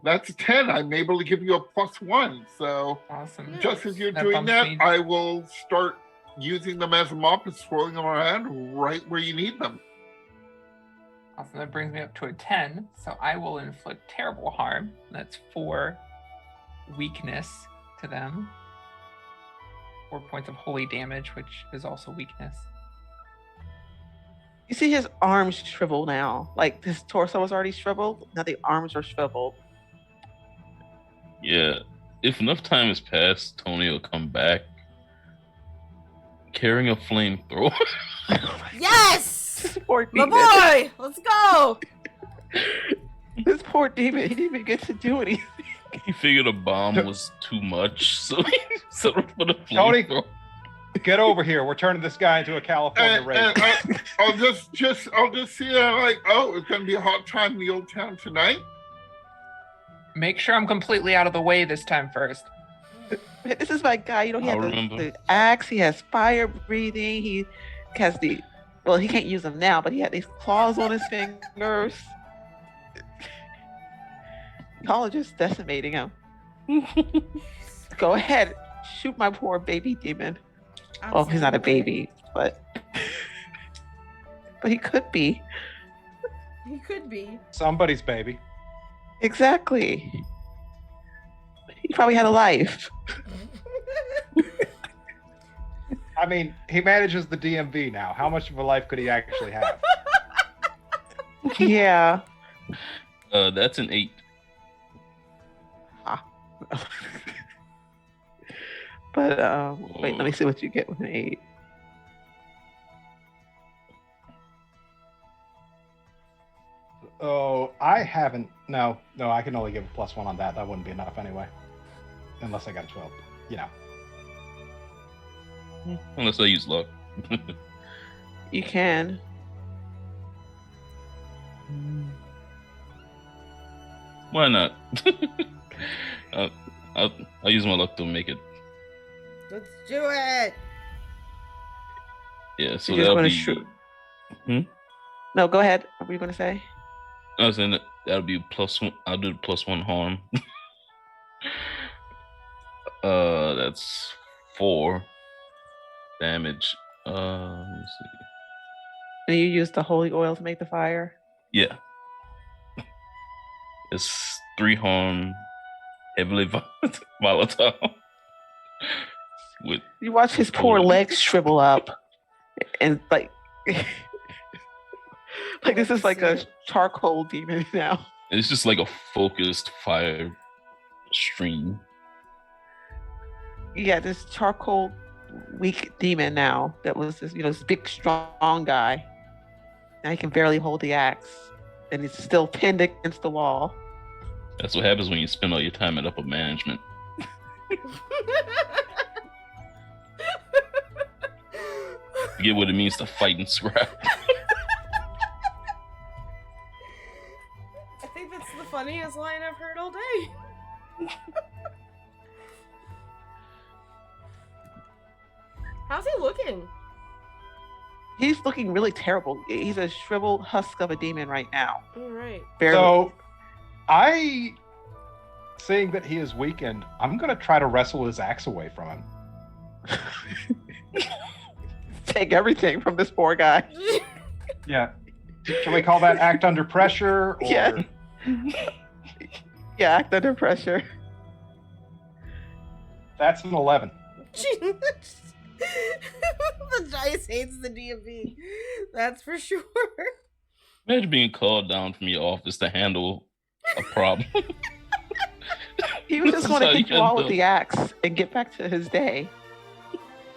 That's a 10. I'm able to give you a +1. So Awesome. just as you're That doing bumps that, me. I will start using them as a mop and swirling them around right where you need them. Awesome. That brings me up to a 10. So I will inflict terrible harm. That's 4 weakness to them. 4 points of holy damage, which is also weakness. You see his arms shrivel now. Like his torso was already shriveled. Now the arms are shriveled. Yeah. If enough time has passed, Tony will come back carrying a flamethrower. Yes! Poor My demon. boy! Let's go! This poor demon. He didn't even get to do anything. He figured a bomb was too much, so he settled for the Tony, flamethrower. Get over here. We're turning this guy into a California And, raid. I'll just see that like, oh, it's gonna be a hot time in the old town tonight. Make sure I'm completely out of the way this time first. This is my guy. You know, he I'll has remember. the axe. He has fire breathing. He has he can't use them now, but he had these claws on his fingers. Y'all are just decimating him. Go ahead. Shoot my poor baby demon. Oh, he's not a baby, but he could be. He could be. Somebody's baby. Exactly. He probably had a life. I mean, he manages the DMV now. How much of a life could he actually have? Yeah. That's an 8. But wait, let me see what you get with an 8. Oh, I haven't. No, I can only give a +1 on that. That wouldn't be enough anyway. Unless I got a 12. You know. Unless I use luck. You can. Why not? I'll use my luck to make it. Let's do it! Yeah, so You just that'll wanna be. shoot- Hmm? No, go ahead. What were you going to say? I was saying that'll be +1. I'll do the +1 harm. That's 4 damage. Let me see. And you use the holy oil to make the fire? Yeah. It's 3 harm, heavily volatile. With You watch his poor Holy- legs shrivel up. And like this is like a charcoal demon now. it's just like a focused fire stream. Yeah, this charcoal weak demon now that was this big strong guy. Now he can barely hold the axe. And he's still pinned against the wall. That's what happens when you spend all your time at upper management. You get what it means to fight and scrap. I think that's the funniest line I've heard all day. How's he looking? He's looking really terrible. He's a shriveled husk of a demon right now. All right. Barely. So, seeing that he is weakened, I'm going to try to wrestle his axe away from him. Take everything from this poor guy. Yeah. Can we call that act under pressure? Or... Yeah. Yeah, act under pressure. That's an 11. The dice hates the DMV. That's for sure. Imagine being called down from your office to handle a problem. He was just This going is to how you hit you all end with up. the axe and get back to his day.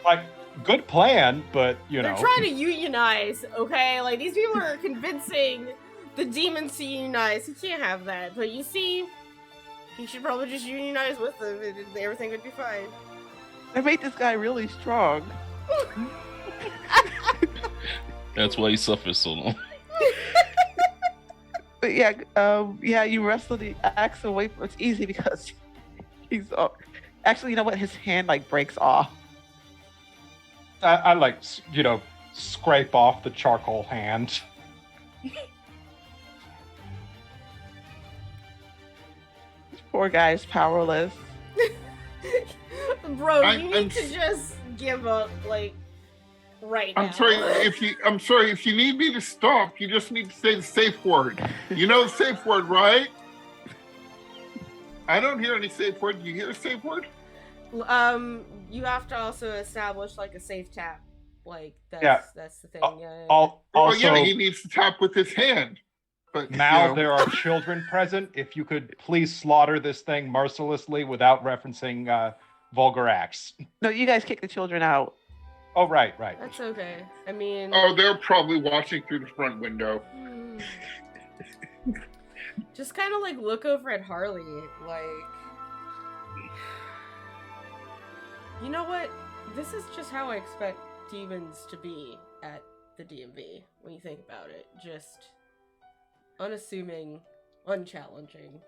Like, good plan, but, you They're know. trying to unionize, okay? Like, these people are convincing the demons to unionize. He can't have that. But you see, he should probably just unionize with them and everything would be fine. I made this guy really strong. That's why he suffers so long. But yeah, yeah, you wrestle the axe away from it's easy because he's actually, you know what? His hand like breaks off. I like, scrape off the charcoal hand. Poor guy's powerless. Bro, I'm- you I'm need to s- just give up, like, right now. I'm sorry if you need me to stop, you just need to say the safe word. You know the safe word, right? I don't hear any safe word. You hear a safe word? You have to also establish like a safe tap. Like that's Yeah. that's the thing. Yeah. Oh Also, yeah, he needs to tap with his hand. But now there are children present. If you could please slaughter this thing mercilessly without referencing vulgar acts. No, you guys kick the children out. Oh, right. That's okay. I mean, Oh, they're probably watching through the front window. just kind of like look over at Harley, like, you know what? This is just how I expect demons to be at the DMV. When you think about it, just unassuming, unchallenging,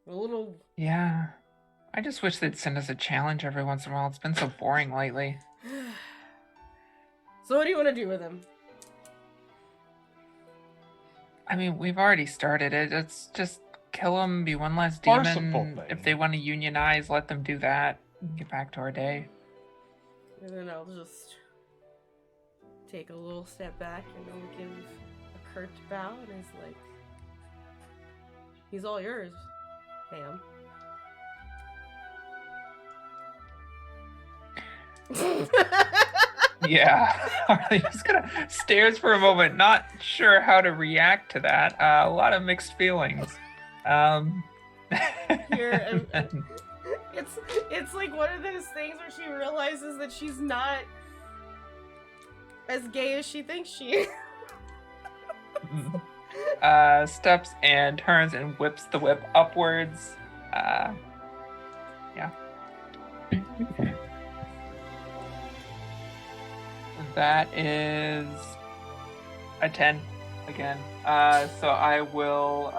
a little. Yeah. I just wish they'd send us a challenge every once in a while. It's been so boring lately. So what do you want to do with him? I mean, we've already started it. It's just kill them, be one less Merciful demon. thing. If they want to unionize, let them do that. Get back to our day. And then I'll just take a little step back and I'll give a curt bow and is like, he's all yours, ma'am. Yeah. Harley just gonna stares for a moment, not sure how to react to that. A lot of mixed feelings. Here, it's like one of those things where she realizes that she's not as gay as she thinks she is. Steps and turns and whips the whip upwards. Yeah. That is a 10 again. So I will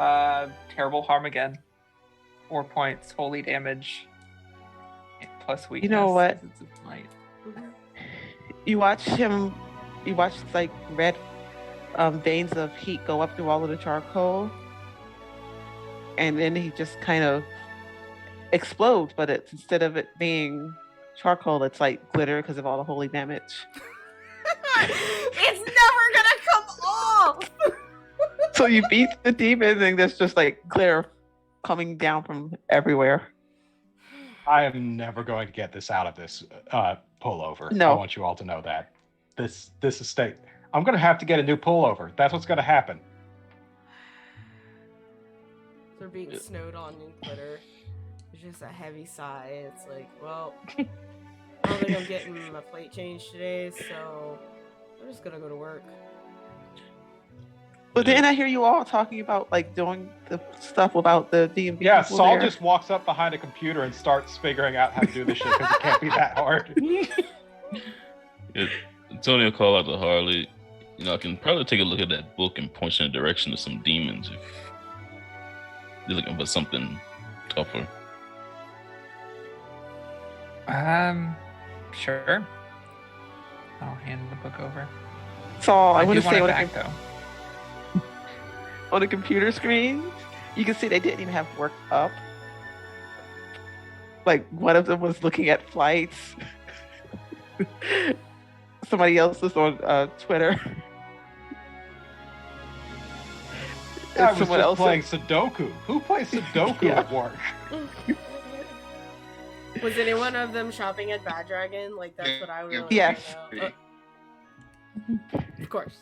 terrible harm again. 4 points, holy damage. Plus weakness. You know what? 'cause it's a might. You watch like red veins of heat go up through all of the charcoal, and then he just kind of explodes. But it's instead of it being charcoal, it's like glitter because of all the holy damage. It's never gonna come off. So you beat the demon, and there's just like glitter coming down from everywhere. I am never going to get this out of this pullover. No. I want you all to know that. This estate. I'm going to have to get a new pullover. That's what's going to happen. They're being snowed on in glitter. It's just a heavy sigh. It's like, well, I don't think I'm getting my plate changed today, so I'm just gonna go to work. But then I hear you all talking about like doing the stuff about the DMV. Yeah, people Saul there. just walks up behind a computer and starts figuring out how to do this shit because it can't be that hard. Tony will call out to Harley. I can probably take a look at that book and point you in the direction of some demons if you're looking for something tougher. Sure. I'll hand the book over. Saul, I want do to say it on back though. on the computer screen, you can see they didn't even have work up. Like one of them was looking at flights. Somebody else was on Twitter. I And was someone just else playing Sudoku. Who plays Sudoku Yeah. at work? Was any one of them shopping at Bad Dragon? Like that's what I would. Really Yes. know. Of course.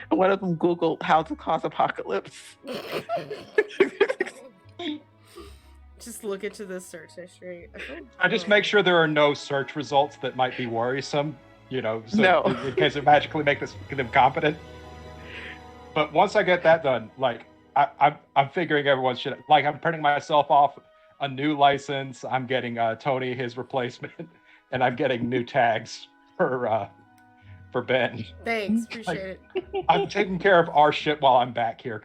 One of them Googled how to cause apocalypse. Just look into the search history. I just make sure there are no search results that might be worrisome, so No. in case it magically make them competent. But once I get that done, like I'm figuring everyone's shit. Like I'm printing myself off a new license. I'm getting Tony his replacement, and I'm getting new tags for Ben. Thanks, appreciate I'm taking care of our shit while I'm back here.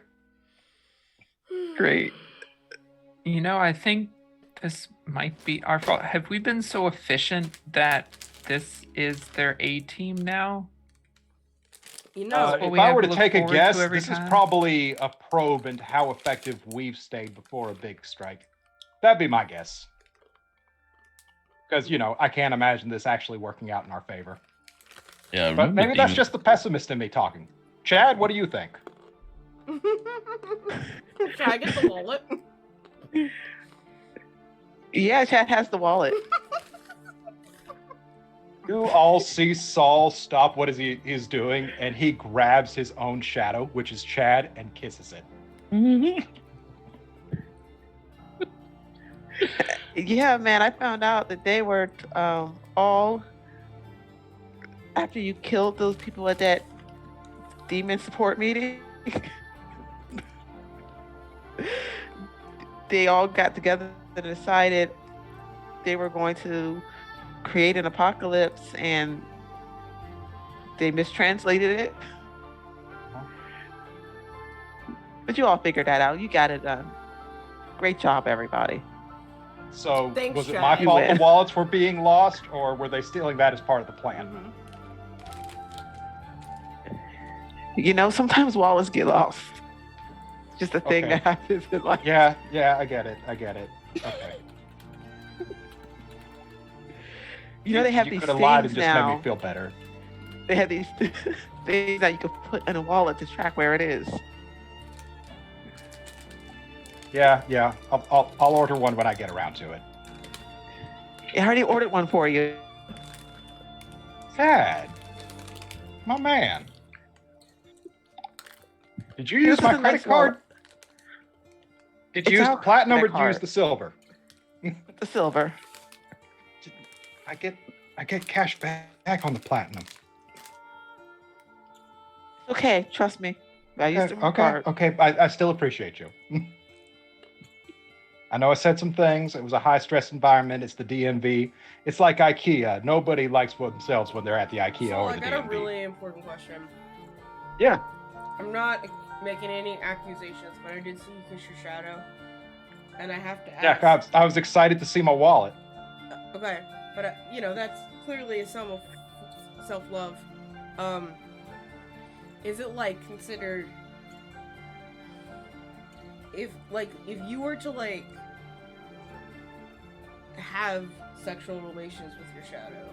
it. Great. You know, I think this might be our fault. Have we been so efficient that this is their A team now? You know, what If we I have were to to look take a forward to guess, every this is time? probably a probe into how effective we've stayed before a big strike. That'd be my guess. Because, you know, I can't imagine this actually working out in our favor. Yeah, I But remember maybe that's Demon- just the pessimist in me talking. Chad, what do you think? should I get the wallet? Yeah, Chad has the wallet. You all see Saul stop what he's doing, and he grabs his own shadow, which is Chad, and kisses it. Yeah, man, I found out that they were all after you killed those people at that demon support meeting. They all got together and decided they were going to create an apocalypse, and they mistranslated it. But you all figured that out. You got it done. Great job, everybody. So, Thanks, was it Chad. my You fault win. the wallets were being lost, or were they stealing that as part of the plan? Mhm. You know, sometimes wallets get lost. It's just a thing Okay. that happens in life. Yeah, I get it. Okay. You know, they have you these could have lied and things just made now. me feel better. They have these things that you can put in a wallet to track where it is. Yeah. I'll order one when I get around to it. I already ordered one for you. Chad, my man. Did you This use is my a credit nice card? wallet. Did It's you use the our platinum or credit did you use card. the silver? The silver. I get cash back on the platinum. Okay, trust me. I used the card. Okay. I still appreciate you. I know I said some things. It was a high stress environment. It's the DMV. It's like IKEA. Nobody likes themselves when they're at the IKEA So or I the got DMV. a really important question. Yeah. I'm not making any accusations, but I did see you kiss your shadow, and I have to ask. Yeah, I was excited to see my wallet. Okay, but you know that's clearly a sum of self-love. Is it like considered if you were to like have sexual relations with your shadow?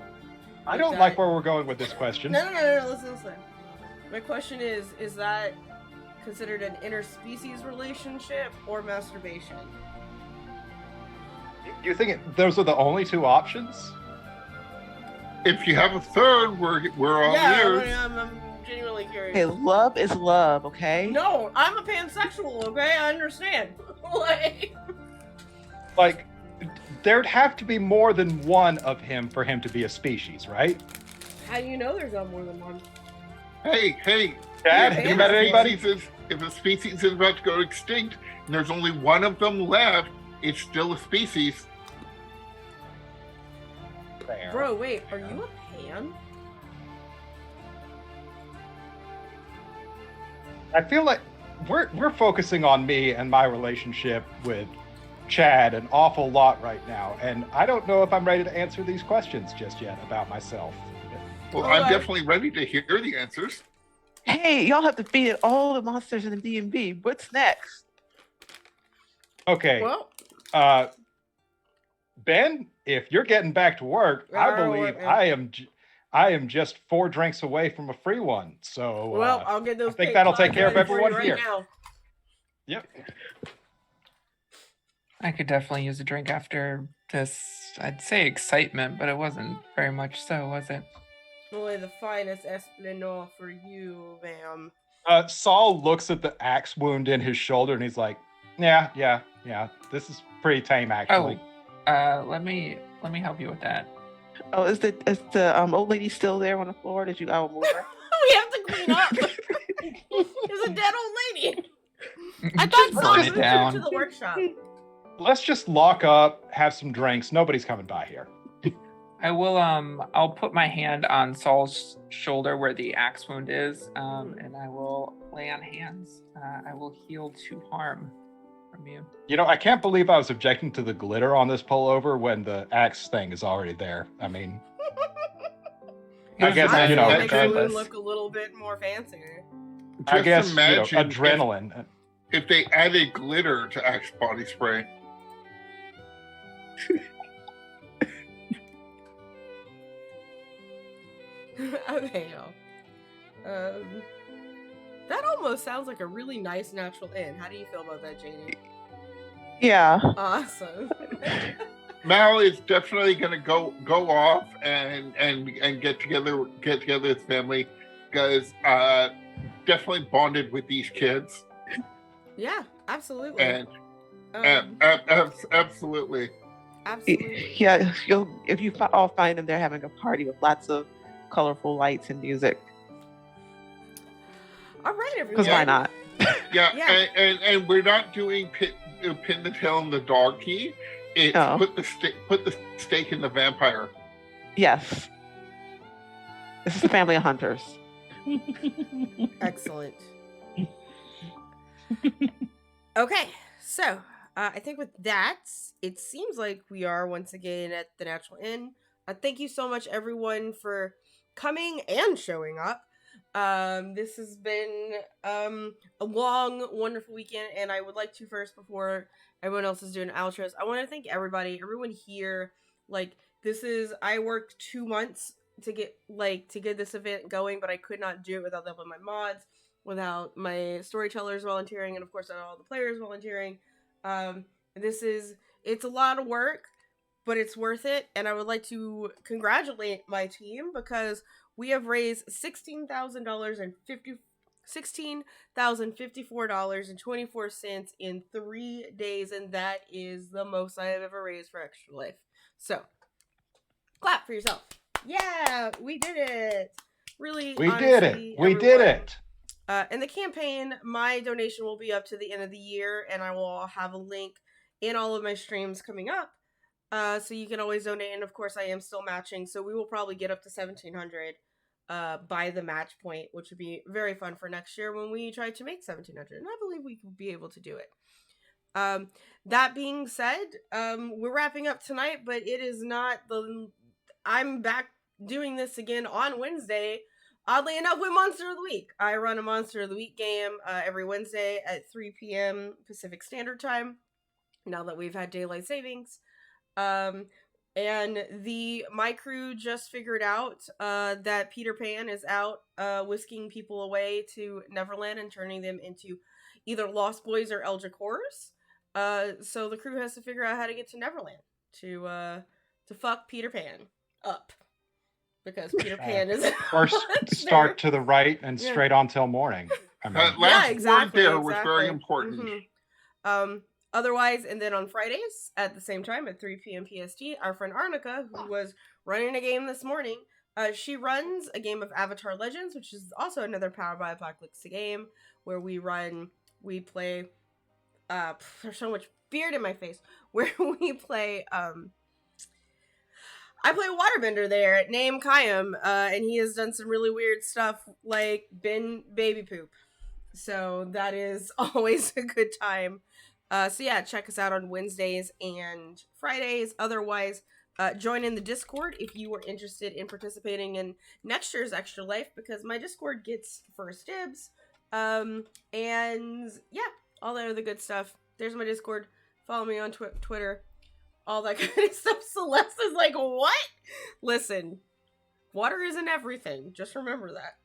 I don't like where we're going with this question. No. Listen. My question is that considered an interspecies relationship or masturbation? You think those are the only two options? If you have a third, we're all ears. I'm genuinely curious. Okay, love is love, okay? No, I'm a pansexual, okay? I understand. Like, there'd have to be more than one of him for him to be a species, right? How do you know there's not more than one? Hey, Dad, Yeah, have you met anybody? If a species is about to go extinct and there's only one of them left, it's still a species. Fair. Bro, wait, are you a pan? I feel like we're focusing on me and my relationship with Chad an awful lot right now, and I don't know if I'm ready to answer these questions just yet about myself. Well, Well, I'm definitely ready to hear the answers. Hey, y'all have defeated all the monsters in the DMV. What's next? Okay, Well, Ben, if you're getting back to work, Yeah, I I'll believe work, man. I am just 4 drinks away from a free one. So I'll get those. I think paid that'll take care of clients ready for you everyone here. now. Yep. I could definitely use a drink after this. I'd say excitement, but it wasn't very much so, was it? Only the finest Esplanade for you, ma'am. Saul looks at the axe wound in his shoulder and he's like, yeah. This is pretty tame, actually. Let me help you with that. Oh, is the old lady still there on the floor? Did you move her? We have to clean up. There's a dead old lady. I Just thought burn Saul it moved her down. to the workshop. Let's just lock up, have some drinks. Nobody's coming by here. I will I'll put my hand on Saul's shoulder where the axe wound is, and I will lay on hands. I will heal 2 harm from you. You know, I can't believe I was objecting to the glitter on this pullover when the axe thing is already there. I mean, I guess, I you know, it makes the wound regardless. look a little bit more fancier. I guess, Just you know, imagine adrenaline. if they added glitter to Axe body spray. Okay, y'all. That almost sounds like a really nice natural inn. How do you feel about that, Janie? Yeah. Awesome. Mal is definitely gonna go off and get together with family because definitely bonded with these kids Yeah, absolutely. and Um, absolutely. absolutely. Yeah, if you all find them, they're having a party with lots of colorful lights and music. All right, everyone. Because why not? Yeah, Yeah. And we're not doing pin the tail on the donkey. It's No. put the stake in the vampire. Yes. This is a family of hunters. Excellent. Okay, so I think with that, it seems like we are once again at the Natural Inn. Thank you so much, everyone, for coming and showing up. This has been a long, wonderful weekend, and I would like to first, before everyone else is doing outros, I want to thank everyone here. Like, I worked 2 months to get this event going, but I could not do it without the help of my mods, without my storytellers volunteering, and of course all the players volunteering. It's a lot of work, but it's worth it, and I would like to congratulate my team because we have raised $16,054.24 in 3 days, and that is the most I have ever raised for Extra Life. So, clap for yourself. Yeah, we did it. Really, We honestly, did it. We did everyone, it. in the campaign, my donation will be up to the end of the year, and I will have a link in all of my streams coming up. So you can always donate, and of course I am still matching, so we will probably get up to 1,700 by the match point, which would be very fun for next year when we try to make 1,700, and I believe we could be able to do it. That being said, we're wrapping up tonight, but it is not I'm back doing this again on Wednesday, oddly enough, with Monster of the Week. I run a Monster of the Week game every Wednesday at 3 p.m. Pacific Standard Time, now that we've had daylight savings. And my crew just figured out that Peter Pan is out whisking people away to Neverland and turning them into either Lost Boys or Eldritch Horrors. So the crew has to figure out how to get to Neverland to fuck Peter Pan up, because Peter Pan is Or there. start to the right and Yeah. straight on till morning. I mean, Last exactly, word there was very important. Mhm. Otherwise, and then on Fridays at the same time at 3 p.m. PST, our friend Arnica, who was running a game this morning, she runs a game of Avatar Legends, which is also another Powered by Apocalypse game where we play. There's so much beard in my face. Where we play. I play Waterbender there, named Kayam, and he has done some really weird stuff like bin baby poop. So that is always a good time. So yeah, check us out on Wednesdays and Fridays. Otherwise, join in the Discord if you are interested in participating in next year's Extra Life, because my Discord gets first dibs. And yeah, all that other good stuff. There's my Discord. Follow me on Twitter. All that kind of stuff. Celeste is like, what? Listen, water isn't everything. Just remember that.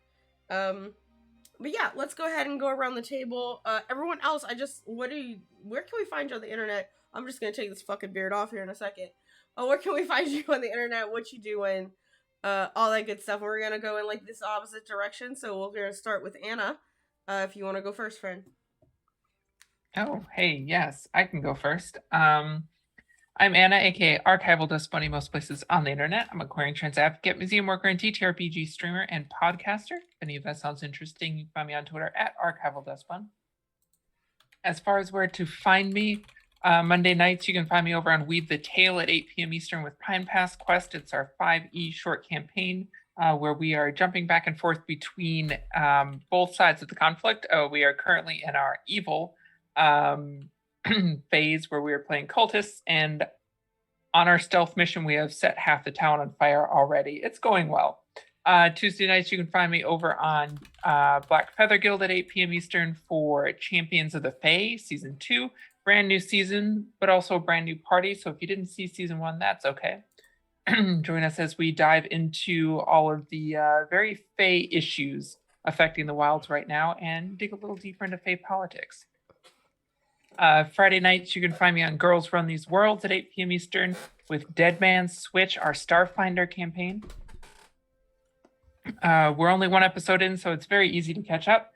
But yeah, let's go ahead and go around the table. Everyone else, where can we find you on the internet? I'm just gonna take this fucking beard off here in a second. Where can we find you on the internet? What you doing? All that good stuff. We're gonna go in like this opposite direction. So we're gonna start with Anna. If you want to go first, friend. Oh, hey, yes, I can go first. I'm Anna, aka Archival Dust Bunny, most places on the internet. I'm a querying trans advocate, museum worker, and TTRPG streamer and podcaster. If any of that sounds interesting, you can find me on Twitter at Archival Dust Bun. As far as where to find me, Monday nights, you can find me over on Weave the Tale at 8 p.m. Eastern with Pine Pass Quest. It's our 5e short campaign where we are jumping back and forth between both sides of the conflict. We are currently in our evil phase where we are playing cultists, and on our stealth mission, we have set half the town on fire already. It's going well. Tuesday nights, you can find me over on Black Feather Guild at 8 p.m. Eastern for Champions of the Fae Season 2. Brand new season, but also a brand new party. So if you didn't see Season 1, that's okay. Join us as we dive into all of the very Fae issues affecting the wilds right now and dig a little deeper into Fae politics. Friday nights, you can find me on Girls Run These Worlds at 8 p.m. Eastern with Dead Man's Switch, our Starfinder campaign. We're only one episode in, so it's very easy to catch up.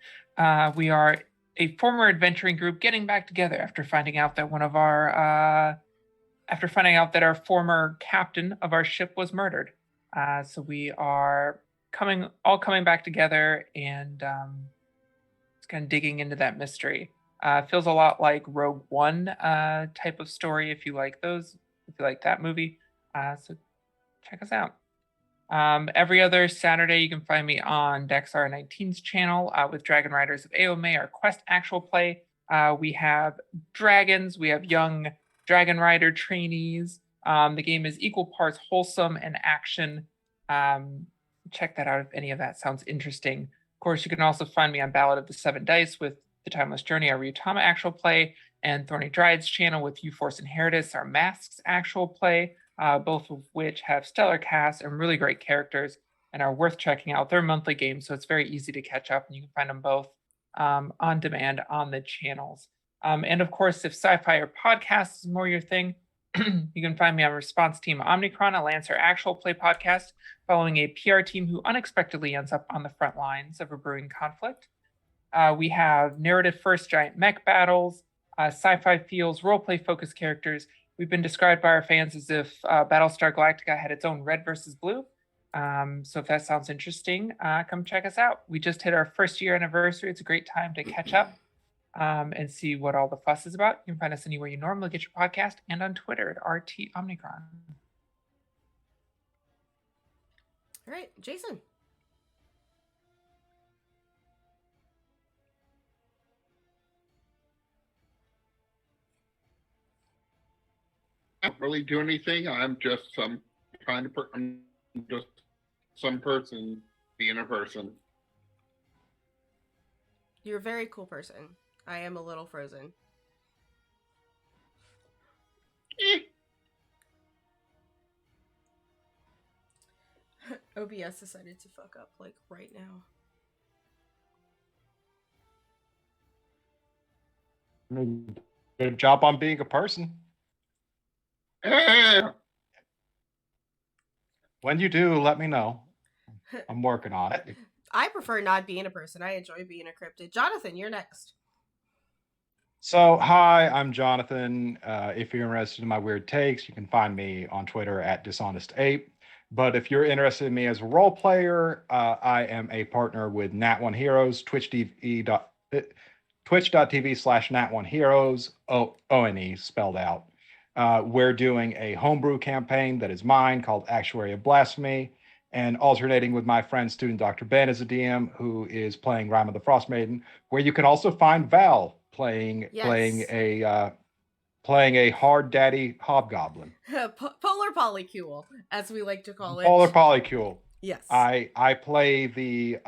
We are a former adventuring group getting back together after finding out that our former captain of our ship was murdered. So we are coming back together and it's kind of digging into that mystery. Feels a lot like Rogue One type of story if you like those, if you like that movie. So check us out. Every other Saturday, you can find me on DexR19's channel with Dragon Riders of Aome, our quest actual play. We have dragons, we have young Dragon Rider trainees. The game is equal parts wholesome and action. Check that out if any of that sounds interesting. Of course, you can also find me on Ballad of the Seven Dice with The Timeless Journey, our Ryutama actual play, and Thorny Dryad's channel with U-Force Inheritus, our Masks actual play. Both of which have stellar casts and really great characters and are worth checking out. They're monthly games, so it's very easy to catch up, and you can find them both on demand on the channels. And of course, if sci-fi or podcasts is more your thing, you can find me on Response Team Omnicron, a Lancer actual play podcast, following a PR team who unexpectedly ends up on the front lines of a brewing conflict. We have narrative first giant mech battles, sci-fi feels, roleplay focused characters. We've been described by our fans as if Battlestar Galactica had its own red versus blue. So if that sounds interesting, come check us out. We just hit our first year anniversary. It's a great time to catch up and see what all the fuss is about. You can find us anywhere you normally get your podcast and on Twitter at RT Omnicron. All right, Jason. I don't really do anything. I'm just some kind of I'm just some person being a person. You're a very cool person. I am a little frozen. OBS decided to fuck up like right now. Good job on being a person. Yeah. When you do, let me know. I'm working on it. I prefer not being a person. I enjoy being a cryptid. Jonathan, you're next. So, hi, I'm Jonathan. If you're interested in my weird takes, you can find me on Twitter at DishonestApe. But if you're interested in me as a role player, I am a partner with Nat1 Heroes, twitch.tv/Nat1 Heroes, ONE spelled out. We're doing a homebrew campaign that is mine called Actuary of Blasphemy, and alternating with my friend student Dr. Ben as a DM, who is playing Rime of the Frost Maiden, where you can also find Val playing a hard daddy hobgoblin. Polar polycule, as we like to call it. Polar polycule. Yes. I play the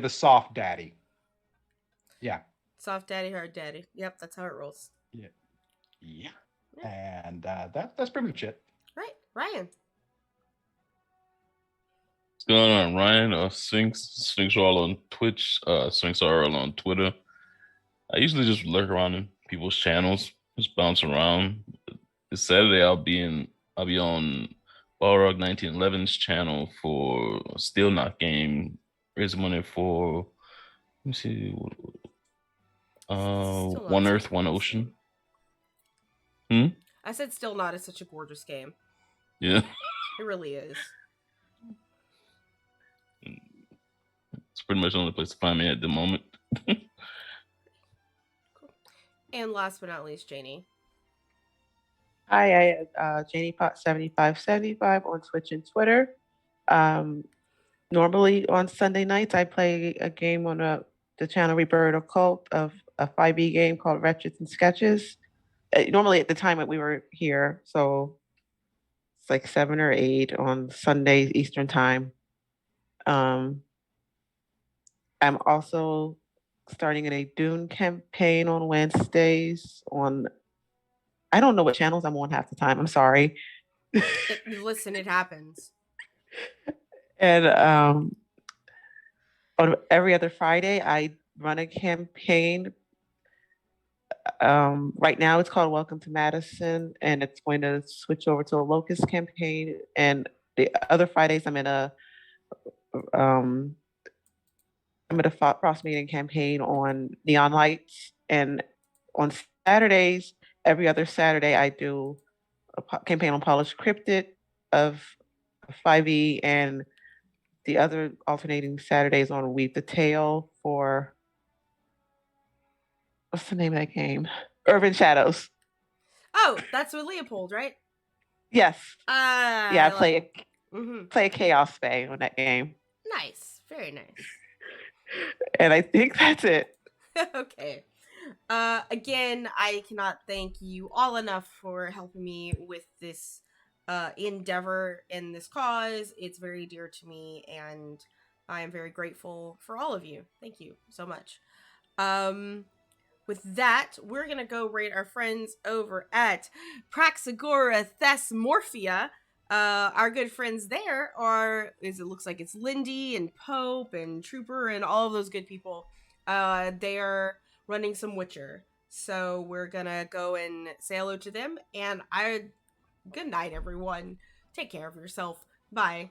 soft daddy. Yeah. Soft daddy, hard daddy. Yep, that's how it rolls. Yeah. And that's pretty much it. Right, Ryan. What's going on, Ryan? Sphinx all on Twitch, Sphinx RL on Twitter. I usually just lurk around in people's channels, just bounce around. This Saturday I'll be on Balrog 1911's channel for a Steel Knot game, raising money for let me see, One Earth, One Ocean. I said Still Not is such a gorgeous game. Yeah. It really is. It's pretty much the only place to find me at the moment. Cool. And last but not least, Janie. Hi, JaniePot7575 on Twitch and Twitter. Normally on Sunday nights, I play a game on the channel Rebirth Occult of a 5e game called Wretches and Sketches. Normally at the time that we were here, so it's like 7 or 8 on Sundays Eastern time. I'm also starting in a Dune campaign on Wednesdays on, I don't know what channels I'm on half the time. I'm sorry. Listen, it happens. And on every other Friday, I run a campaign. Right now, it's called Welcome to Madison, and it's going to switch over to a Locust campaign. And the other Fridays, I'm in a Frost Meeting campaign on Neon Lights, and on Saturdays, every other Saturday, I do a campaign on Polished Cryptid of 5e, and the other alternating Saturdays on Weave the Tale for, what's the name of that game? Urban Shadows. Oh, that's with Leopold, right? Yes. Yeah, I play Mm-hmm. play a Chaos Fae on that game. Nice. Very nice. And I think that's it. Okay. Again, I cannot thank you all enough for helping me with this endeavor and this cause. It's very dear to me, and I am very grateful for all of you. Thank you so much. With that, we're gonna go rate our friends over at Praxagora Thesmorphia. Our good friends there it looks like it's Lindy and Pope and Trooper and all of those good people. They are running some Witcher. So we're gonna go and say hello to them. And good night, everyone. Take care of yourself. Bye.